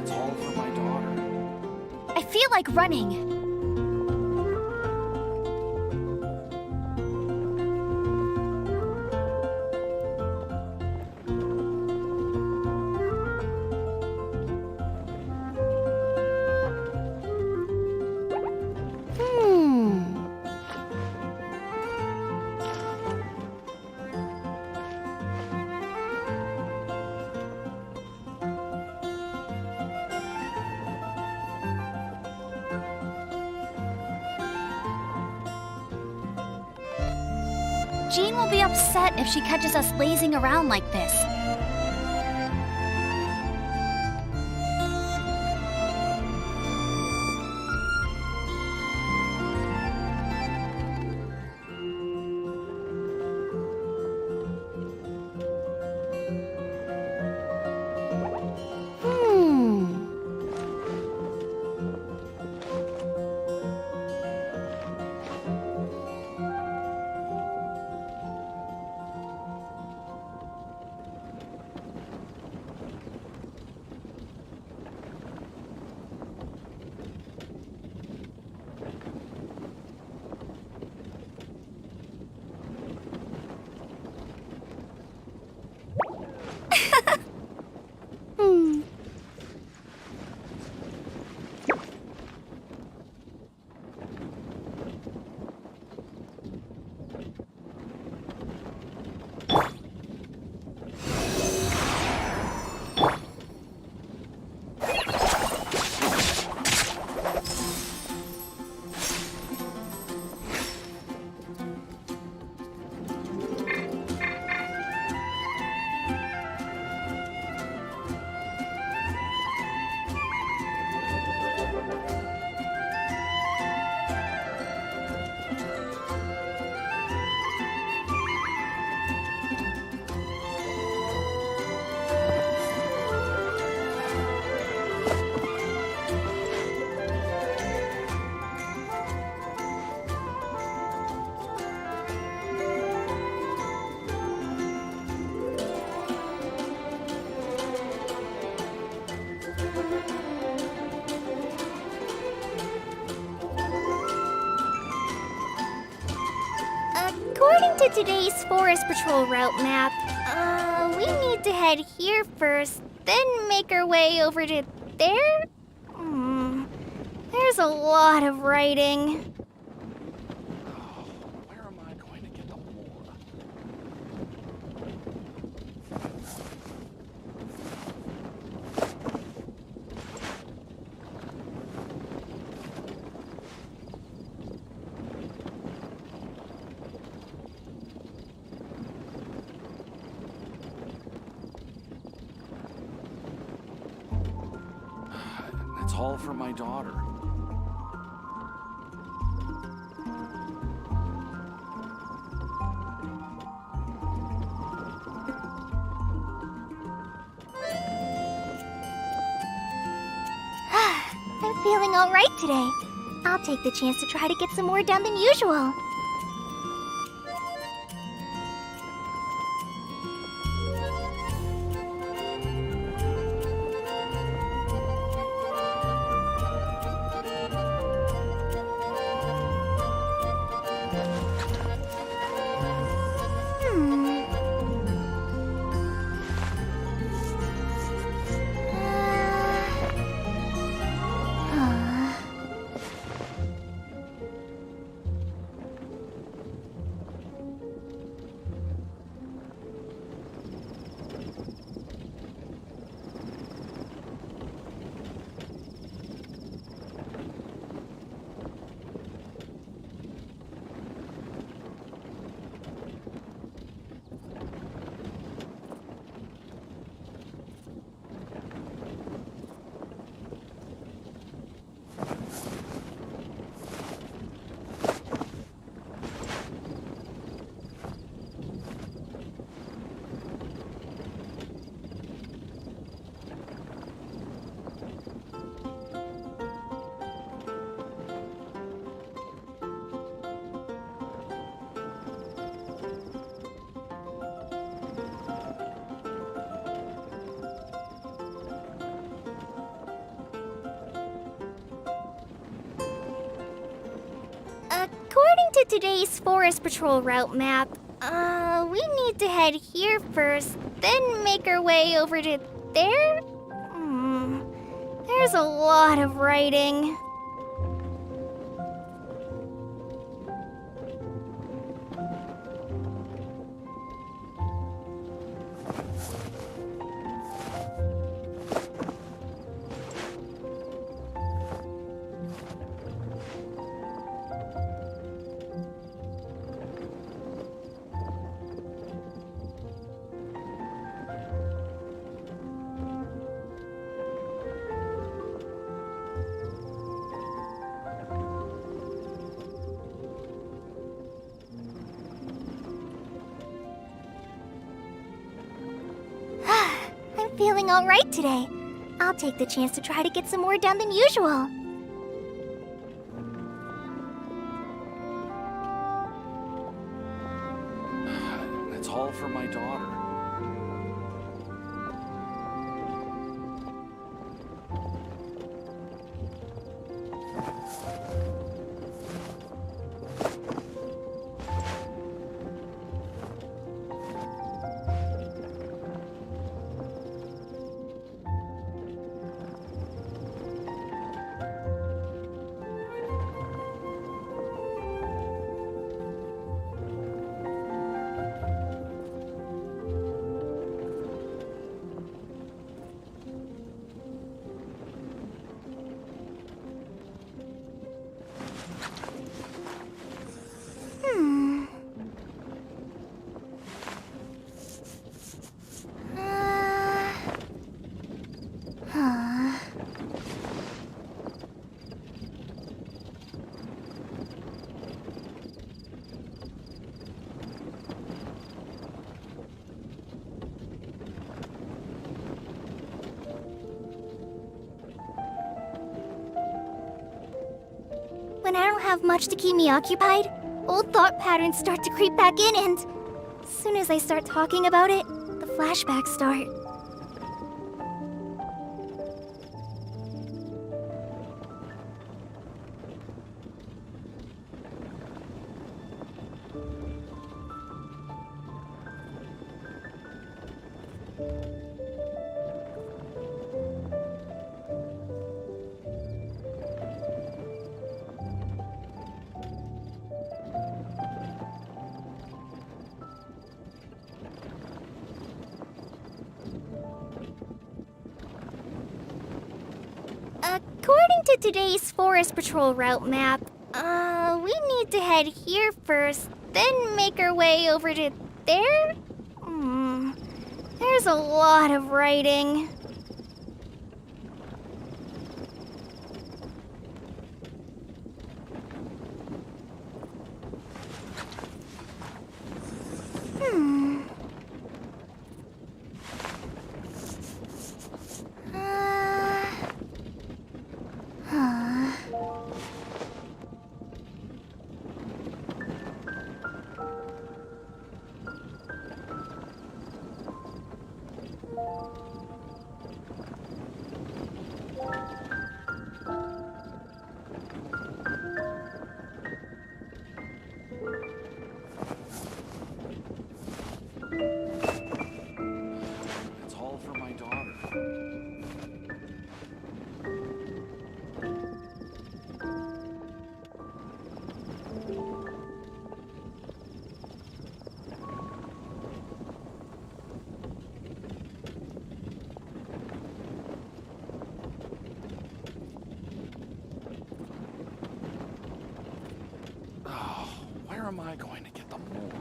It's all for my daughter. I feel like running. Jean will be upset if she catches us lazing around like this. to today's Forest Patrol route map, we need to head here first, then make our way over to there? There's a lot of writing. Where am I going to get the more? It's all for my daughter. I'm feeling alright today. I'll take the chance to try to get some more done than usual. According to today's Forest Patrol route map, we need to head here first, then make our way over to there? There's a lot of writing. I'm feeling alright today. I'll take the chance to try to get some more done than usual. It's all for my daughter. When I don't have much to keep me occupied, old thought patterns start to creep back in, and as soon as I start talking about it, the flashbacks start. According to today's Forest Patrol route map, we need to head here first, then make our way over to there? There's a lot of writing. It's all for my daughter. Oh, where am I going to get the more?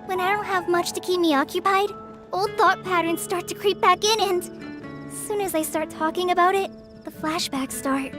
When I don't have much to keep me occupied, old thought patterns start to creep back in, and as soon as I start talking about it, the flashbacks start.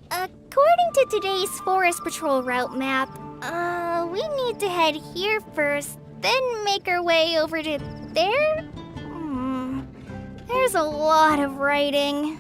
According to today's Forest Patrol route map, we need to head here first, then make our way over to there? There's a lot of writing.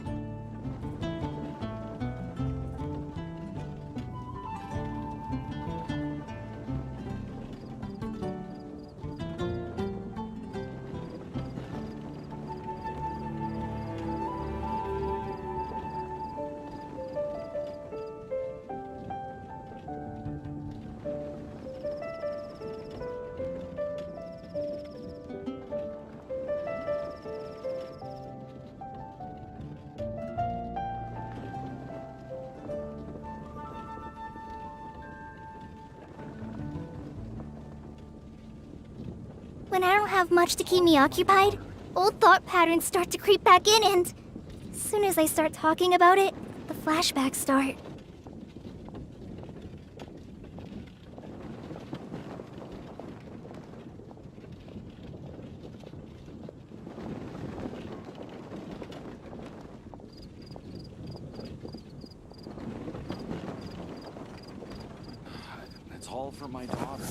When I don't have much to keep me occupied, old thought patterns start to creep back in, and as soon as I start talking about it, the flashbacks start. It's all for my daughter.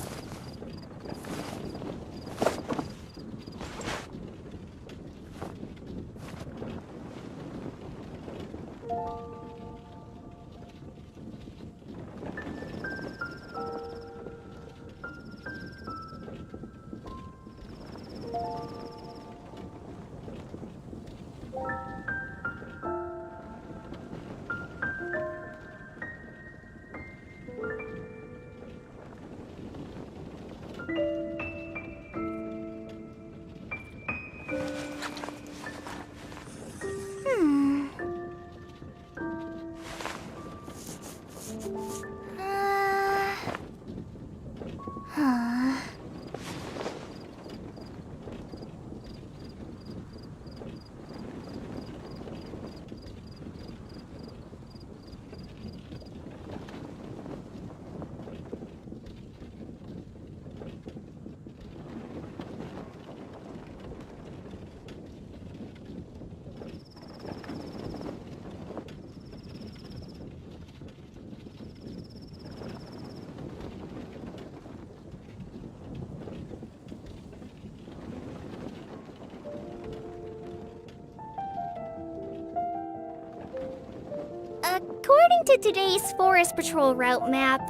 According to today's Forest Patrol route map,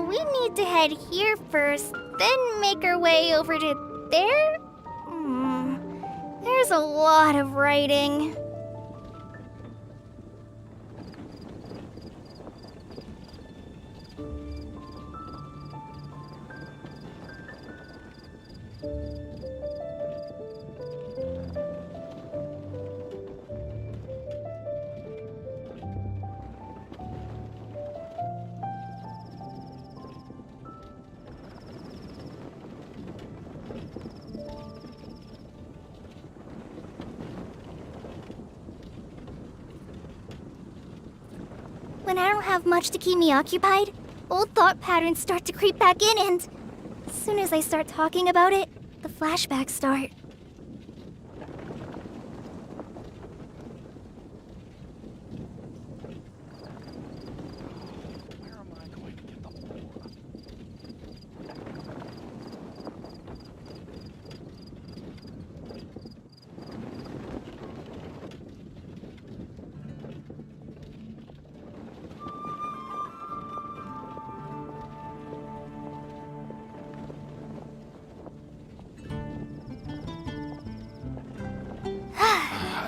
we need to head here first, then make our way over to there? There's a lot of writing. When I don't have much to keep me occupied, old thought patterns start to creep back in, and as soon as I start talking about it, the flashbacks start. Where am I going to get the more?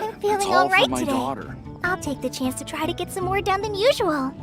I'm feeling It's all all right for my today. daughter. I'll take the chance to try to get some more done than usual.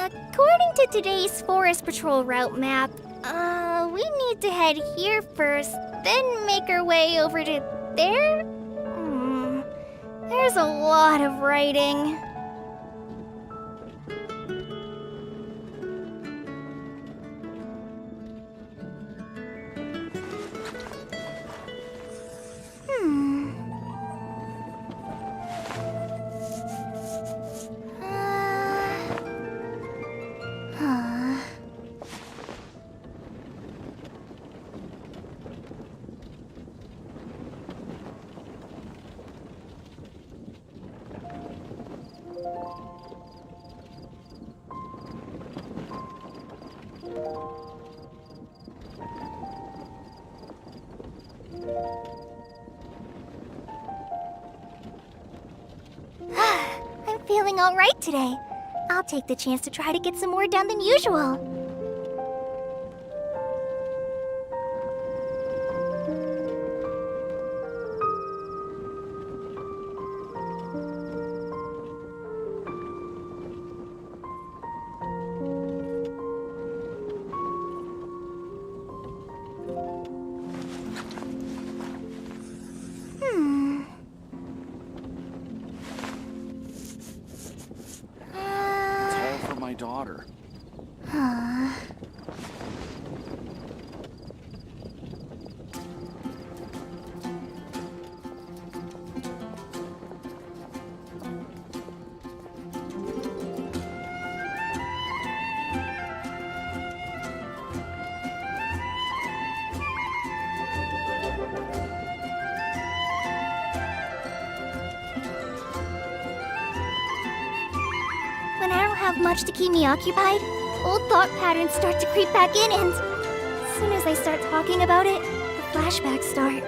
According to today's Forest Patrol route map, we need to head here first, then make our way over to there? There's a lot of writing. I'm feeling all right today. I'll take the chance to try to get some more done than usual. It's all for my daughter. When I don't have much to keep me occupied, old thought patterns start to creep back in, and as soon as I start talking about it, the flashbacks start.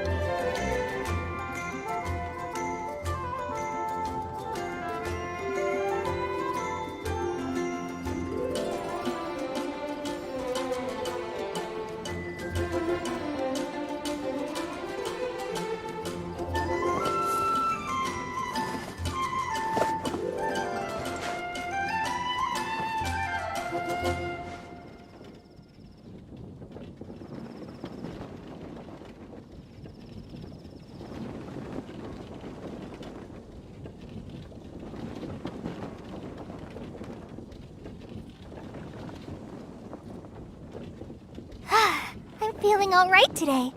feeling alright today.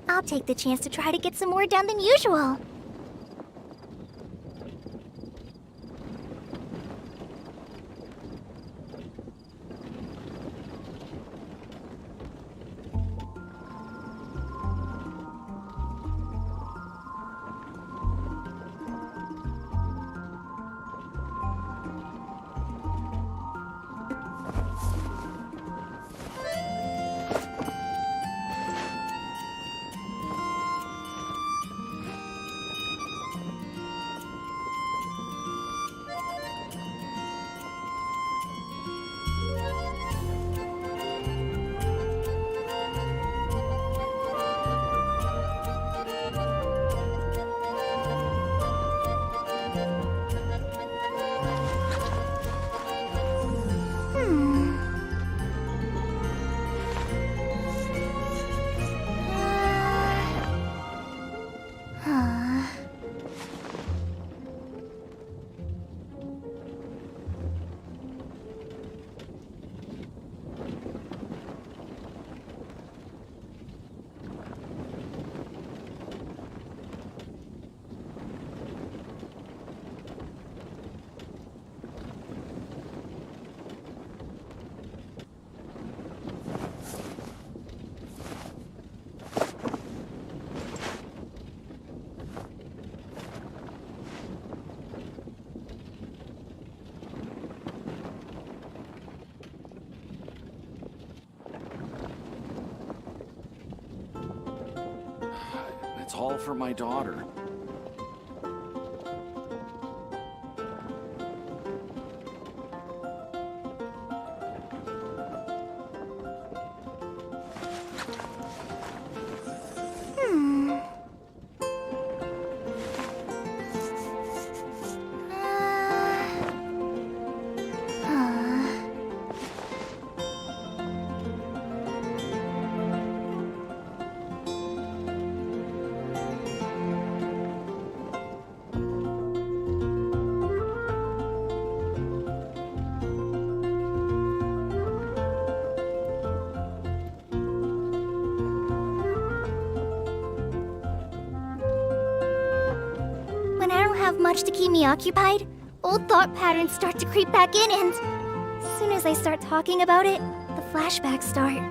I'll take the chance to try to get some more done than usual. It's all for my daughter. When I don't have much to keep me occupied, old thought patterns start to creep back in, and as soon as I start talking about it, the flashbacks start.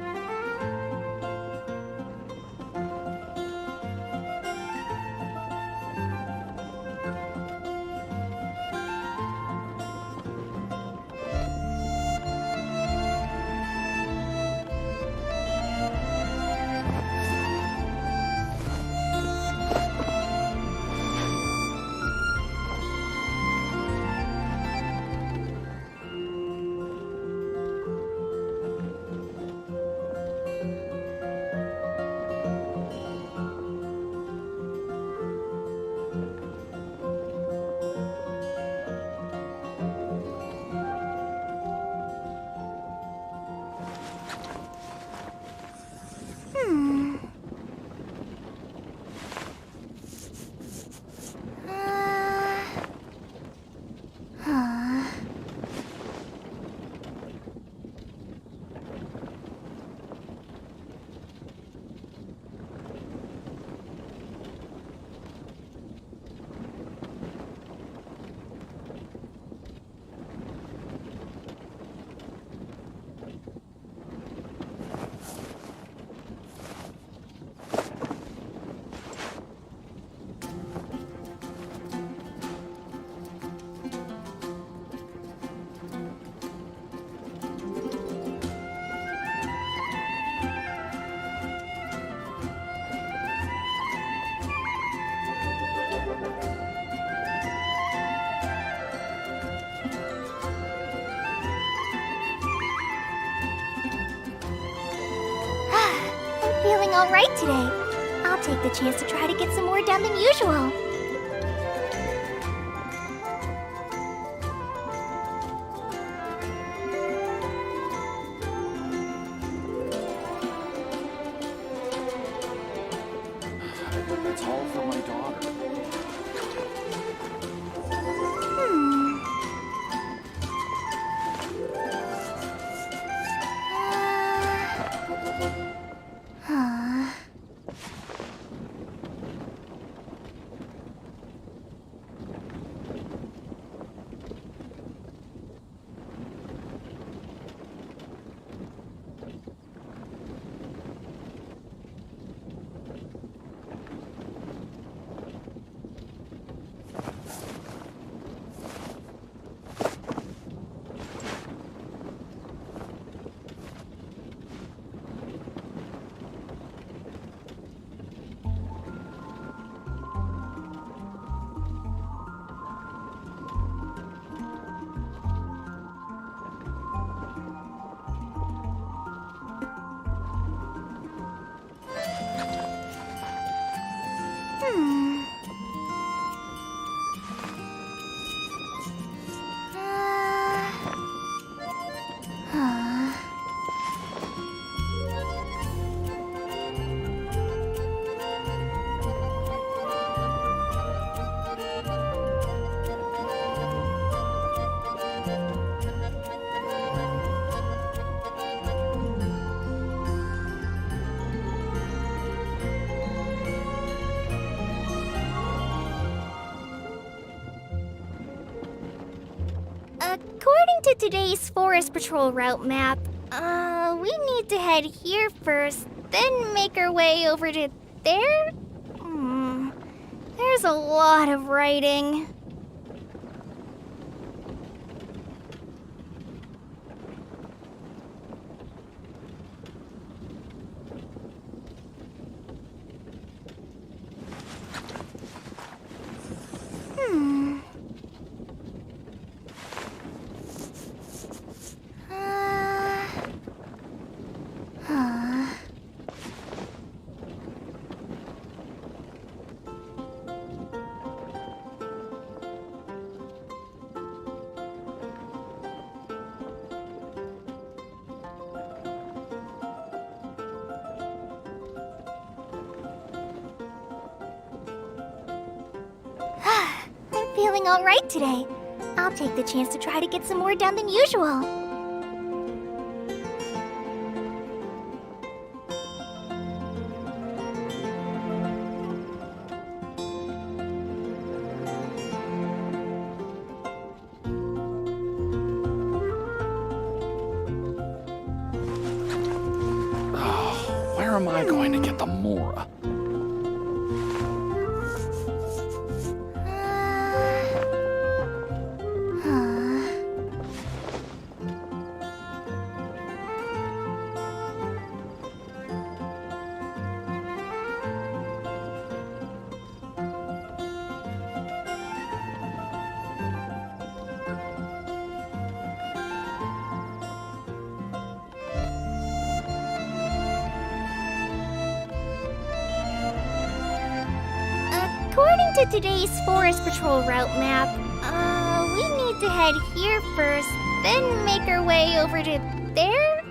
Feeling alright today. I'll take the chance to try to get some more done than usual. It's all for my daughter. Huh. According to today's Forest Patrol route map, we need to head here first, then make our way over to there? There's a lot of writing. I'm feeling alright today. I'll take the chance to try to get some more done than usual. Where am I going to get the Mora? According to today's Forest Patrol route map, we need to head here first, then make our way over to there?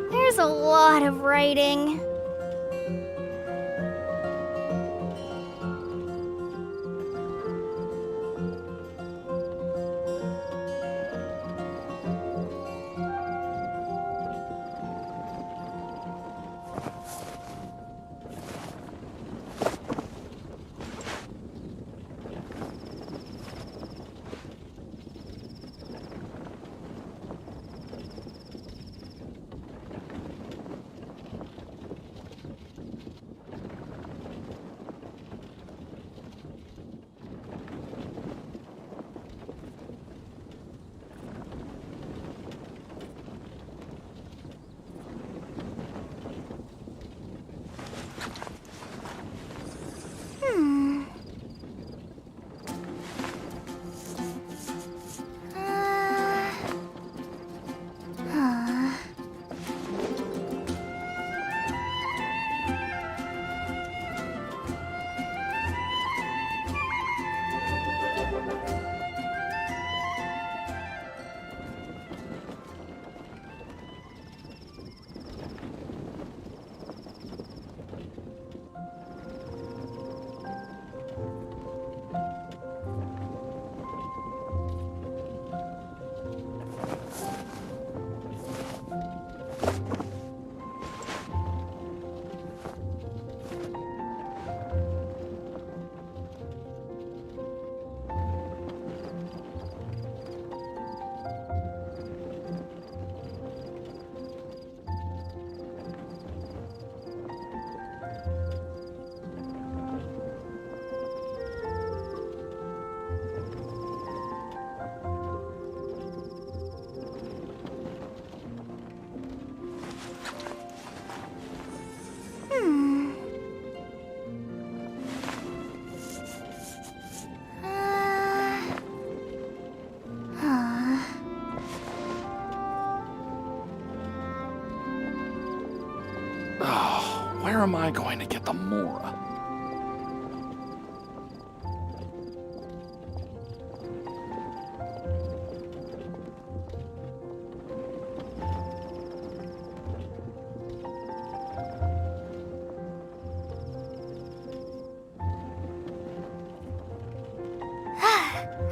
There's a lot of writing. Where am I going to get the Mora?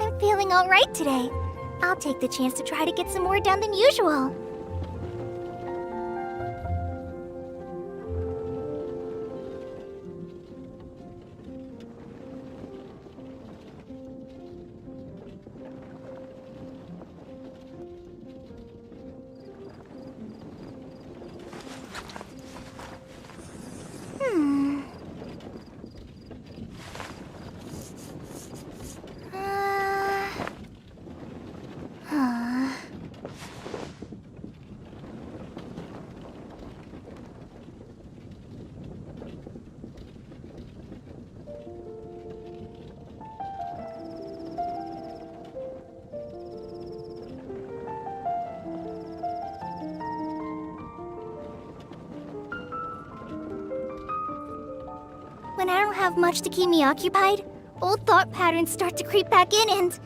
I'm feeling alright today. I'll take the chance to try to get some more done than usual. When I don't have much to keep me occupied, old thought patterns start to creep back in, and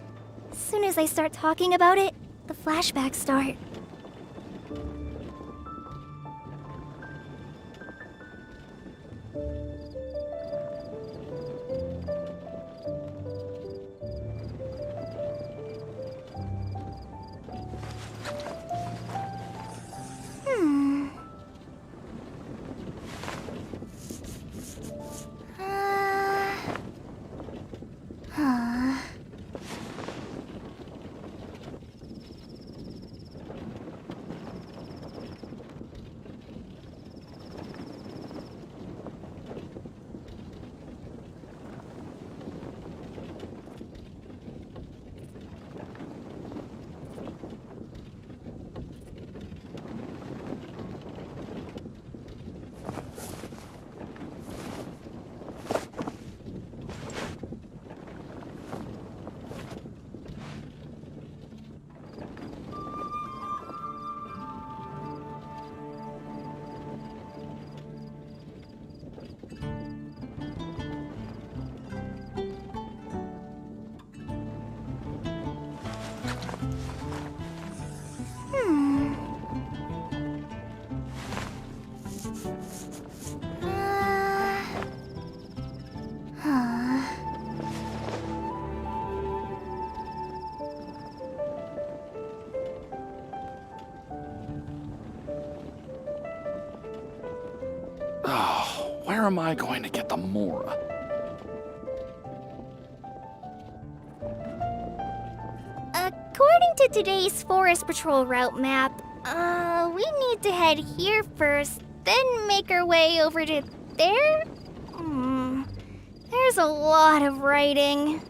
as soon as I start talking about it, the flashbacks start. Where am I going to get the Mora? According to today's Forest Patrol route map, we need to head here first, then make our way over to there? There's a lot of writing.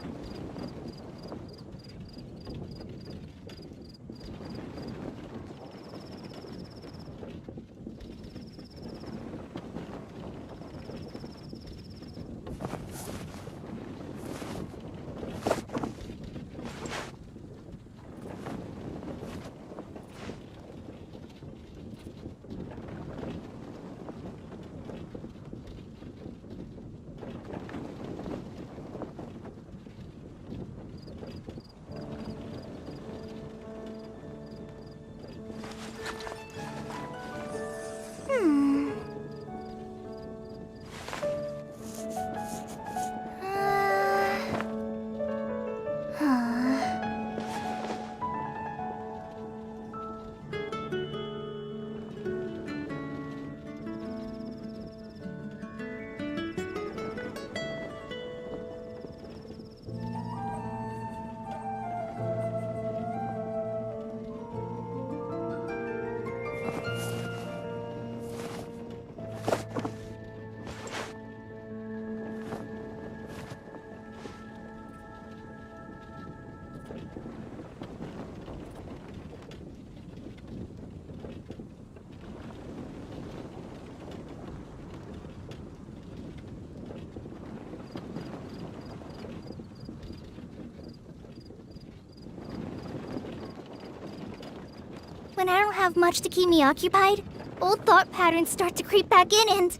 When I don't have much to keep me occupied, old thought patterns start to creep back in, and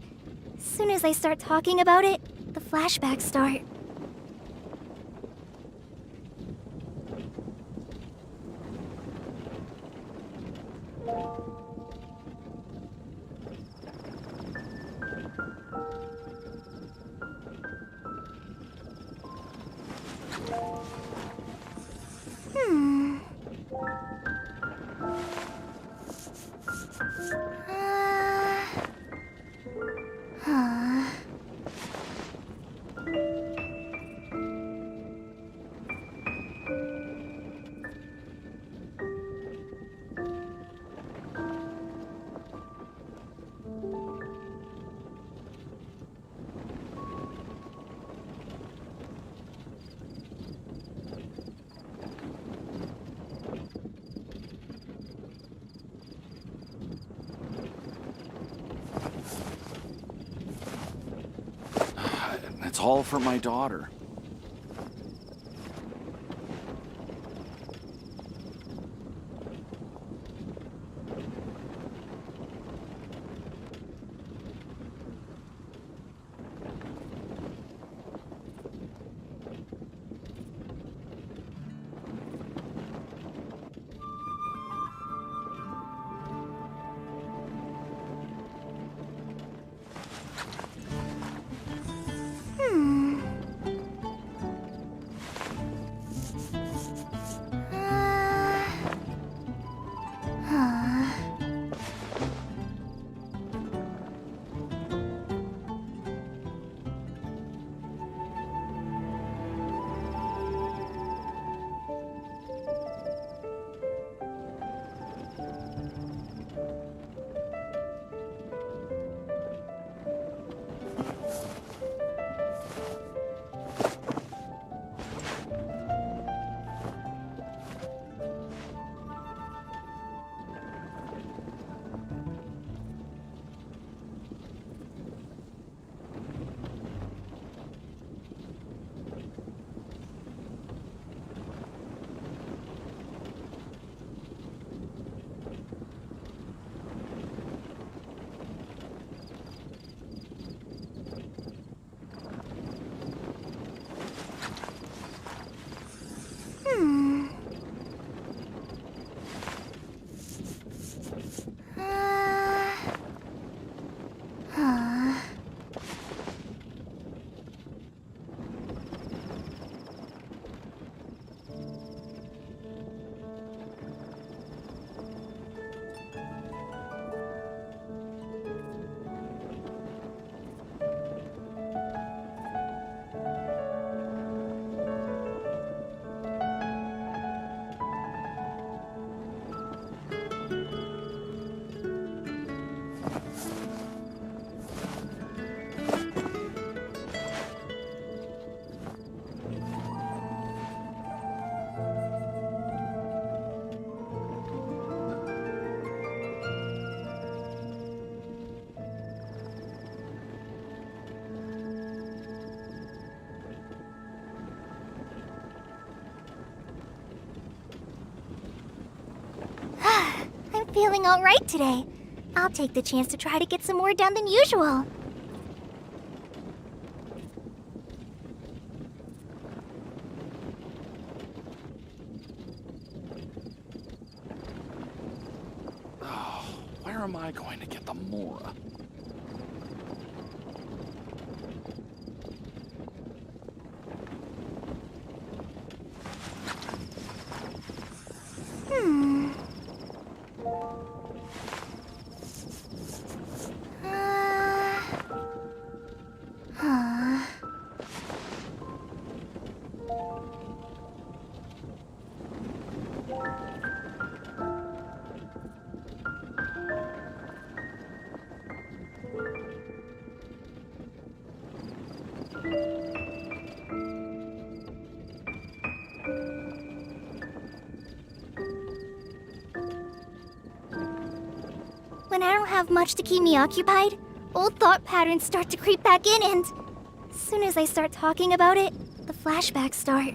as soon as I start talking about it, the flashbacks start. It's all for my daughter. feeling alright today. I'll take the chance to try to get some more done than usual. Where am I going to get the Mora? When I don't have much to keep me occupied, old thought patterns start to creep back in and... as soon as I start talking about it, the flashbacks start.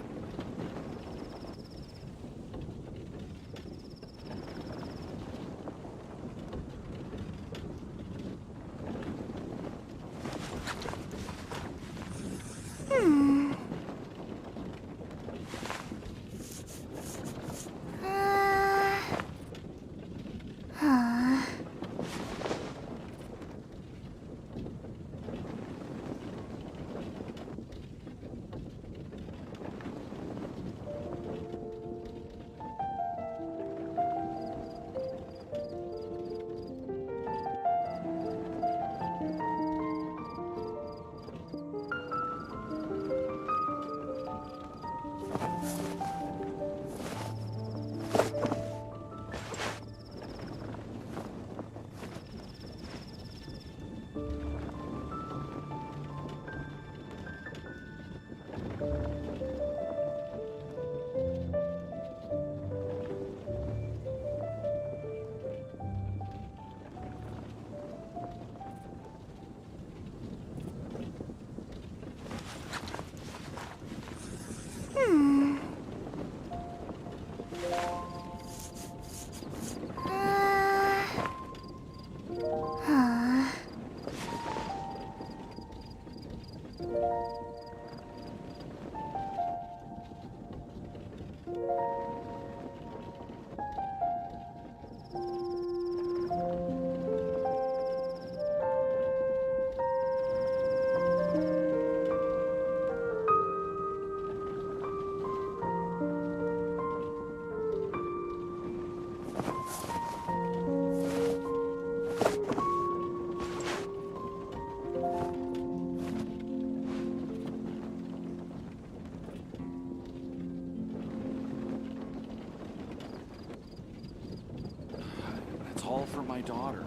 It's all for my daughter.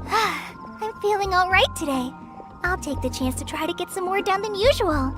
I'm feeling alright today. I'll take the chance to try to get some more done than usual.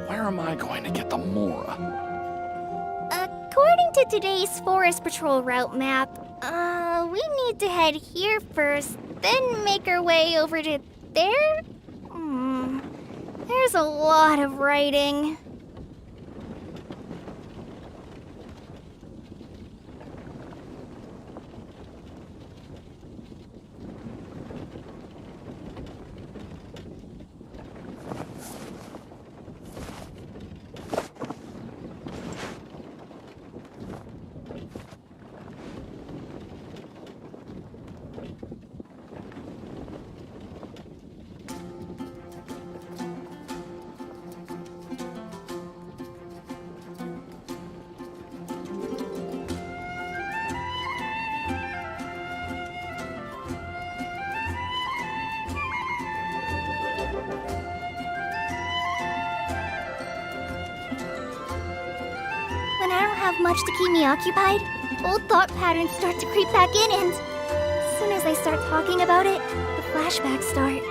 Where am I going to get the Mora? According to today's Forest Patrol route map, we need to head here first, then make our way over to there? There's a lot of writing. When I don't have much to keep me occupied, old thought patterns start to creep back in, and as soon as I start talking about it, the flashbacks start.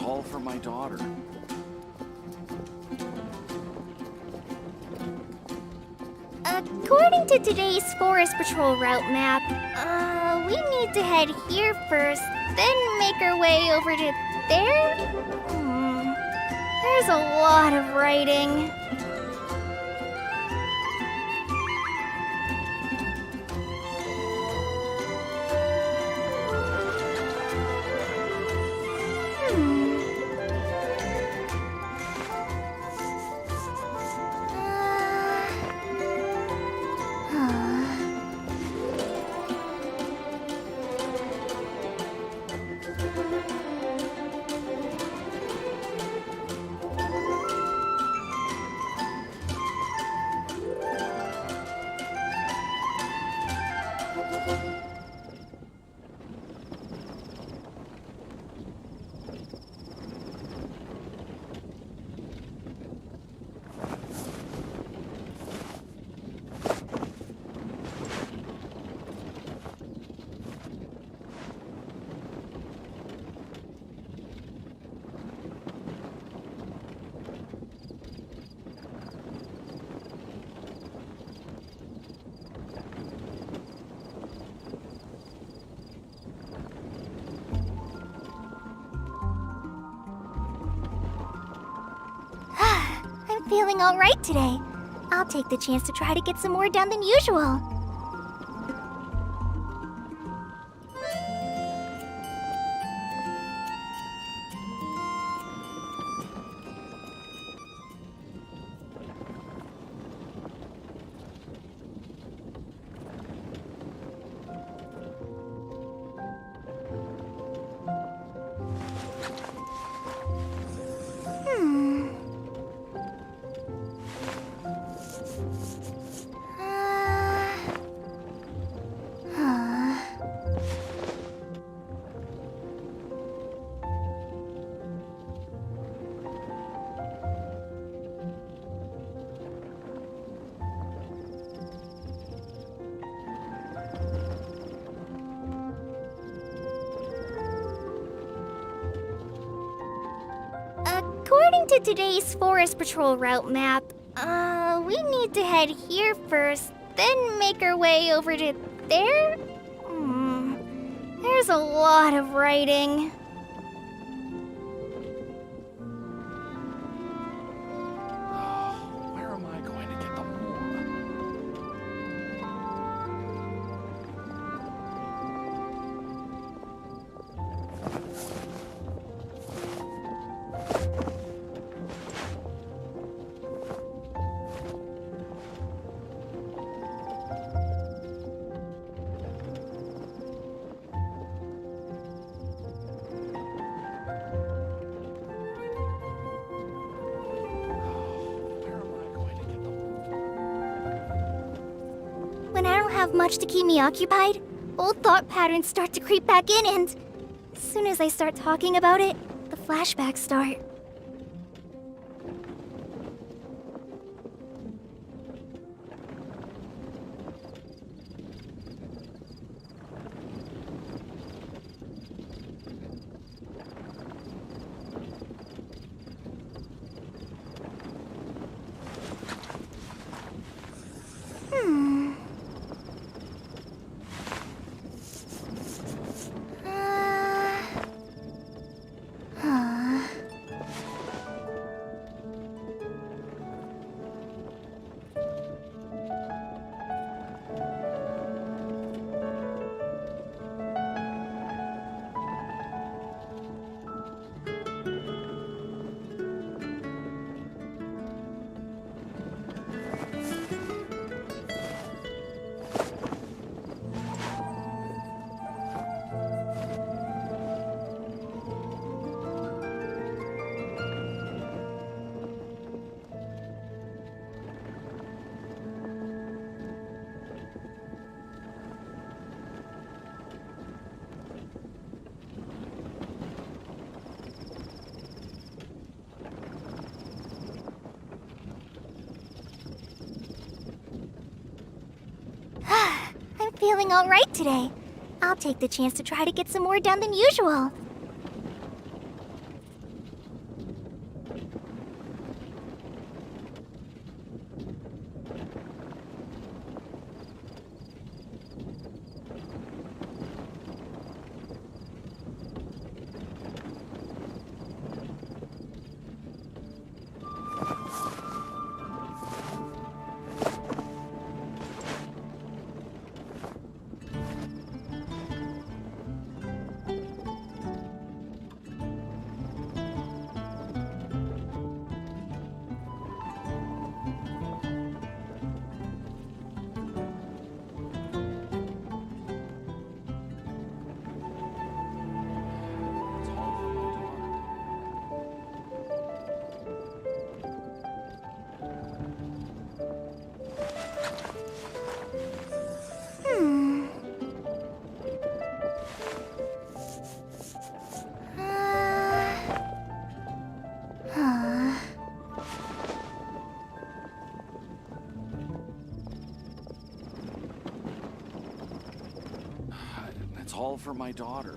all for my daughter. According to today's Forest Patrol route map, we need to head here first, then make our way over to there? There's a lot of writing. I'm feeling alright today. I'll take the chance to try to get some more done than usual. According to today's Forest Patrol route map, we need to head here first, then make our way over to there? There's a lot of writing. Where am I going to get the more? When I don't have much to keep me occupied, old thought patterns start to creep back in, and as soon as I start talking about it, the flashbacks start. I'm feeling alright today. I'll take the chance to try to get some more done than usual. all for my daughter.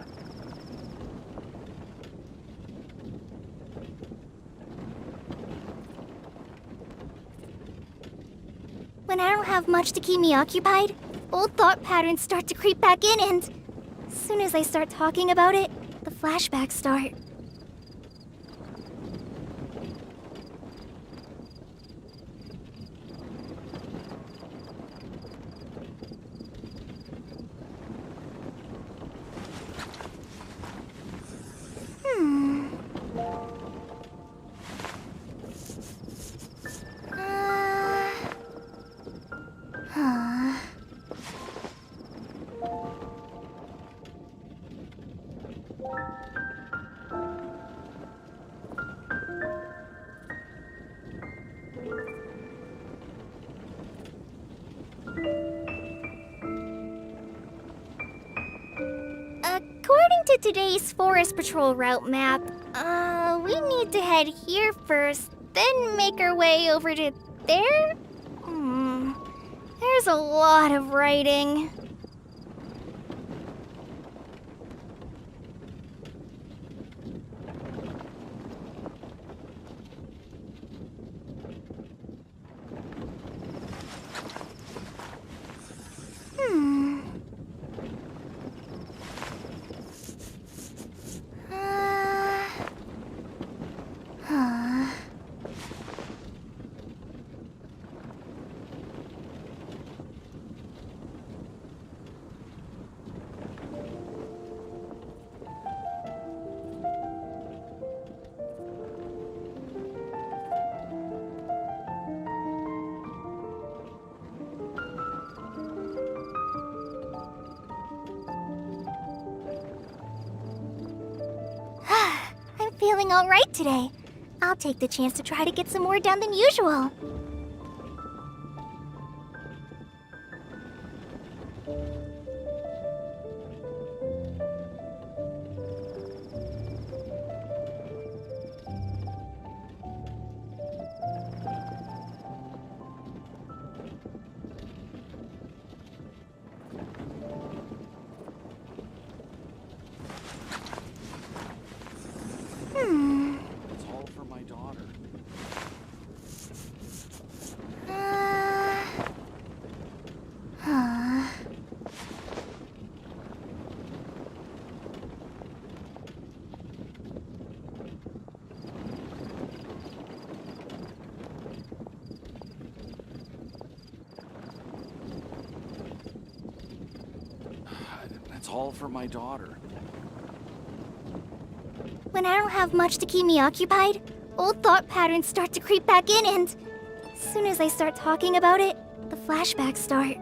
When I don't have much to keep me occupied, old thought patterns start to creep back in, and as soon as I start talking about it, the flashbacks start. According to today's Forest Patrol route map, we need to head here first, then make our way over to there? There's a lot of writing. I'm feeling all right today. I'll take the chance to try to get some more done than usual. It's all for my daughter. It's all for my daughter. When I don't have much to keep me occupied, old thought patterns start to creep back in, and as soon as I start talking about it, the flashbacks start.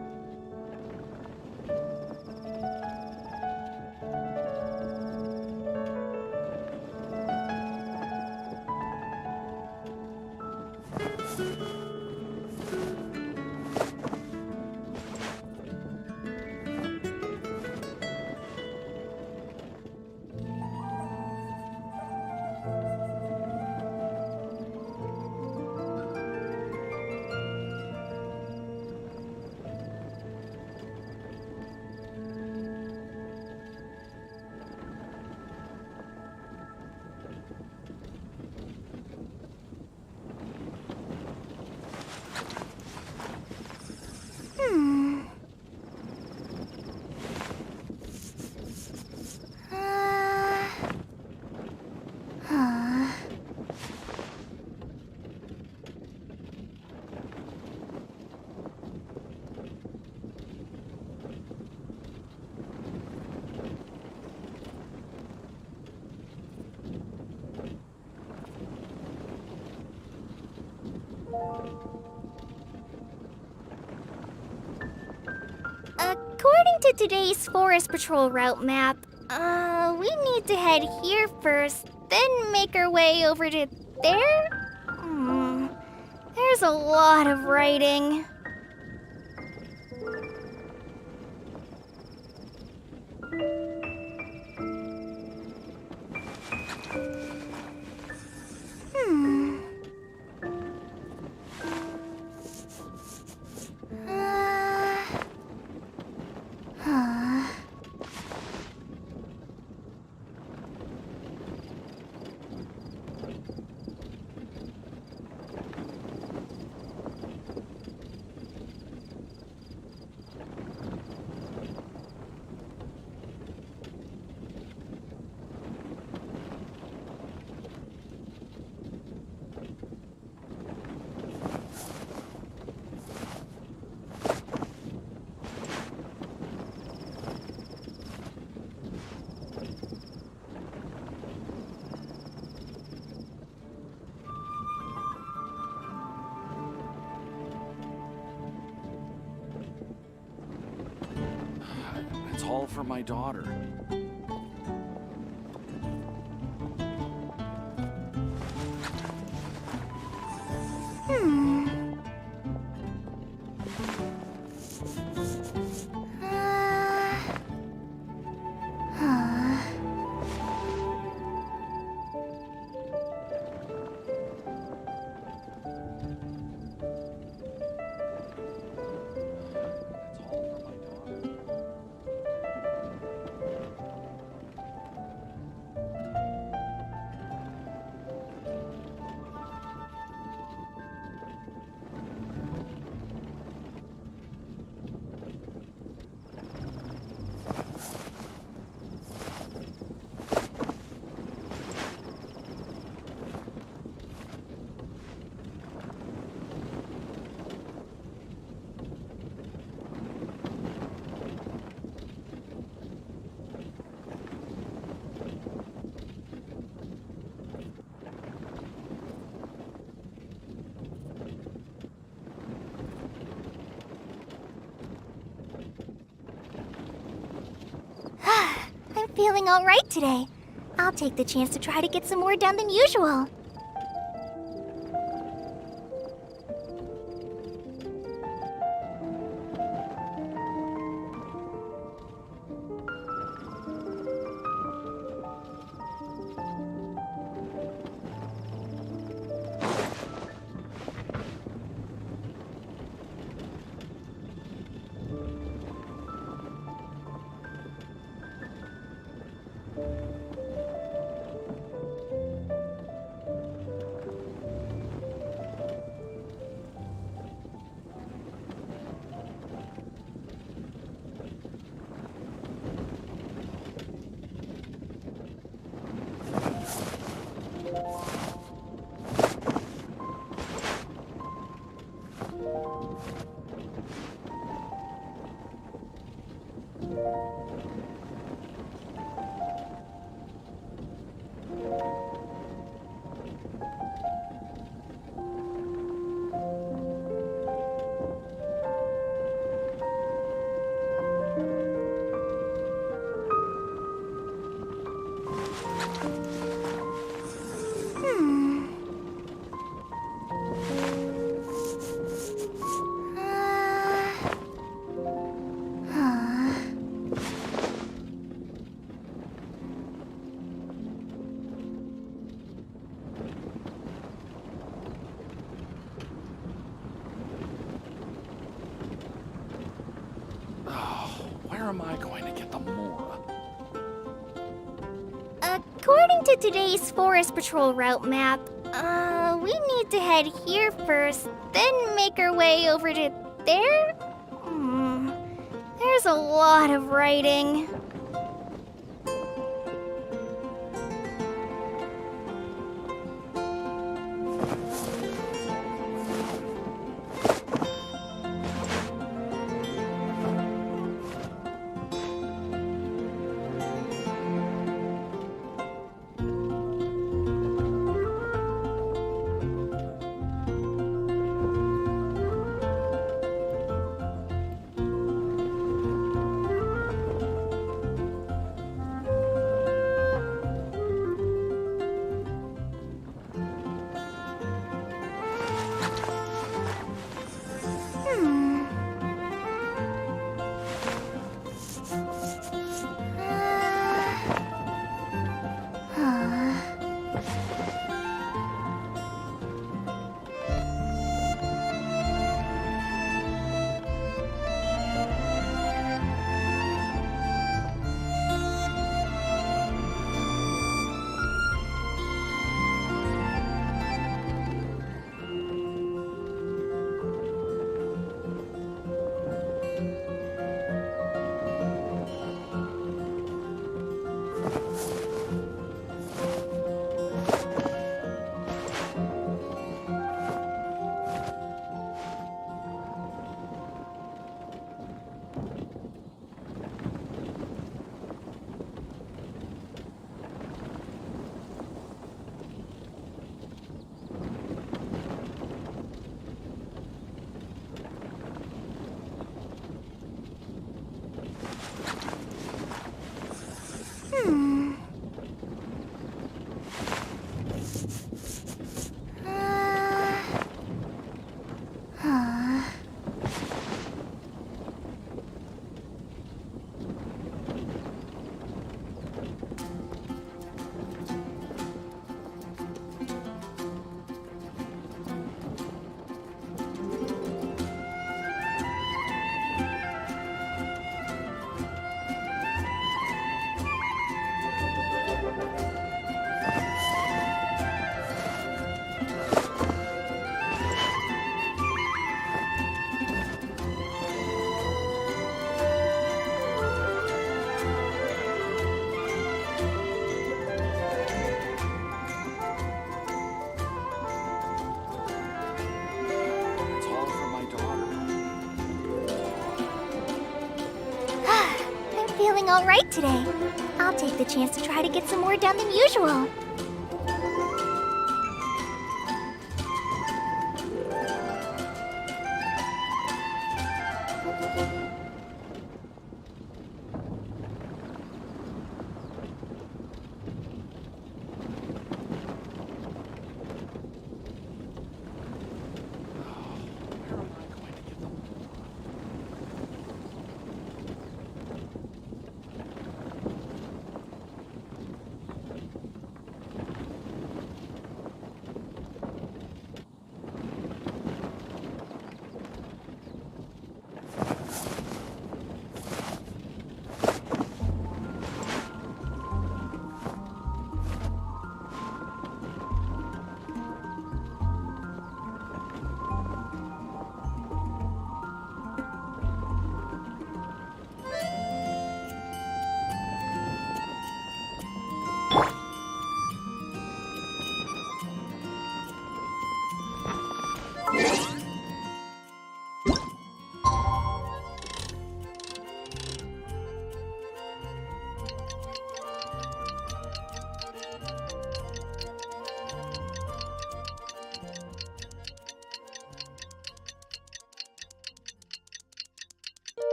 According to today's Forest Patrol route map, we need to head here first, then make our way over to there? There's a lot of writing. for my daughter. I'm feeling alright today. I'll take the chance to try to get some more done than usual. Where am I going to get the more? According to today's Forest Patrol route map, we need to head here first, then make our way over to there? There's a lot of writing. feeling alright today. I'll take the chance to try to get some more done than usual.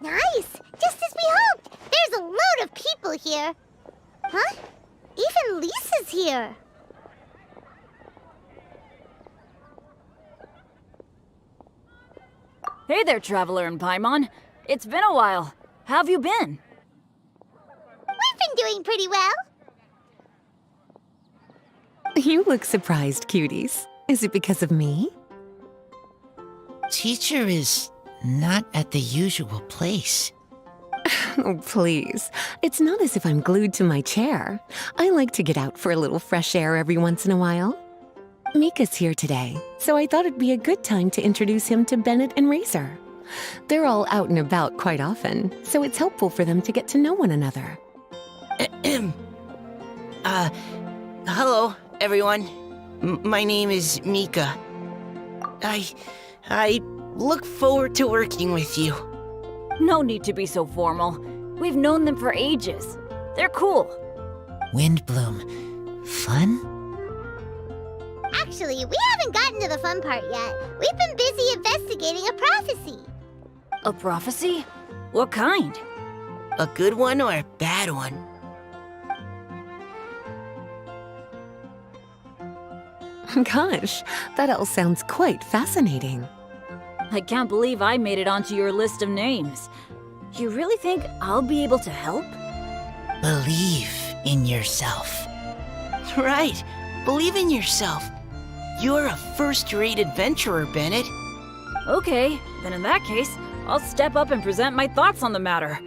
Nice! Just as we hoped! There's a load of people here! Huh? Even Lisa's here! Hey there, Traveler and Paimon. It's been a while. How have you been? We've been doing pretty well. You look surprised, cuties. Is it because of me? Teacher is not at the usual place. Oh, please. It's not as if I'm glued to my chair. I like to get out for a little fresh air every once in a while. Mika's here today, so I thought it'd be a good time to introduce him to Bennett and Razor. They're all out and about quite often, so it's helpful for them to get to know one another. Hello, everyone. My name is Mika. I look forward to working with you. No need to be so formal. We've known them for ages. They're cool. Windbloom. Fun? Actually, we haven't gotten to the fun part yet. We've been busy investigating a prophecy. A prophecy? What kind? A good one or a bad one? Gosh, that all sounds quite fascinating. I can't believe I made it onto your list of names. You really think I'll be able to help? Believe in yourself. Right. Believe in yourself. You're a first-rate adventurer, Bennett. Okay, then in that case, I'll step up and present my thoughts on the matter.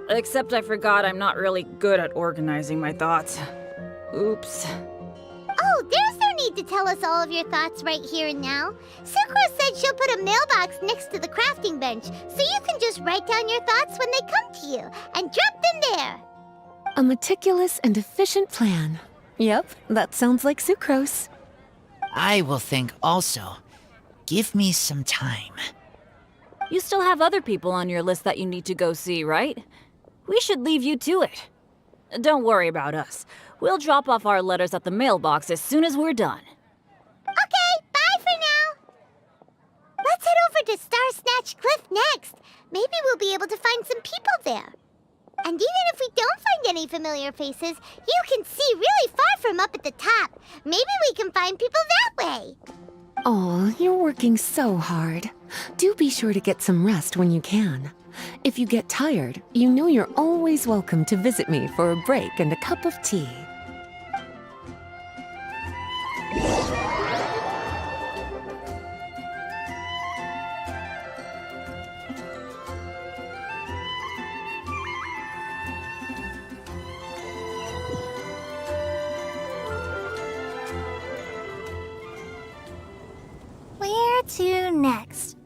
Except I forgot I'm not really good at organizing my thoughts. Oops. Oh, there's no need to tell us all of your thoughts right here and now. Sucrose said she'll put a mailbox next to the crafting bench, so you can just write down your thoughts when they come to you, and drop them there. A meticulous and efficient plan. Yep, that sounds like Sucrose. I will think also. Give me some time. You still have other people on your list that you need to go see, right? We should leave you to it. Don't worry about us. We'll drop off our letters at the mailbox as soon as we're done. Okay, bye for now. Let's head over to Star Snatch Cliff next. Maybe we'll be able to find some people there. And even if we don't find any familiar faces, you can see really far from up at the top. Maybe we can find people that way. Oh, you're working so hard. Do be sure to get some rest when you can. If you get tired, you know you're always welcome to visit me for a break and a cup of tea. Where to next?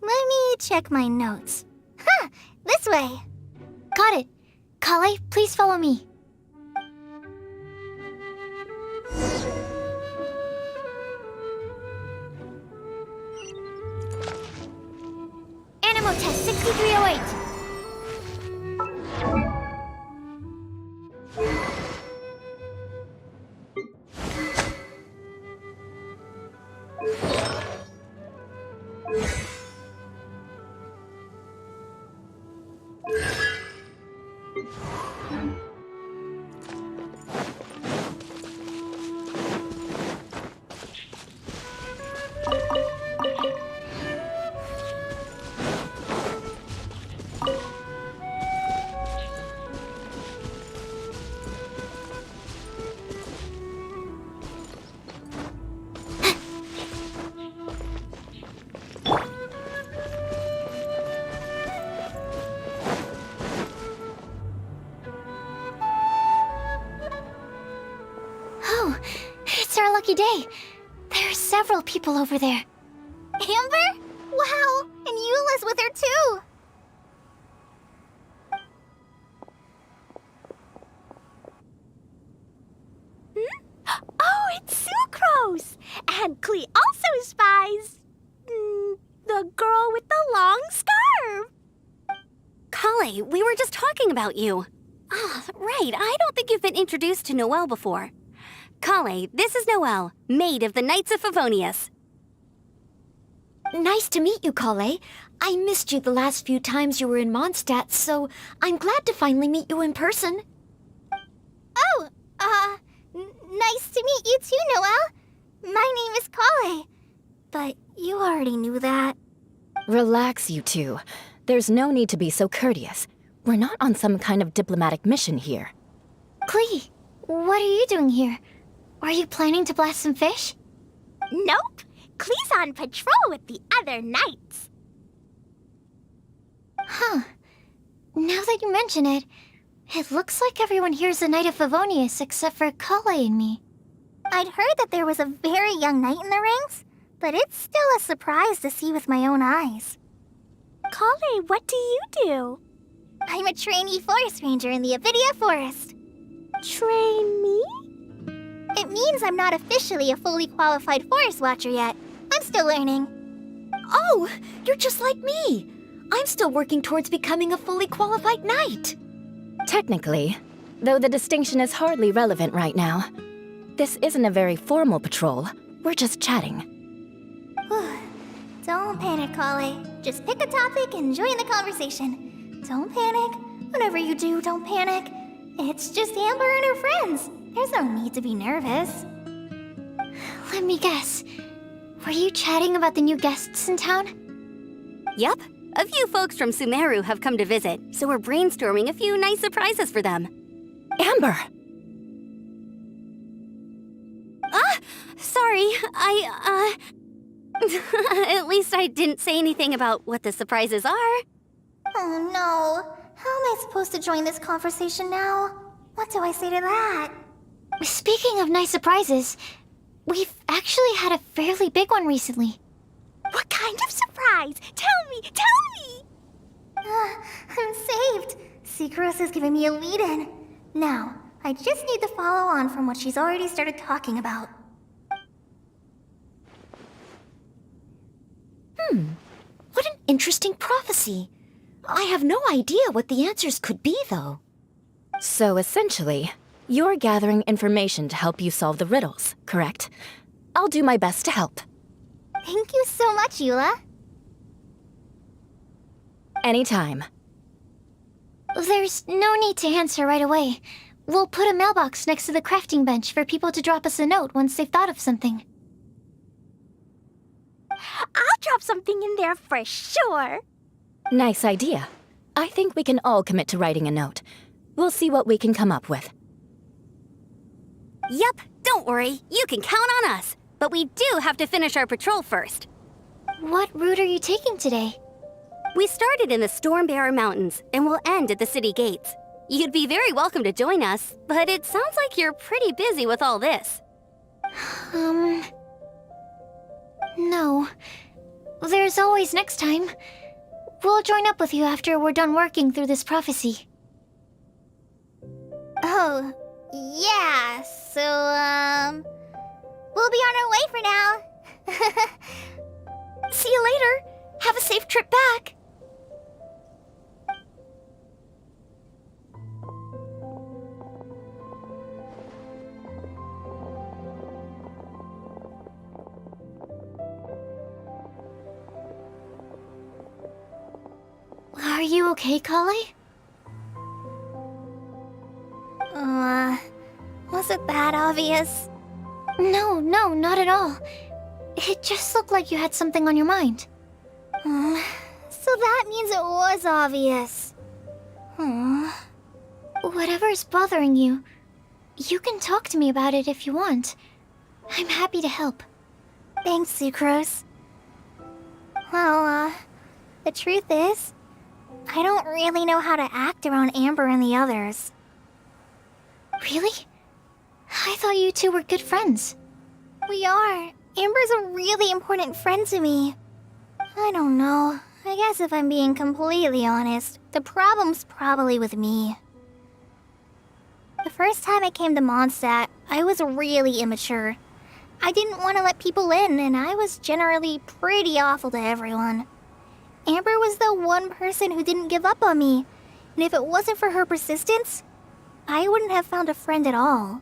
Let me check my notes. Huh, this way. Got it. Kale, please follow me. Animo test 6308. Oh, it's our lucky day. There are several people over there. Amber? Wow, and Eula's with her too. Oh, it's Sucrose! And Klee also spies... the girl with the long scarf. Kale, we were just talking about you. Ah, right, I don't think you've been introduced to Noelle before. Kale, this is Noelle, maid of the Knights of Favonius. Nice to meet you, Kale. I missed you the last few times you were in Mondstadt, so I'm glad to finally meet you in person. Oh, nice to meet you too, Noelle. My name is Kale. But you already knew that. Relax, you two. There's no need to be so courteous. We're not on some kind of diplomatic mission here. Klee, what are you doing here? Are you planning to blast some fish? Nope. Klee's on patrol with the other knights. Huh. Now that you mention it, it looks like everyone here is a Knight of Favonius except for Kale and me. I'd heard that there was a very young knight in the ranks, but it's still a surprise to see with my own eyes. Kale, what do you do? I'm a trainee forest ranger in the Avidia Forest. Trainee? It means I'm not officially a fully qualified forest watcher yet. I'm still learning. Oh, you're just like me. I'm still working towards becoming a fully qualified knight. Technically, though the distinction is hardly relevant right now. This isn't a very formal patrol. We're just chatting. Don't panic, Kale. Just pick a topic and join the conversation. Don't panic. Whatever you do, don't panic. It's just Amber and her friends. There's no need to be nervous. Let me guess. Were you chatting about the new guests in town? Yup. A few folks from Sumeru have come to visit, so we're brainstorming a few nice surprises for them. Amber! Sorry, At least I didn't say anything about what the surprises are. Oh no. How am I supposed to join this conversation now? What do I say to that? Speaking of nice surprises, we've actually had a fairly big one recently. What kind of surprise? Tell me! I'm saved. Sucrose is giving me a lead-in. Now, I just need to follow on from what she's already started talking about. What an interesting prophecy. I have no idea what the answers could be, though. So essentially, you're gathering information to help you solve the riddles, correct? I'll do my best to help. Thank you so much, Eula. Anytime. There's no need to answer right away. We'll put a mailbox next to the crafting bench for people to drop us a note once they've thought of something. I'll drop something in there for sure. Nice idea. I think we can all commit to writing a note. We'll see what we can come up with. Yup, don't worry. You can count on us. But we do have to finish our patrol first. What route are you taking today? We started in the Stormbearer Mountains, and we'll end at the city gates. You'd be very welcome to join us, but it sounds like you're pretty busy with all this. No. there's always next time. We'll join up with you after we're done working through this prophecy. Oh, yeah, so, we'll be on our way for now. See you later. Have a safe trip back. Are you okay, Kale? Was it that obvious? No, not at all. It just looked like you had something on your mind. So that means it was obvious. Whatever's bothering you, you can talk to me about it if you want. I'm happy to help. Thanks, Sucrose. Well, the truth is, I don't really know how to act around Amber and the others. Really? I thought you two were good friends. We are. Amber's a really important friend to me. I don't know. I guess if I'm being completely honest, the problem's probably with me. The first time I came to Mondstadt, I was really immature. I didn't want to let people in, and I was generally pretty awful to everyone. Amber was the one person who didn't give up on me, and if it wasn't for her persistence, I wouldn't have found a friend at all.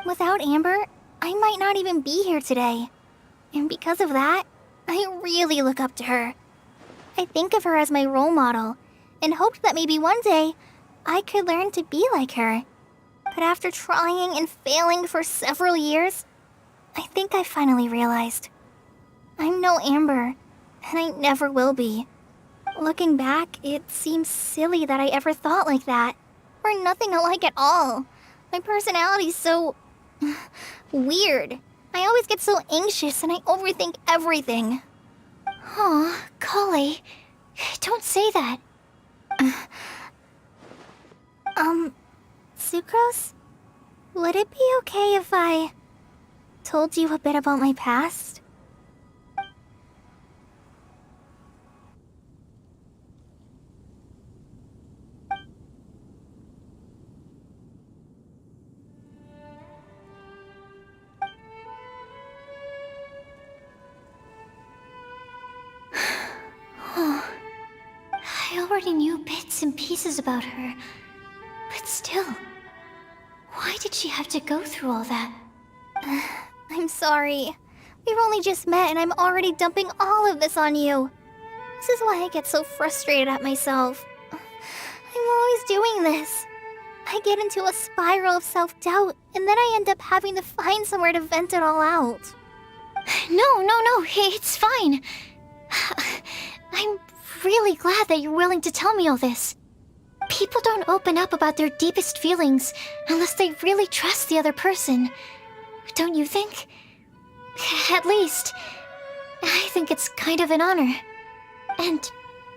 Without Amber, I might not even be here today. And because of that, I really look up to her. I think of her as my role model, and hoped that maybe one day, I could learn to be like her. But after trying and failing for several years, I think I finally realized. I'm no Amber, and I never will be. Looking back, it seems silly that I ever thought like that. We're nothing alike at all. My personality's so... weird. I always get so anxious and I overthink everything. Aw, Kale, don't say that. Sucrose? Would it be okay if I told you a bit about my past? I already knew bits and pieces about her, but still, why did she have to go through all that? I'm sorry. We've only just met and I'm already dumping all of this on you. This is why I get so frustrated at myself. I'm always doing this. I get into a spiral of self-doubt, and then I end up having to find somewhere to vent it all out. No, it's fine. I'm really glad that you're willing to tell me all this. People don't open up about their deepest feelings unless they really trust the other person. Don't you think? At least, I think it's kind of an honor. And,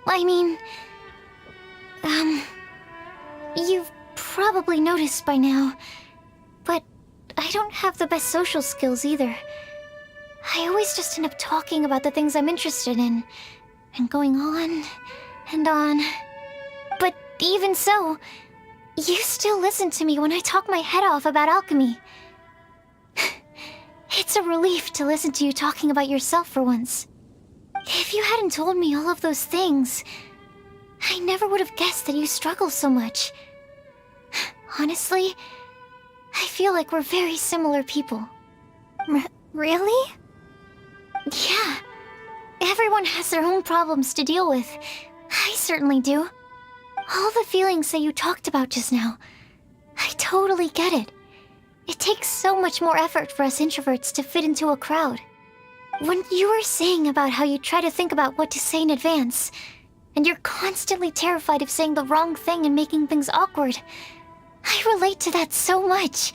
I mean... You've probably noticed by now, but I don't have the best social skills either. I always just end up talking about the things I'm interested in, and going on and on. But even so, you still listen to me when I talk my head off about alchemy. It's a relief to listen to you talking about yourself for once. If you hadn't told me all of those things, I never would have guessed that you struggle so much. Honestly, I feel like we're very similar people. Really? Yeah. Everyone has their own problems to deal with. I certainly do. All the feelings that you talked about just now, I totally get it. It takes so much more effort for us introverts to fit into a crowd. When you were saying about how you try to think about what to say in advance, and you're constantly terrified of saying the wrong thing and making things awkward, I relate to that so much.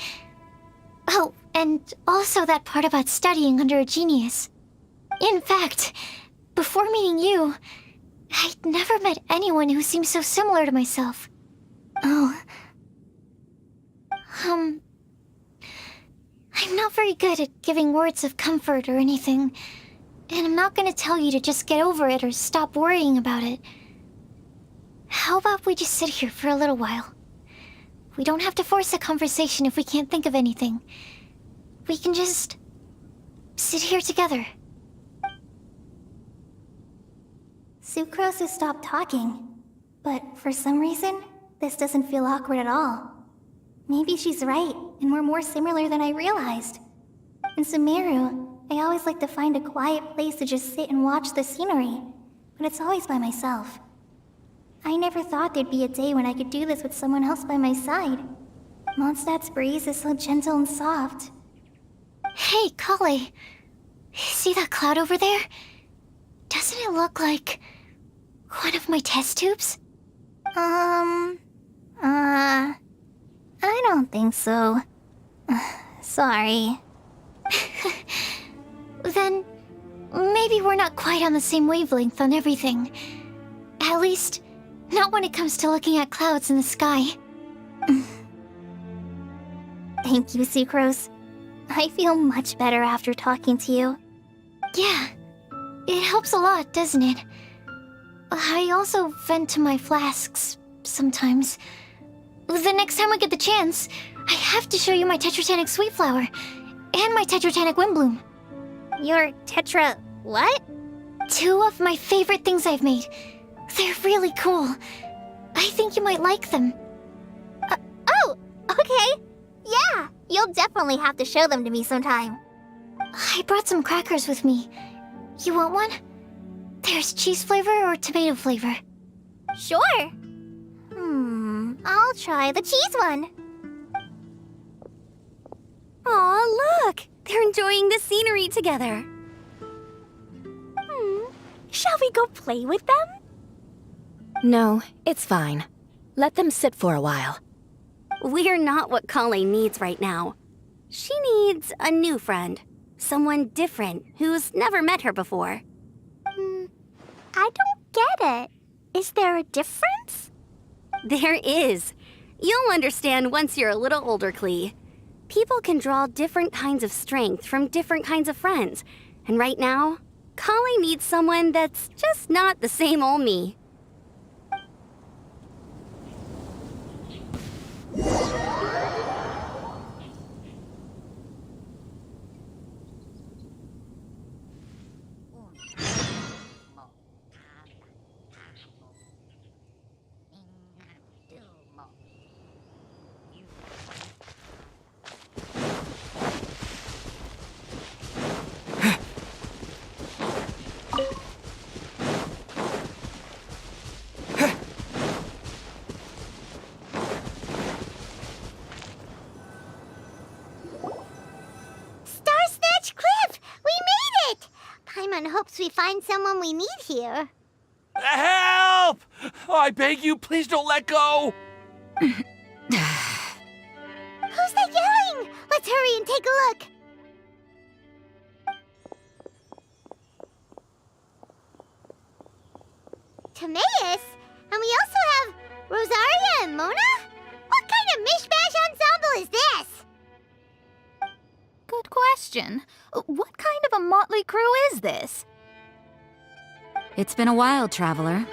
Oh, and also that part about studying under a genius. In fact, before meeting you, I'd never met anyone who seemed so similar to myself. Oh. I'm not very good at giving words of comfort or anything. And I'm not gonna tell you to just get over it or stop worrying about it. How about we just sit here for a little while? We don't have to force a conversation if we can't think of anything. We can just sit here together. Sucrose has stopped talking, but for some reason, this doesn't feel awkward at all. Maybe she's right, and we're more similar than I realized. In Sumeru, I always like to find a quiet place to just sit and watch the scenery, but it's always by myself. I never thought there'd be a day when I could do this with someone else by my side. Mondstadt's breeze is so gentle and soft. Hey, Kale. See that cloud over there? Doesn't it look like one of my test tubes? I don't think so. Sorry. Then, maybe we're not quite on the same wavelength on everything. At least, not when it comes to looking at clouds in the sky. Thank you, Sucrose. I feel much better after talking to you. Yeah, it helps a lot, doesn't it? I also vent to my flasks, sometimes. The next time I get the chance, I have to show you my Tetratanic Sweet Flower, and my Tetratanic Windbloom. Your Tetra... what? 2 of my favorite things I've made. They're really cool. I think you might like them. Oh, okay. Yeah, you'll definitely have to show them to me sometime. I brought some crackers with me. You want one? There's cheese flavor or tomato flavor. Sure. I'll try the cheese one. Aw, look! They're enjoying the scenery together. Shall we go play with them? No, it's fine. Let them sit for a while. We're not what Kale needs right now. She needs a new friend. Someone different, who's never met her before. I don't get it. Is there a difference? There is. You'll understand once you're a little older, Klee. People can draw different kinds of strength from different kinds of friends. And right now, Kale needs someone that's just not the same old me. Hopes we find someone we need here. Help! I beg you, please don't let go! Who's that yelling? Let's hurry and take a look. Timaeus? And we also have Rosaria and Mona? What kind of mishmash ensemble is this? Good question. What kind of a motley crew is this? It's been a while, Traveler.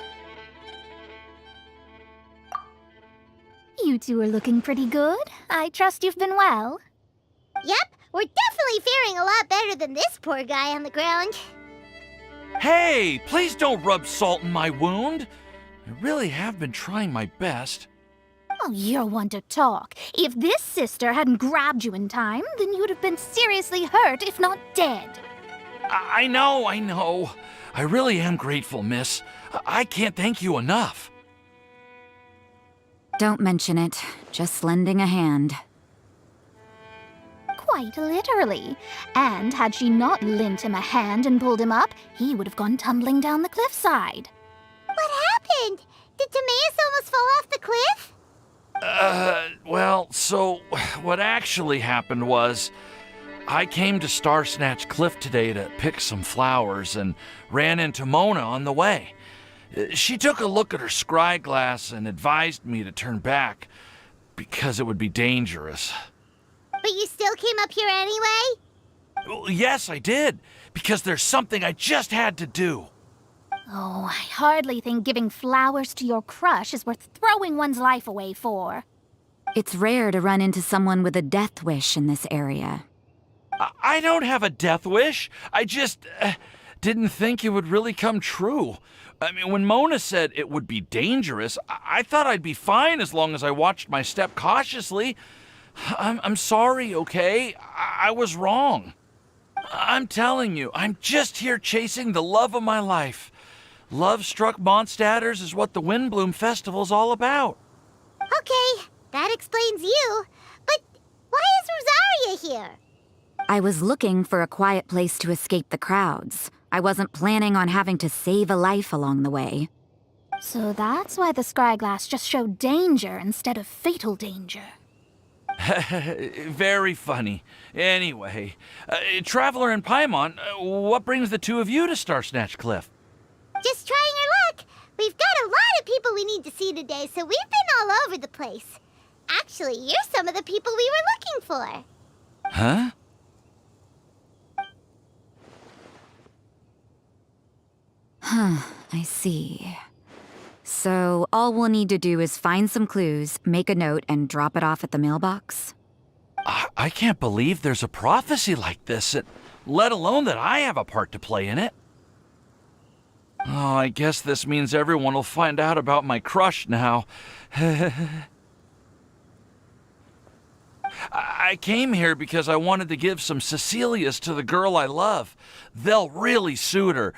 You two are looking pretty good. I trust you've been well. Yep, we're definitely faring a lot better than this poor guy on the ground. Hey, please don't rub salt in my wound. I really have been trying my best. Oh, you're one to talk. If this sister hadn't grabbed you in time, then you'd have been seriously hurt, if not dead. I know. I really am grateful, miss. I can't thank you enough. Don't mention it. Just lending a hand. Quite literally. And had she not lent him a hand and pulled him up, he would have gone tumbling down the cliffside. What happened? Did Timaeus almost fall off the cliff? Well, so what actually happened was I came to Star Snatch Cliff today to pick some flowers and ran into Mona on the way. She took a look at her scry glass and advised me to turn back because it would be dangerous. But you still came up here anyway? Well, yes, I did, because there's something I just had to do. Oh, I hardly think giving flowers to your crush is worth throwing one's life away for. It's rare to run into someone with a death wish in this area. I don't have a death wish. I just didn't think it would really come true. I mean, when Mona said it would be dangerous, I thought I'd be fine as long as I watched my step cautiously. I'm sorry, okay? I was wrong. I'm telling you, I'm just here chasing the love of my life. Love-struck Mondstadters is what the Windbloom Festival's all about. Okay, that explains you. But why is Rosaria here? I was looking for a quiet place to escape the crowds. I wasn't planning on having to save a life along the way. So that's why the Scryglass just showed danger instead of fatal danger. Very funny. Anyway, Traveler and Paimon, what brings the two of you to Star Snatch Cliff? Just trying our luck. We've got a lot of people we need to see today, so we've been all over the place. Actually, you're some of the people we were looking for. Huh? I see. So all we'll need to do is find some clues, make a note, and drop it off at the mailbox? I can't believe there's a prophecy like this, let alone that I have a part to play in it. Oh, I guess this means everyone will find out about my crush now. I came here because I wanted to give some Cecilias to the girl I love. They'll really suit her.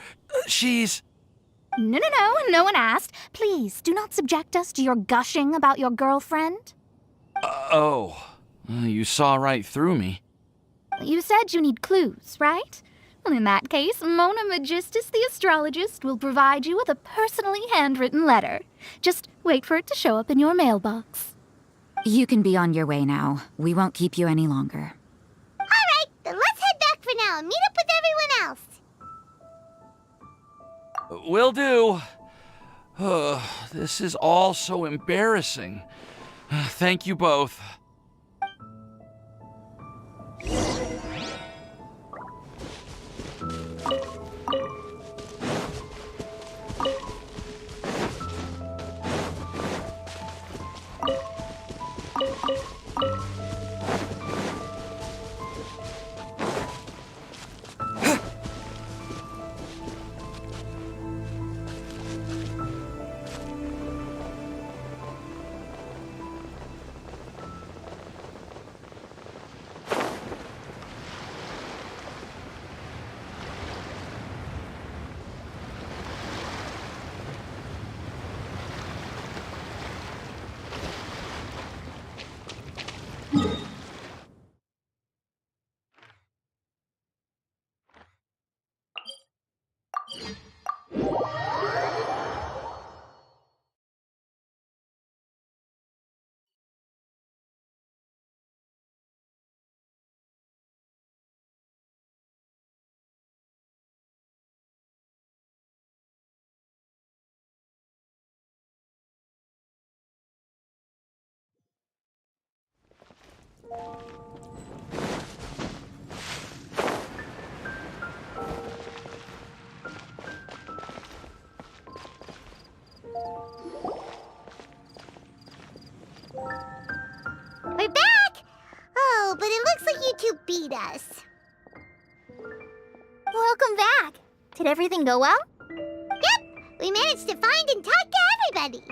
She's... No one asked. Please, do not subject us to your gushing about your girlfriend. You saw right through me. You said you need clues, right? Well, in that case, Mona Magistus the astrologist will provide you with a personally handwritten letter. Just wait for it to show up in your mailbox. You can be on your way now. We won't keep you any longer. All right, then let's head back for now and meet up with everyone else. Will do. This is all so embarrassing. Thank you both. We're back! Oh, but it looks like you two beat us. Welcome back. Did everything go well? Yep, we managed to find and talk to everybody.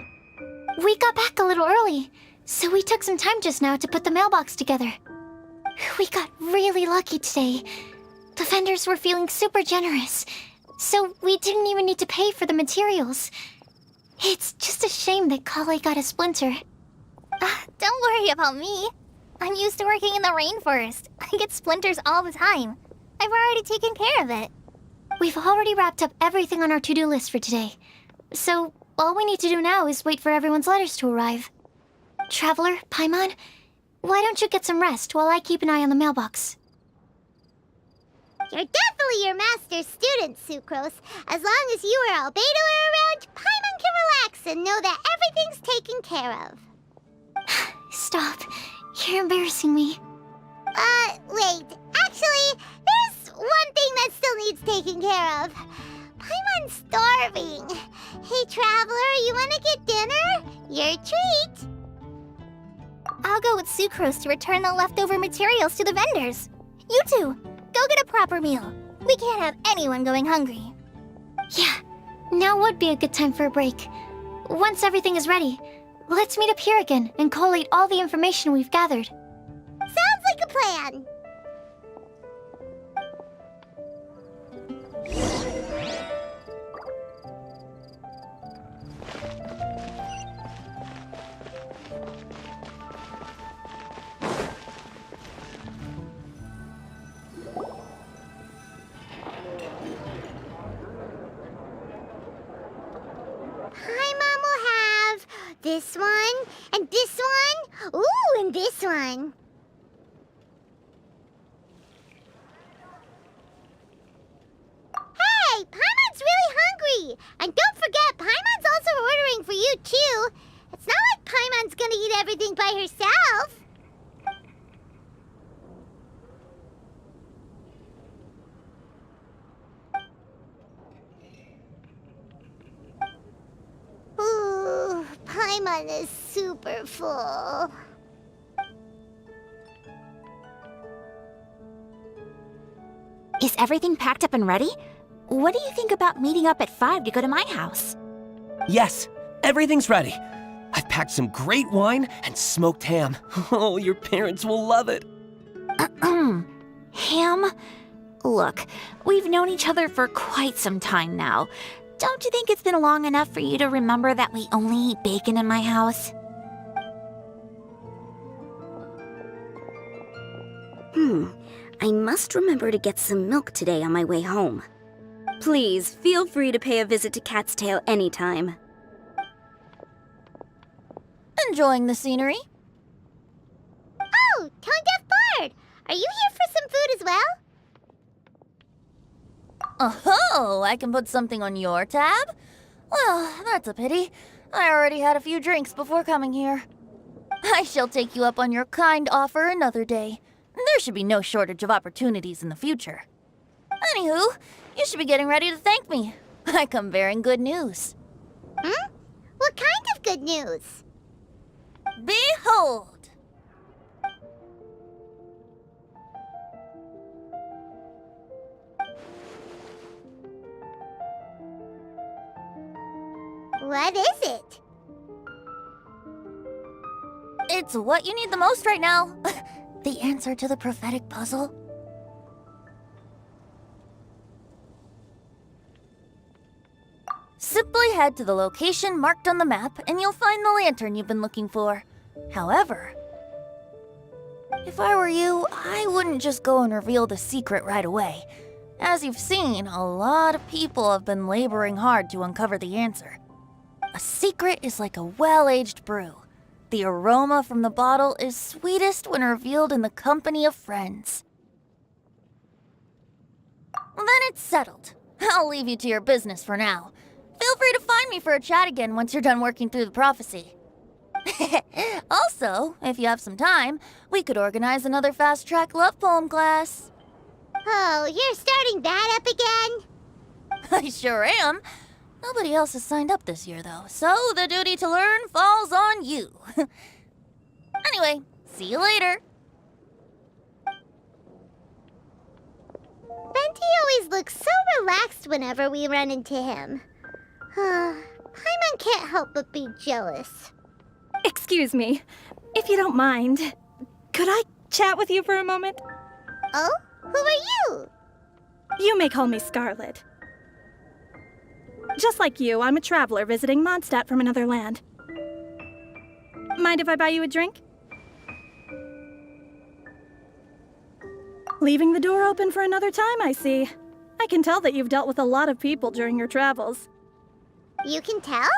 We got back a little early, so we took some time just now to put the mailbox together. We got really lucky today. The vendors were feeling super generous, so we didn't even need to pay for the materials. It's just a shame that Kale got a splinter. Don't worry about me. I'm used to working in the rainforest. I get splinters all the time. I've already taken care of it. We've already wrapped up everything on our to-do list for today. So, all we need to do now is wait for everyone's letters to arrive. Traveler, Paimon, why don't you get some rest while I keep an eye on the mailbox? You're definitely your master's student, Sucrose. As long as you or Albedo are around, Paimon can relax and know that everything's taken care of. Stop. You're embarrassing me. Wait. Actually, there's one thing that still needs taking care of. Paimon's starving. Hey, Traveler, you wanna get dinner? Your treat. I'll go with Sucrose to return the leftover materials to the vendors. You two, go get a proper meal. We can't have anyone going hungry. Yeah, now would be a good time for a break. Once everything is ready, let's meet up here again and collate all the information we've gathered. Sounds like a plan. Paimon will have this one, and this one, ooh, and this one. Hey, Paimon's really hungry! And don't forget, Paimon's also ordering for you, too. It's not like Paimon's gonna eat everything by herself. Ooh, Paimon is super full. Is everything packed up and ready? What do you think about meeting up at 5 to go to my house? Yes, everything's ready. I've packed some great wine and smoked ham. Oh, your parents will love it. Ham? Look, we've known each other for quite some time now. Don't you think it's been long enough for you to remember that we only eat bacon in my house? I must remember to get some milk today on my way home. Please, feel free to pay a visit to Cat's Tail anytime. Enjoying the scenery? Oh, Tone Deaf Bard! Are you here for some food as well? Oh, I can put something on your tab? Well, that's a pity. I already had a few drinks before coming here. I shall take you up on your kind offer another day. There should be no shortage of opportunities in the future. Anywho, you should be getting ready to thank me. I come bearing good news. What kind of good news? Behold! What is it? It's what you need the most right now. The answer to the prophetic puzzle. Simply head to the location marked on the map and you'll find the lantern you've been looking for. However, if I were you, I wouldn't just go and reveal the secret right away. As you've seen, a lot of people have been laboring hard to uncover the answer. A secret is like a well-aged brew. The aroma from the bottle is sweetest when revealed in the company of friends. Then it's settled. I'll leave you to your business for now. Feel free to find me for a chat again once you're done working through the prophecy. Also, if you have some time, we could organize another fast-track love poem class. Oh, you're starting that up again? I sure am. Nobody else has signed up this year, though, so the duty to learn falls on you. Anyway, see you later. Venti always looks so relaxed whenever we run into him. Paimon can't help but be jealous. Excuse me, if you don't mind, could I chat with you for a moment? Oh? Who are you? You may call me Scarlet. Just like you, I'm a traveler visiting Mondstadt from another land. Mind if I buy you a drink? Leaving the door open for another time, I see. I can tell that you've dealt with a lot of people during your travels. You can tell?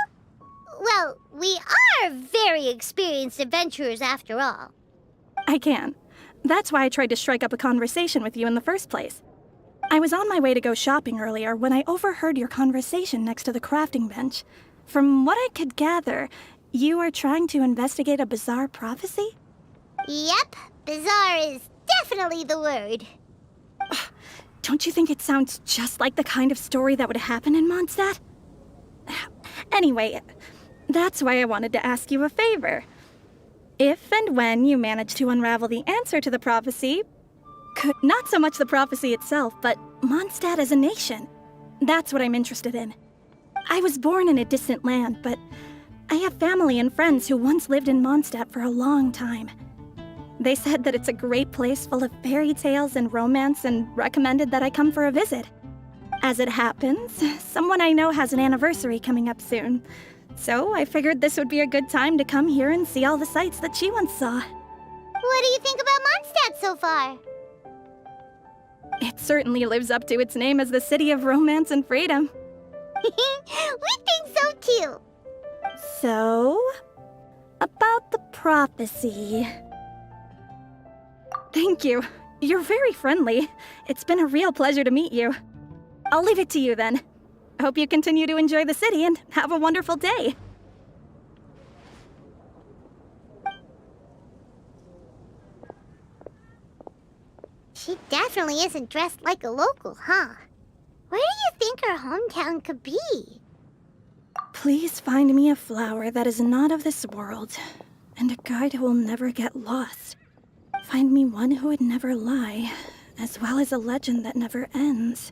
Well, we are very experienced adventurers after all. I can. That's why I tried to strike up a conversation with you in the first place. I was on my way to go shopping earlier when I overheard your conversation next to the crafting bench. From what I could gather, you are trying to investigate a bizarre prophecy? Yep, bizarre is definitely the word. Don't you think it sounds just like the kind of story that would happen in Mondstadt? Anyway, that's why I wanted to ask you a favor. If and when you manage to unravel the answer to the prophecy, not so much the prophecy itself, but Mondstadt as a nation, that's what I'm interested in. I was born in a distant land, but I have family and friends who once lived in Mondstadt for a long time. They said that it's a great place full of fairy tales and romance and recommended that I come for a visit. As it happens, someone I know has an anniversary coming up soon, so I figured this would be a good time to come here and see all the sights that she once saw. What do you think about Mondstadt so far? It certainly lives up to its name as the city of romance and freedom. We think so too. So, about the prophecy. Thank you. You're very friendly. It's been a real pleasure to meet you. I'll leave it to you then. I hope you continue to enjoy the city and have a wonderful day. She definitely isn't dressed like a local, huh? Where do you think her hometown could be? Please find me a flower that is not of this world, and a guide who will never get lost. Find me one who would never lie, as well as a legend that never ends.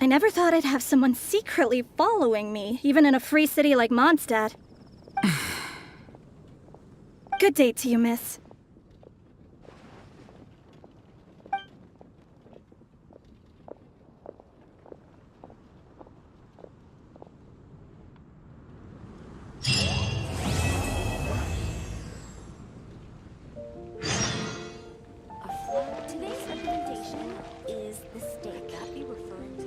I never thought I'd have someone secretly following me, even in a free city like Mondstadt. Good day to you, miss. Today's recommendation is the steak. That be referring to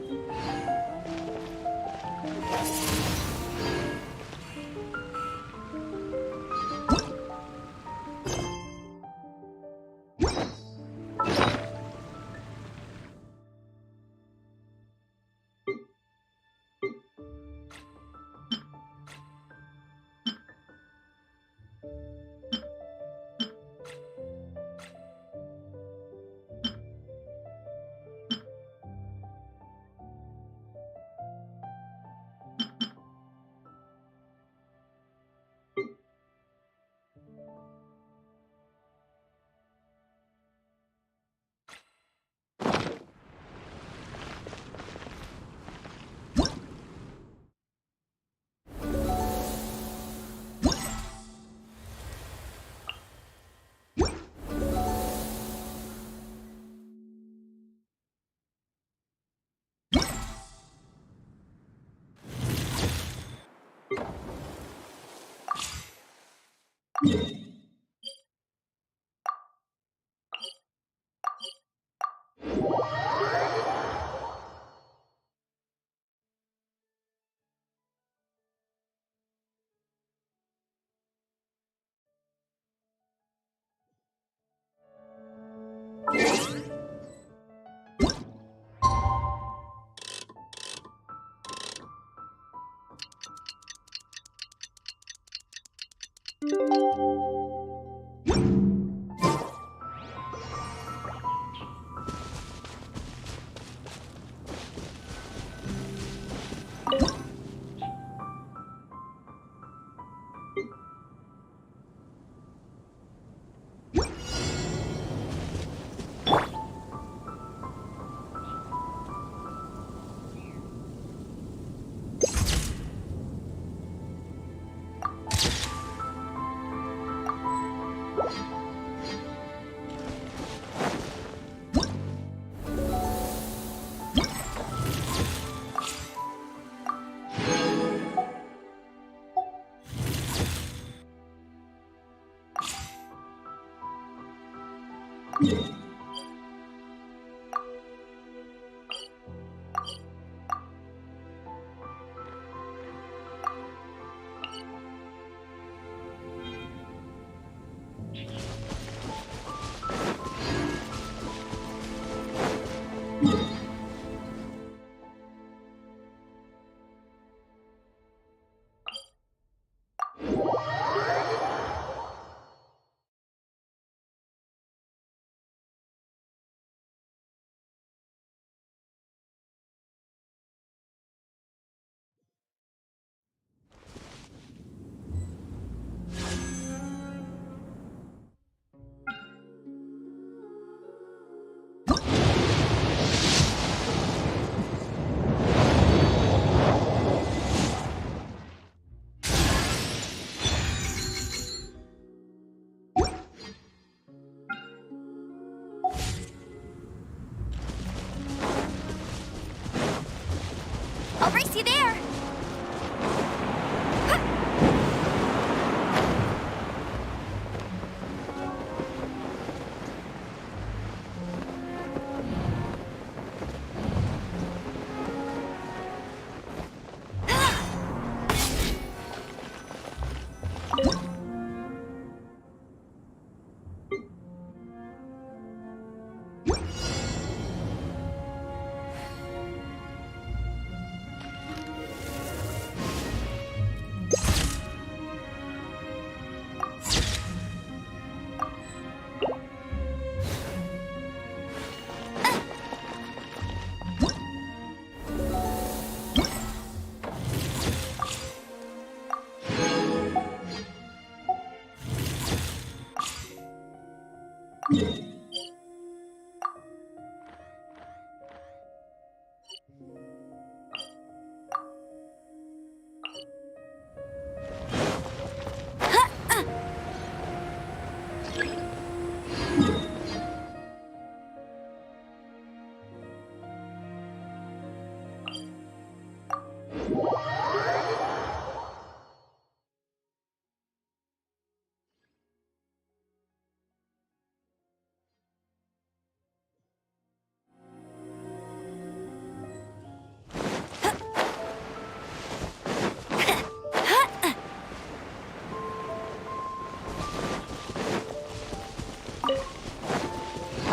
you there!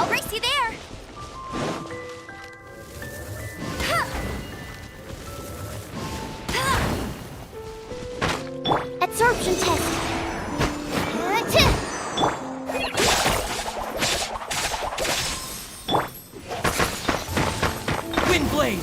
I'll race you there! Absorption test. Wind blade!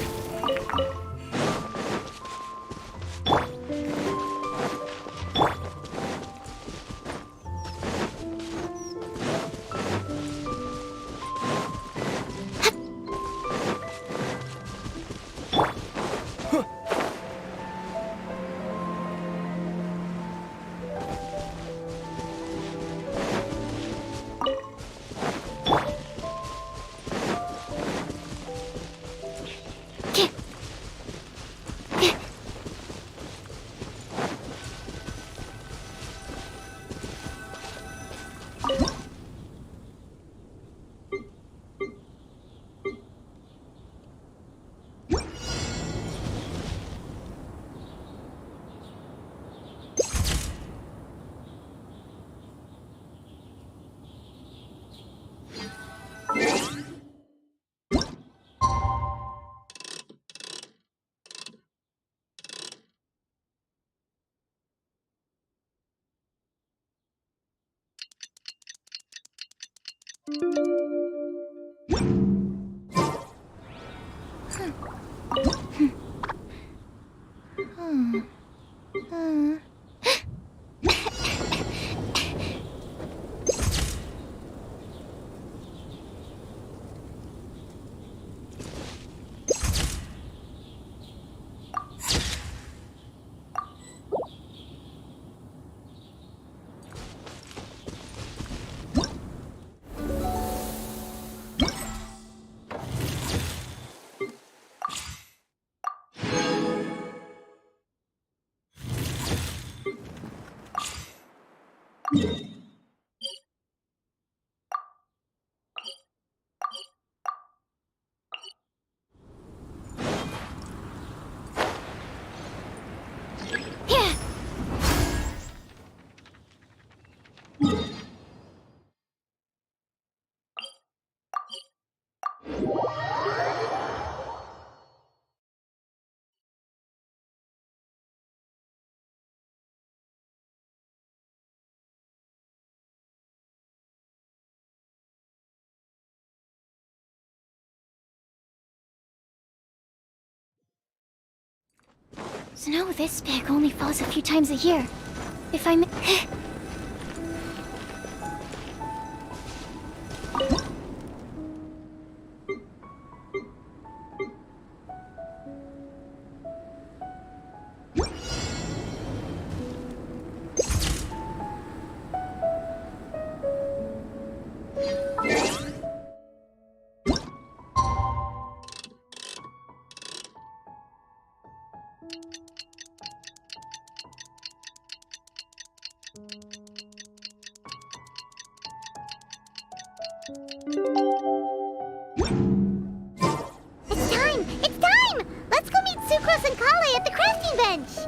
Snow this big only falls a few times a year. If I'm... Sucrose and Kale at the crafting bench!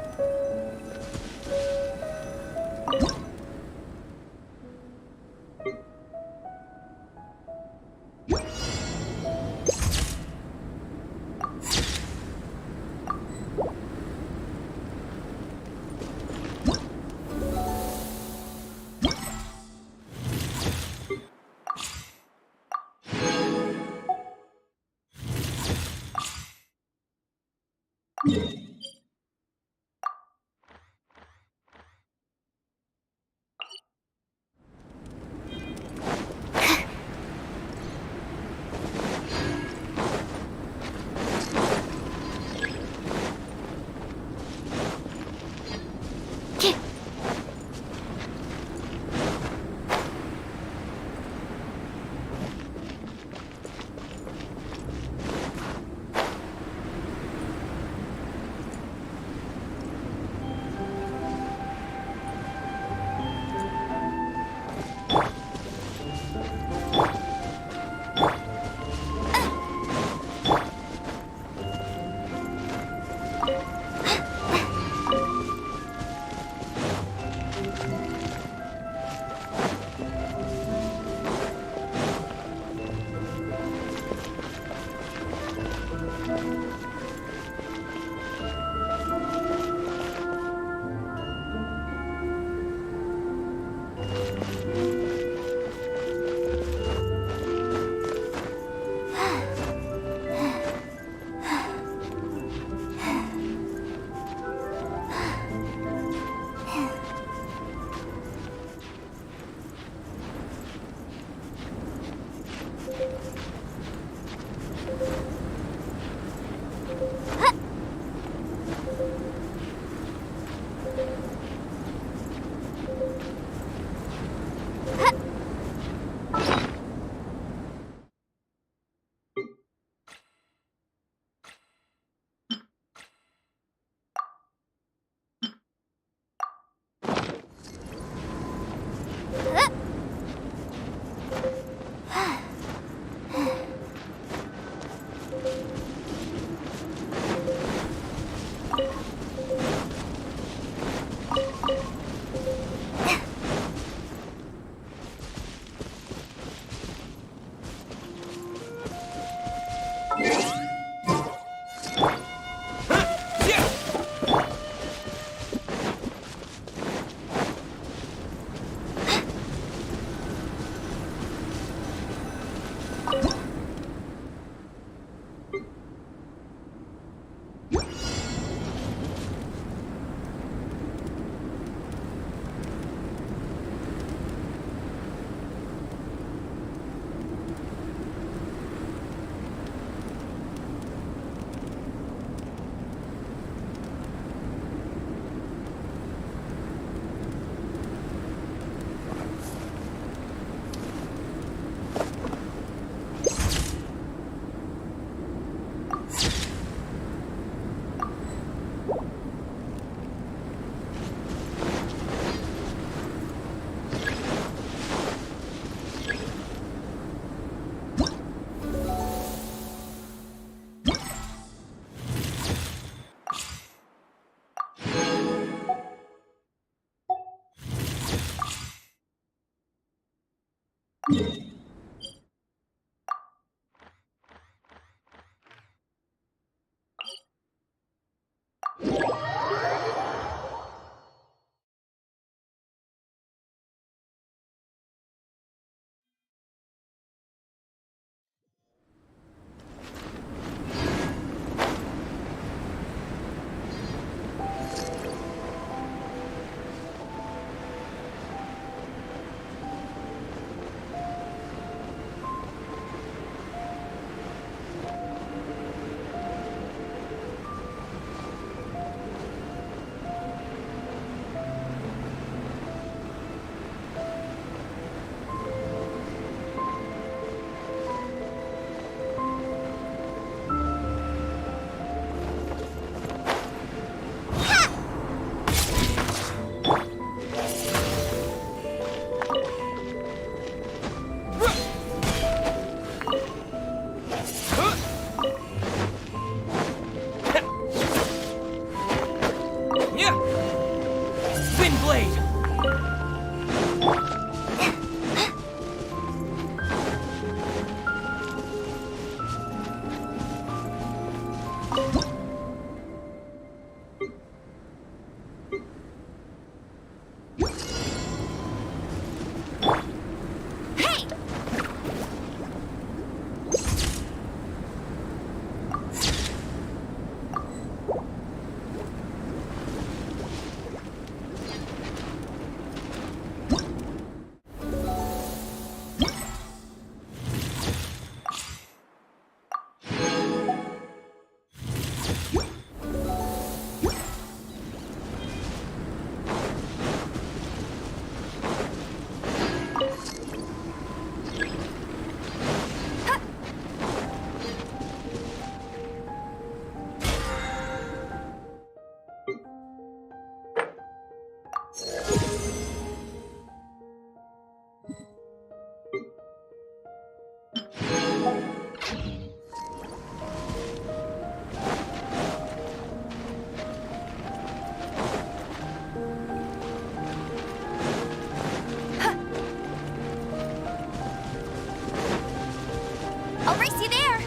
I'll race you there!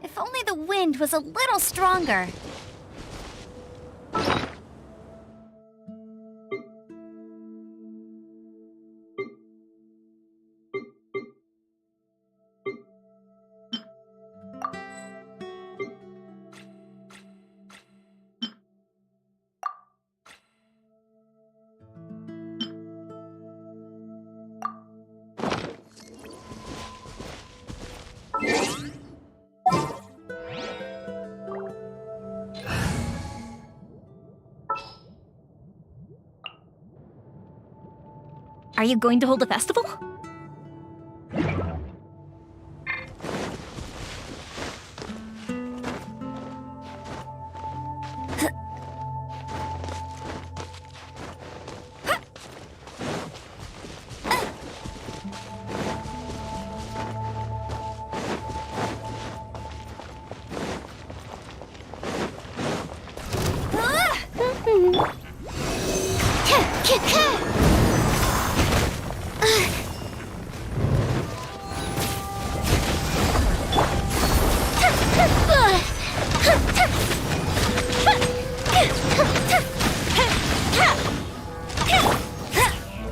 If only the wind was a little stronger. Are you going to hold a festival?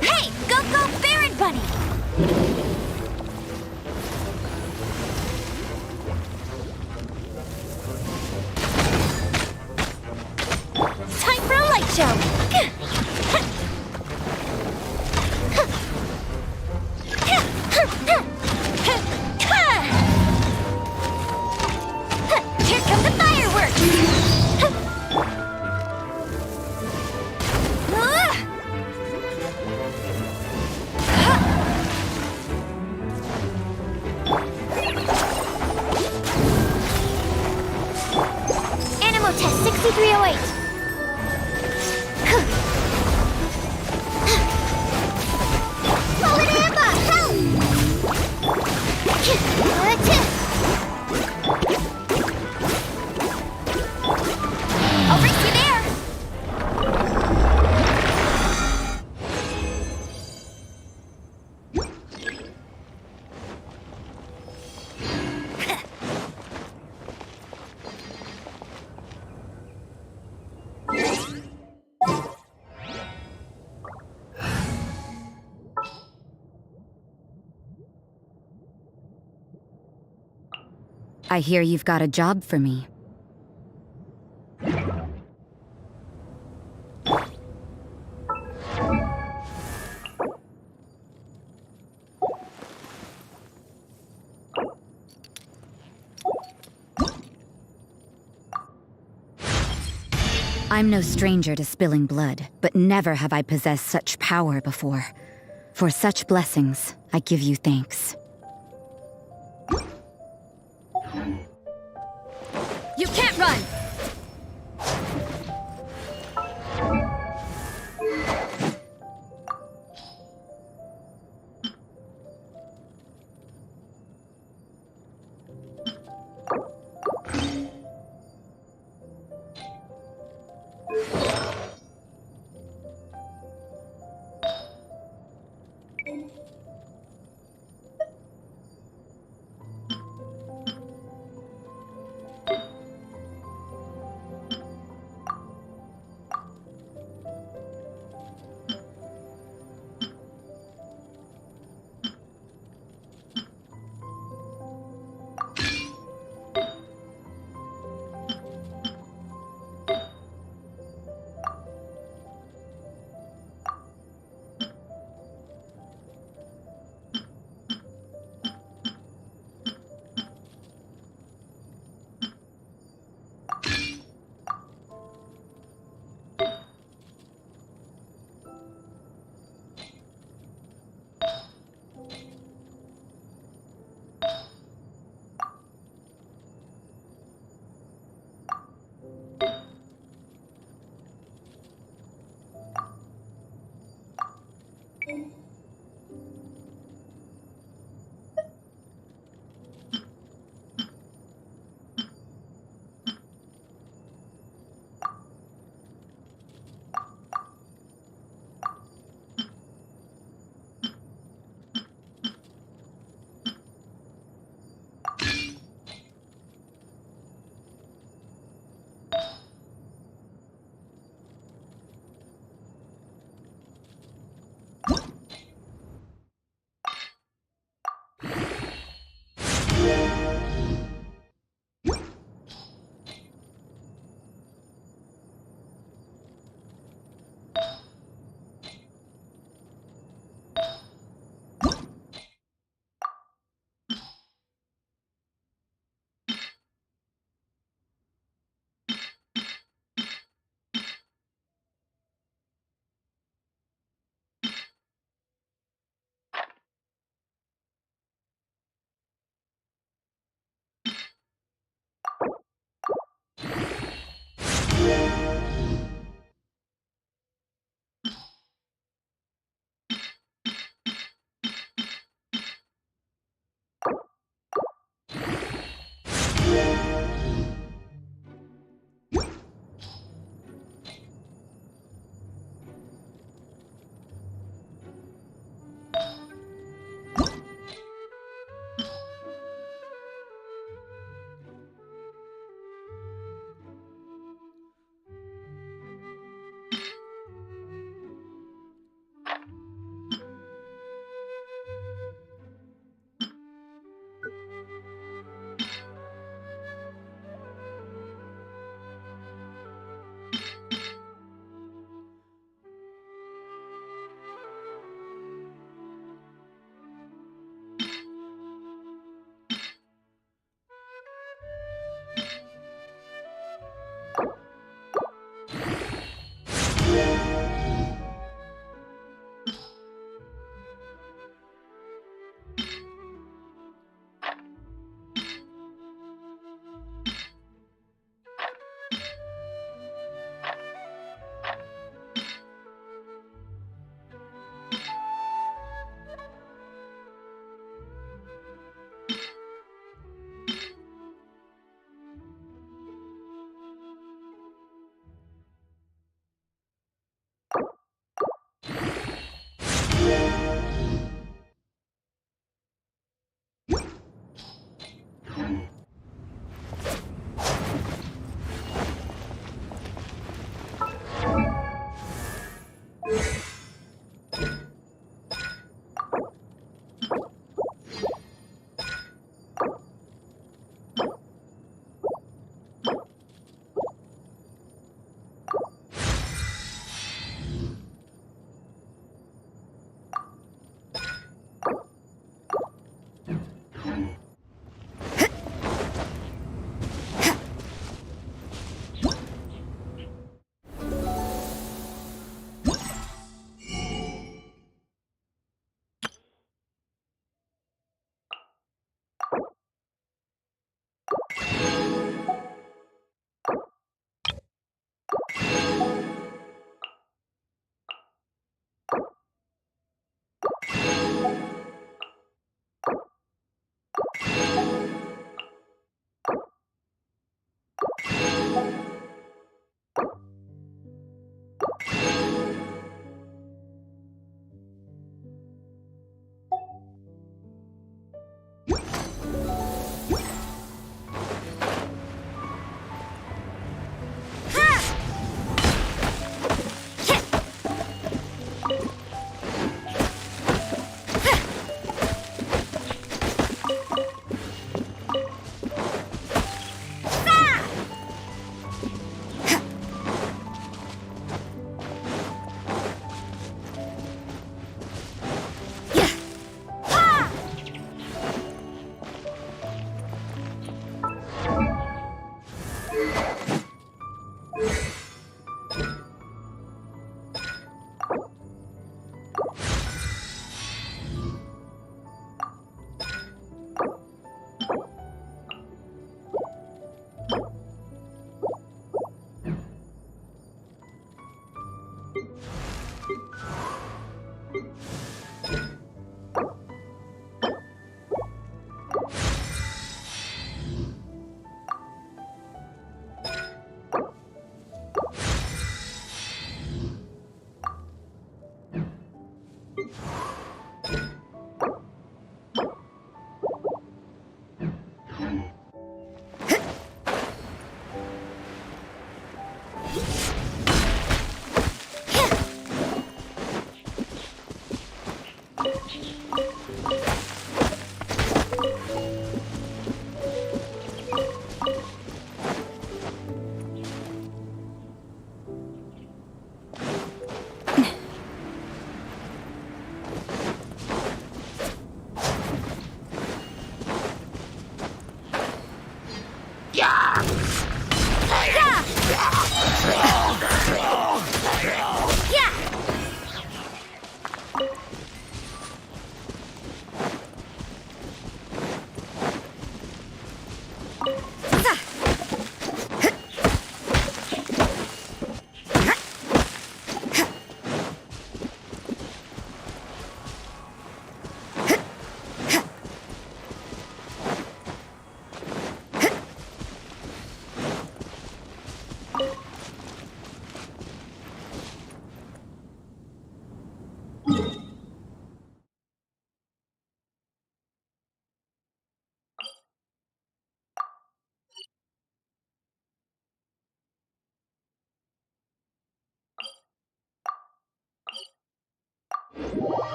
Hey, go, Baron Bunny! Time for a light show! Here come the fireworks! Animal test 6308. Fallen Amber, help! I'll race you there! I hear you've got a job for me. I'm no stranger to spilling blood, but never have I possessed such power before. For such blessings, I give you thanks. You can't run!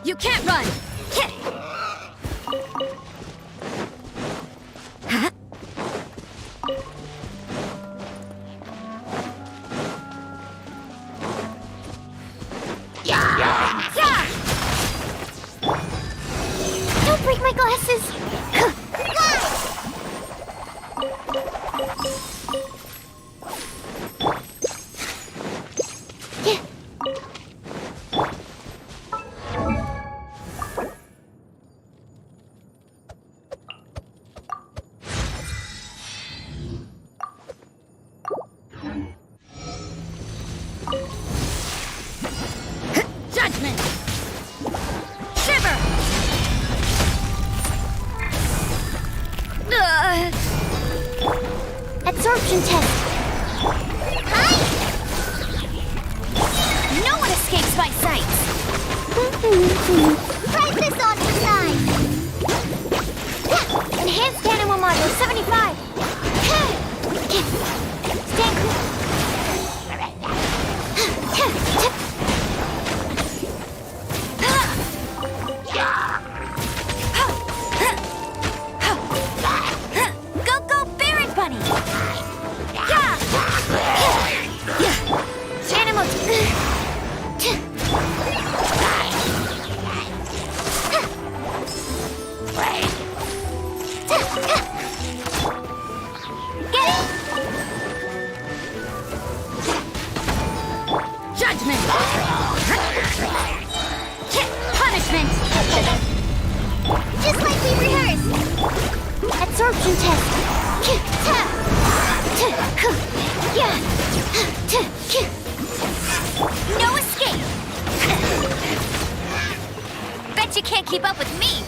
You can't run! Don't break my glasses! Judgment! Shiver! Absorption test! No one escapes my sight! Try this on the side! Enhanced animal module 75! Stand Go, go, Barrett Bunny! Animal... Judgment! Punishment! Just like we rehearsed! Absorption test! No escape! Bet you can't keep up with me!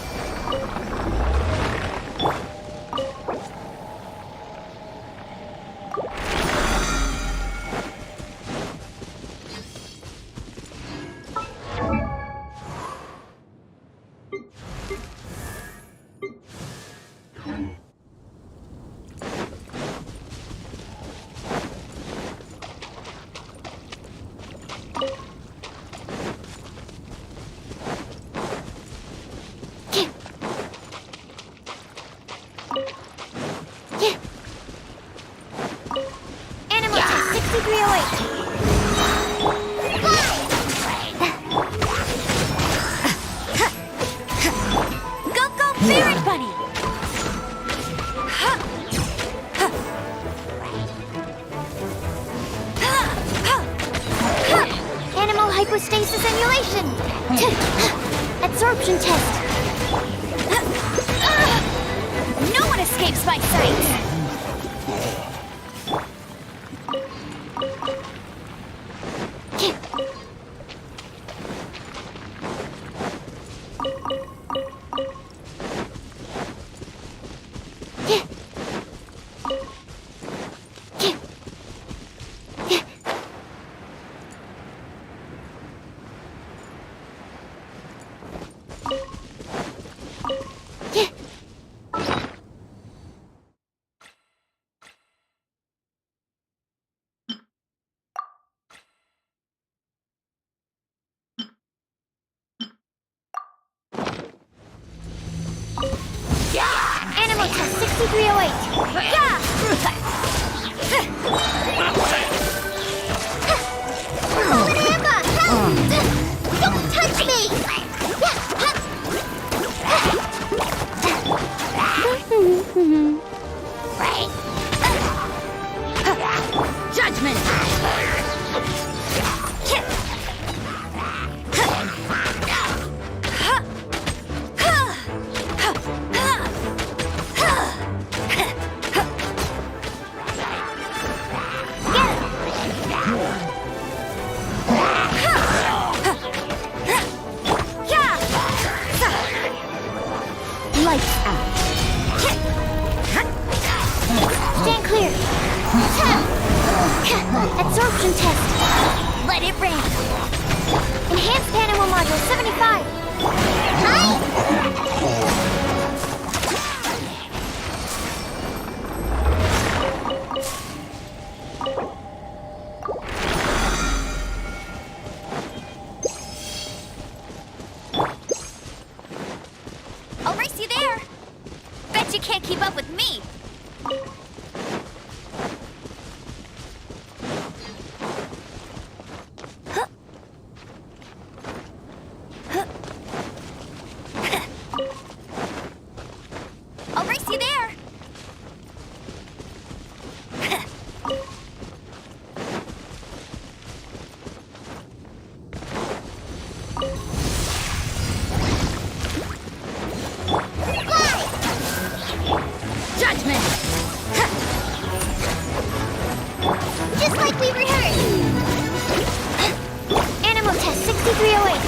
Animal test 6308! Go, go, Barrett Bunny! Animal hypostasis emulation! Absorption test! No one escapes my sight! Animal test 6308. Yeah! Don't touch me! Judgment! Lights out. Stand clear. Absorption test. Let it rain! Enhanced animal module 75. I'll race you there! Bet you can't keep up with me! I'll race you there! Judgment! Just like we rehearsed. Animal test 6308.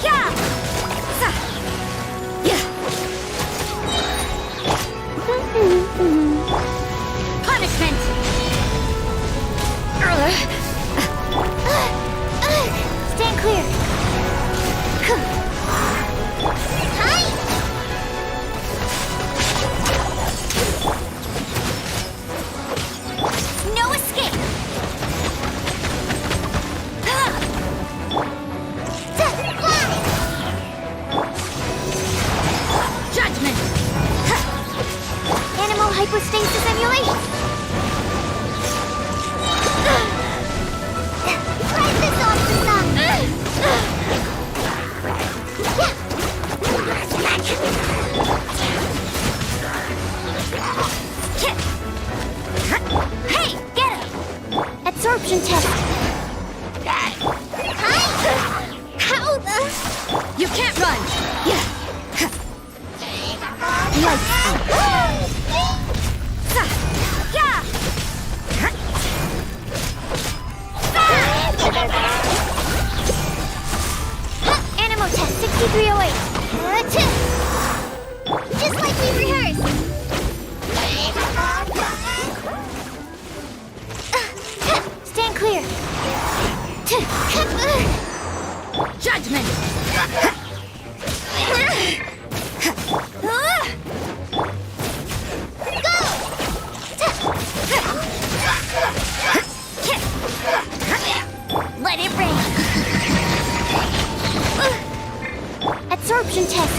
Yeah! Punishment! Stand clear. No escape! Judgment! Animal hypostasis emulation. Try this off the Hey, get him! Absorption test. How the... You can't run! Lights out. Yeah! Animal test 6308. Just like we rehearsed. Stand clear. Judgment! Let it rain! Absorption test.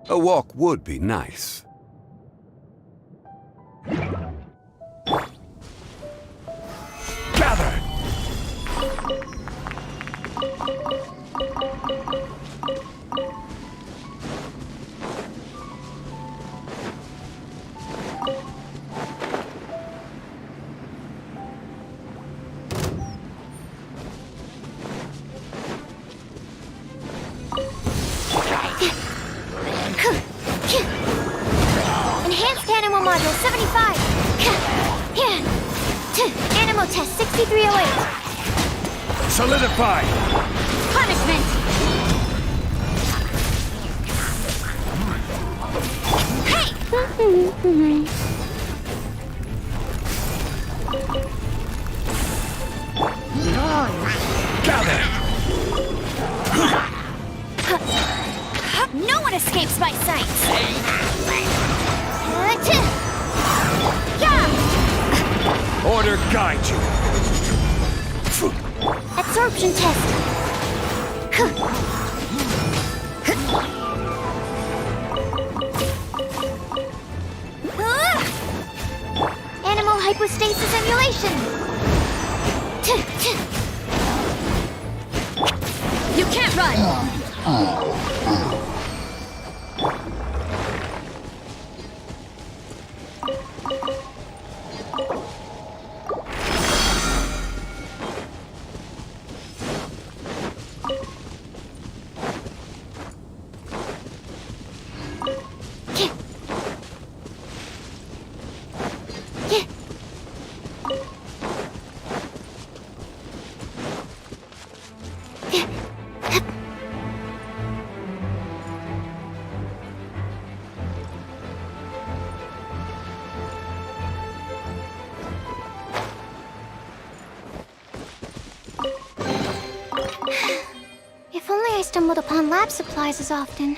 A walk would be nice. Gather! 75. Animal test 6308. Solidify! Punishment. Hey! Gather! No one escapes my sights! Order guide you! Absorption test. Animal hypostasis emulation. You can't run! If only I stumbled upon lab supplies as often.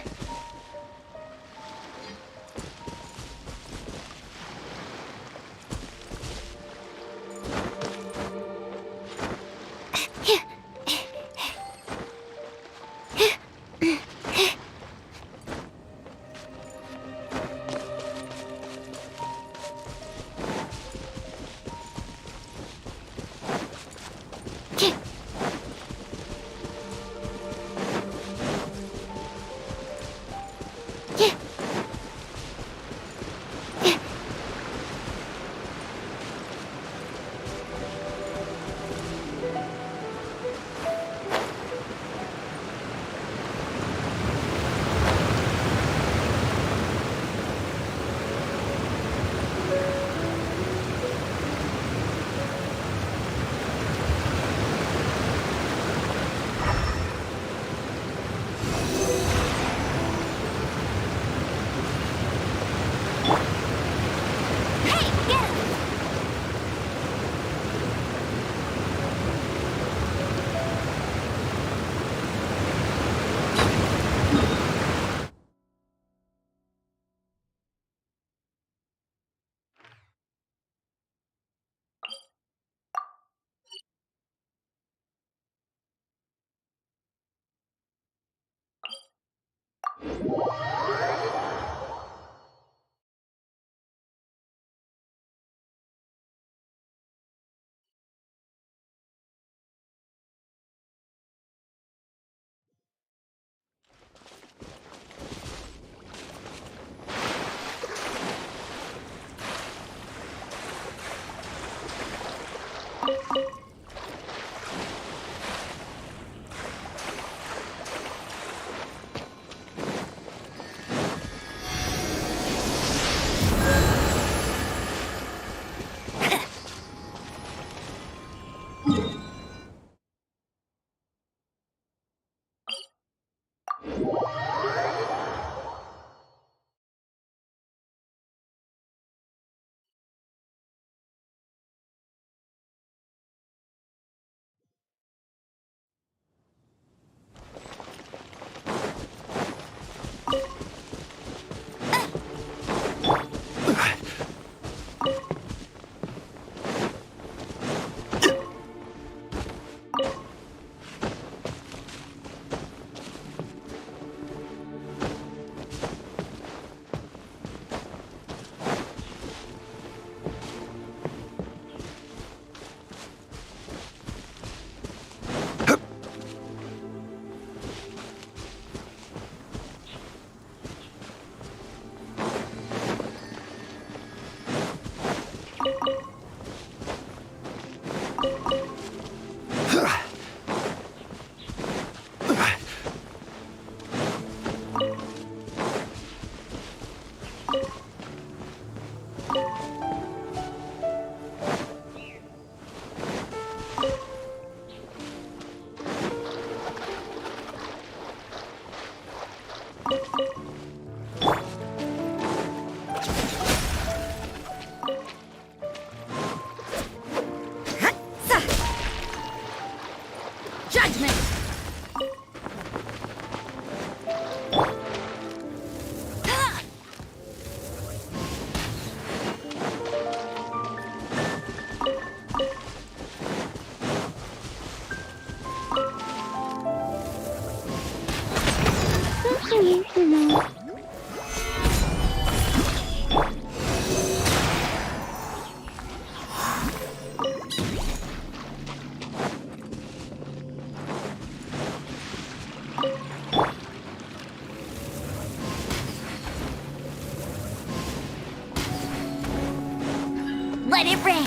Let it rain!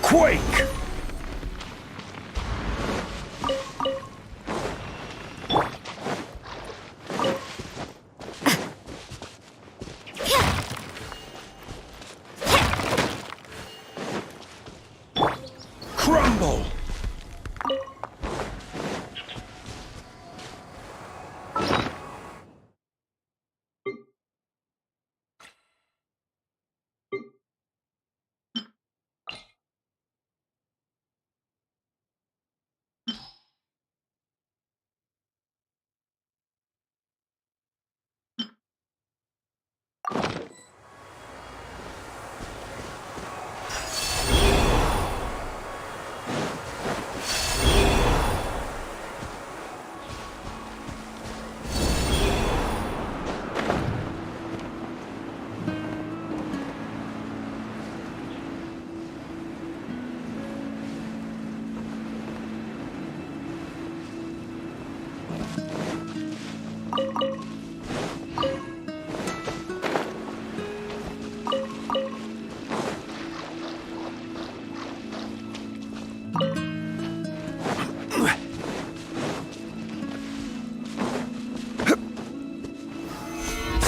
Quake! Crumble!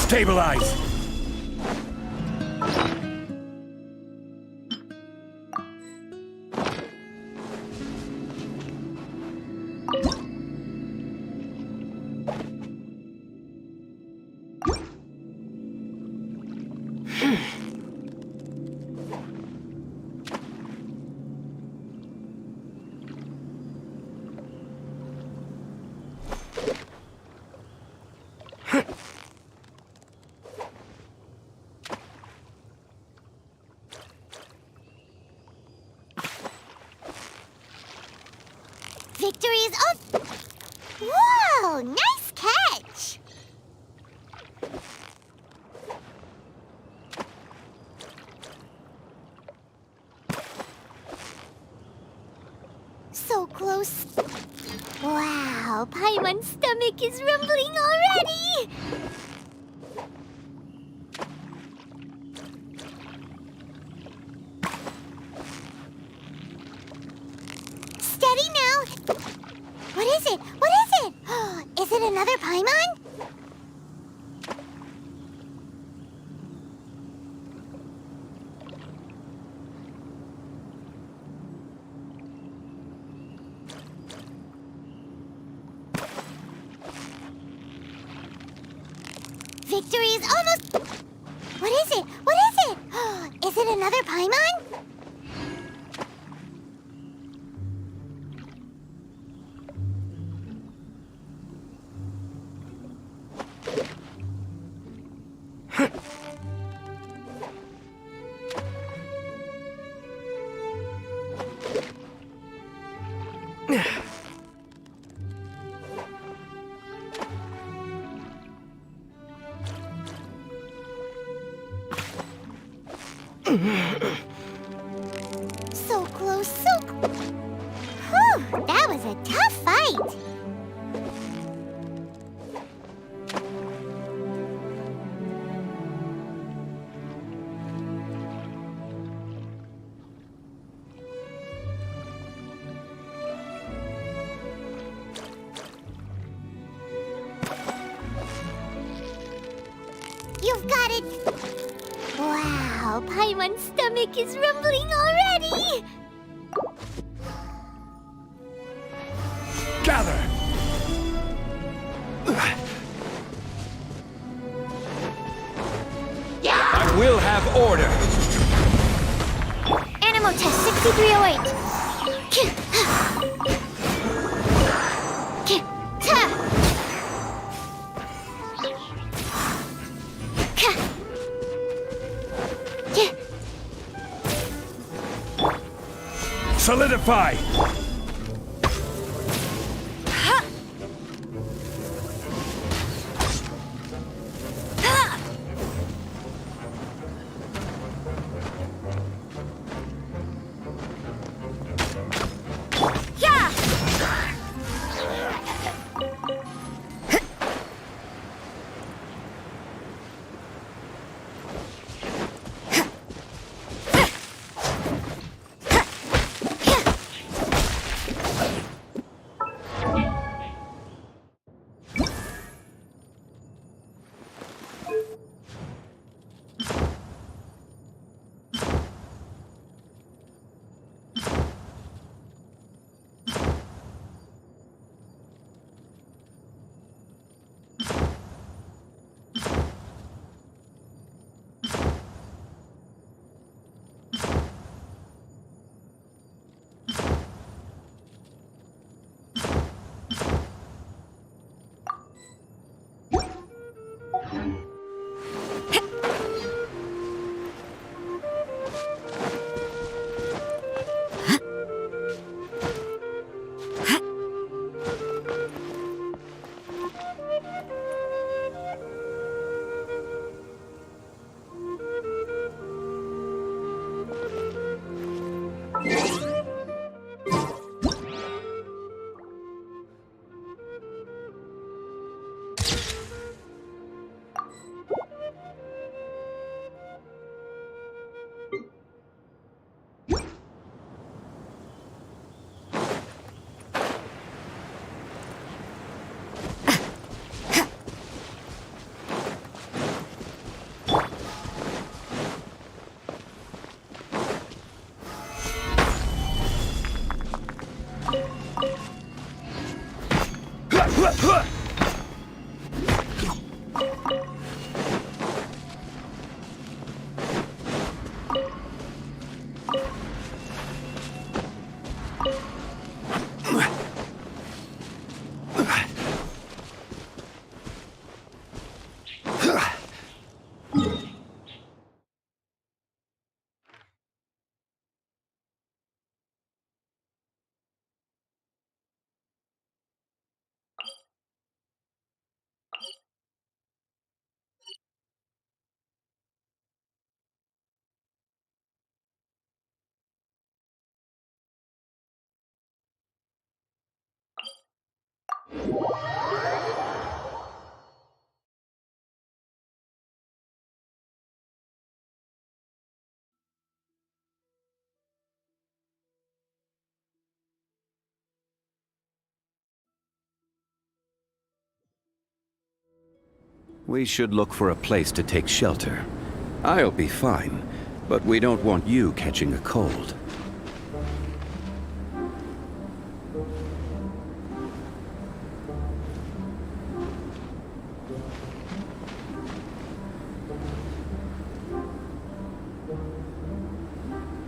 Stabilize! Victory is up! Whoa! Nice catch! So close. Wow, Paimon's stomach is rumbling already! Steady now! What is it? What is it? Is it another Paimon? Victory is almost... What is it? What is it? Is it another Paimon? So close, so... Whew, that was a tough fight. You've got it! Wow, Paimon's stomach is rumbling already! Gather! I will have order! Animal test 6308. Solidify! We should look for a place to take shelter. I'll be fine, but we don't want you catching a cold.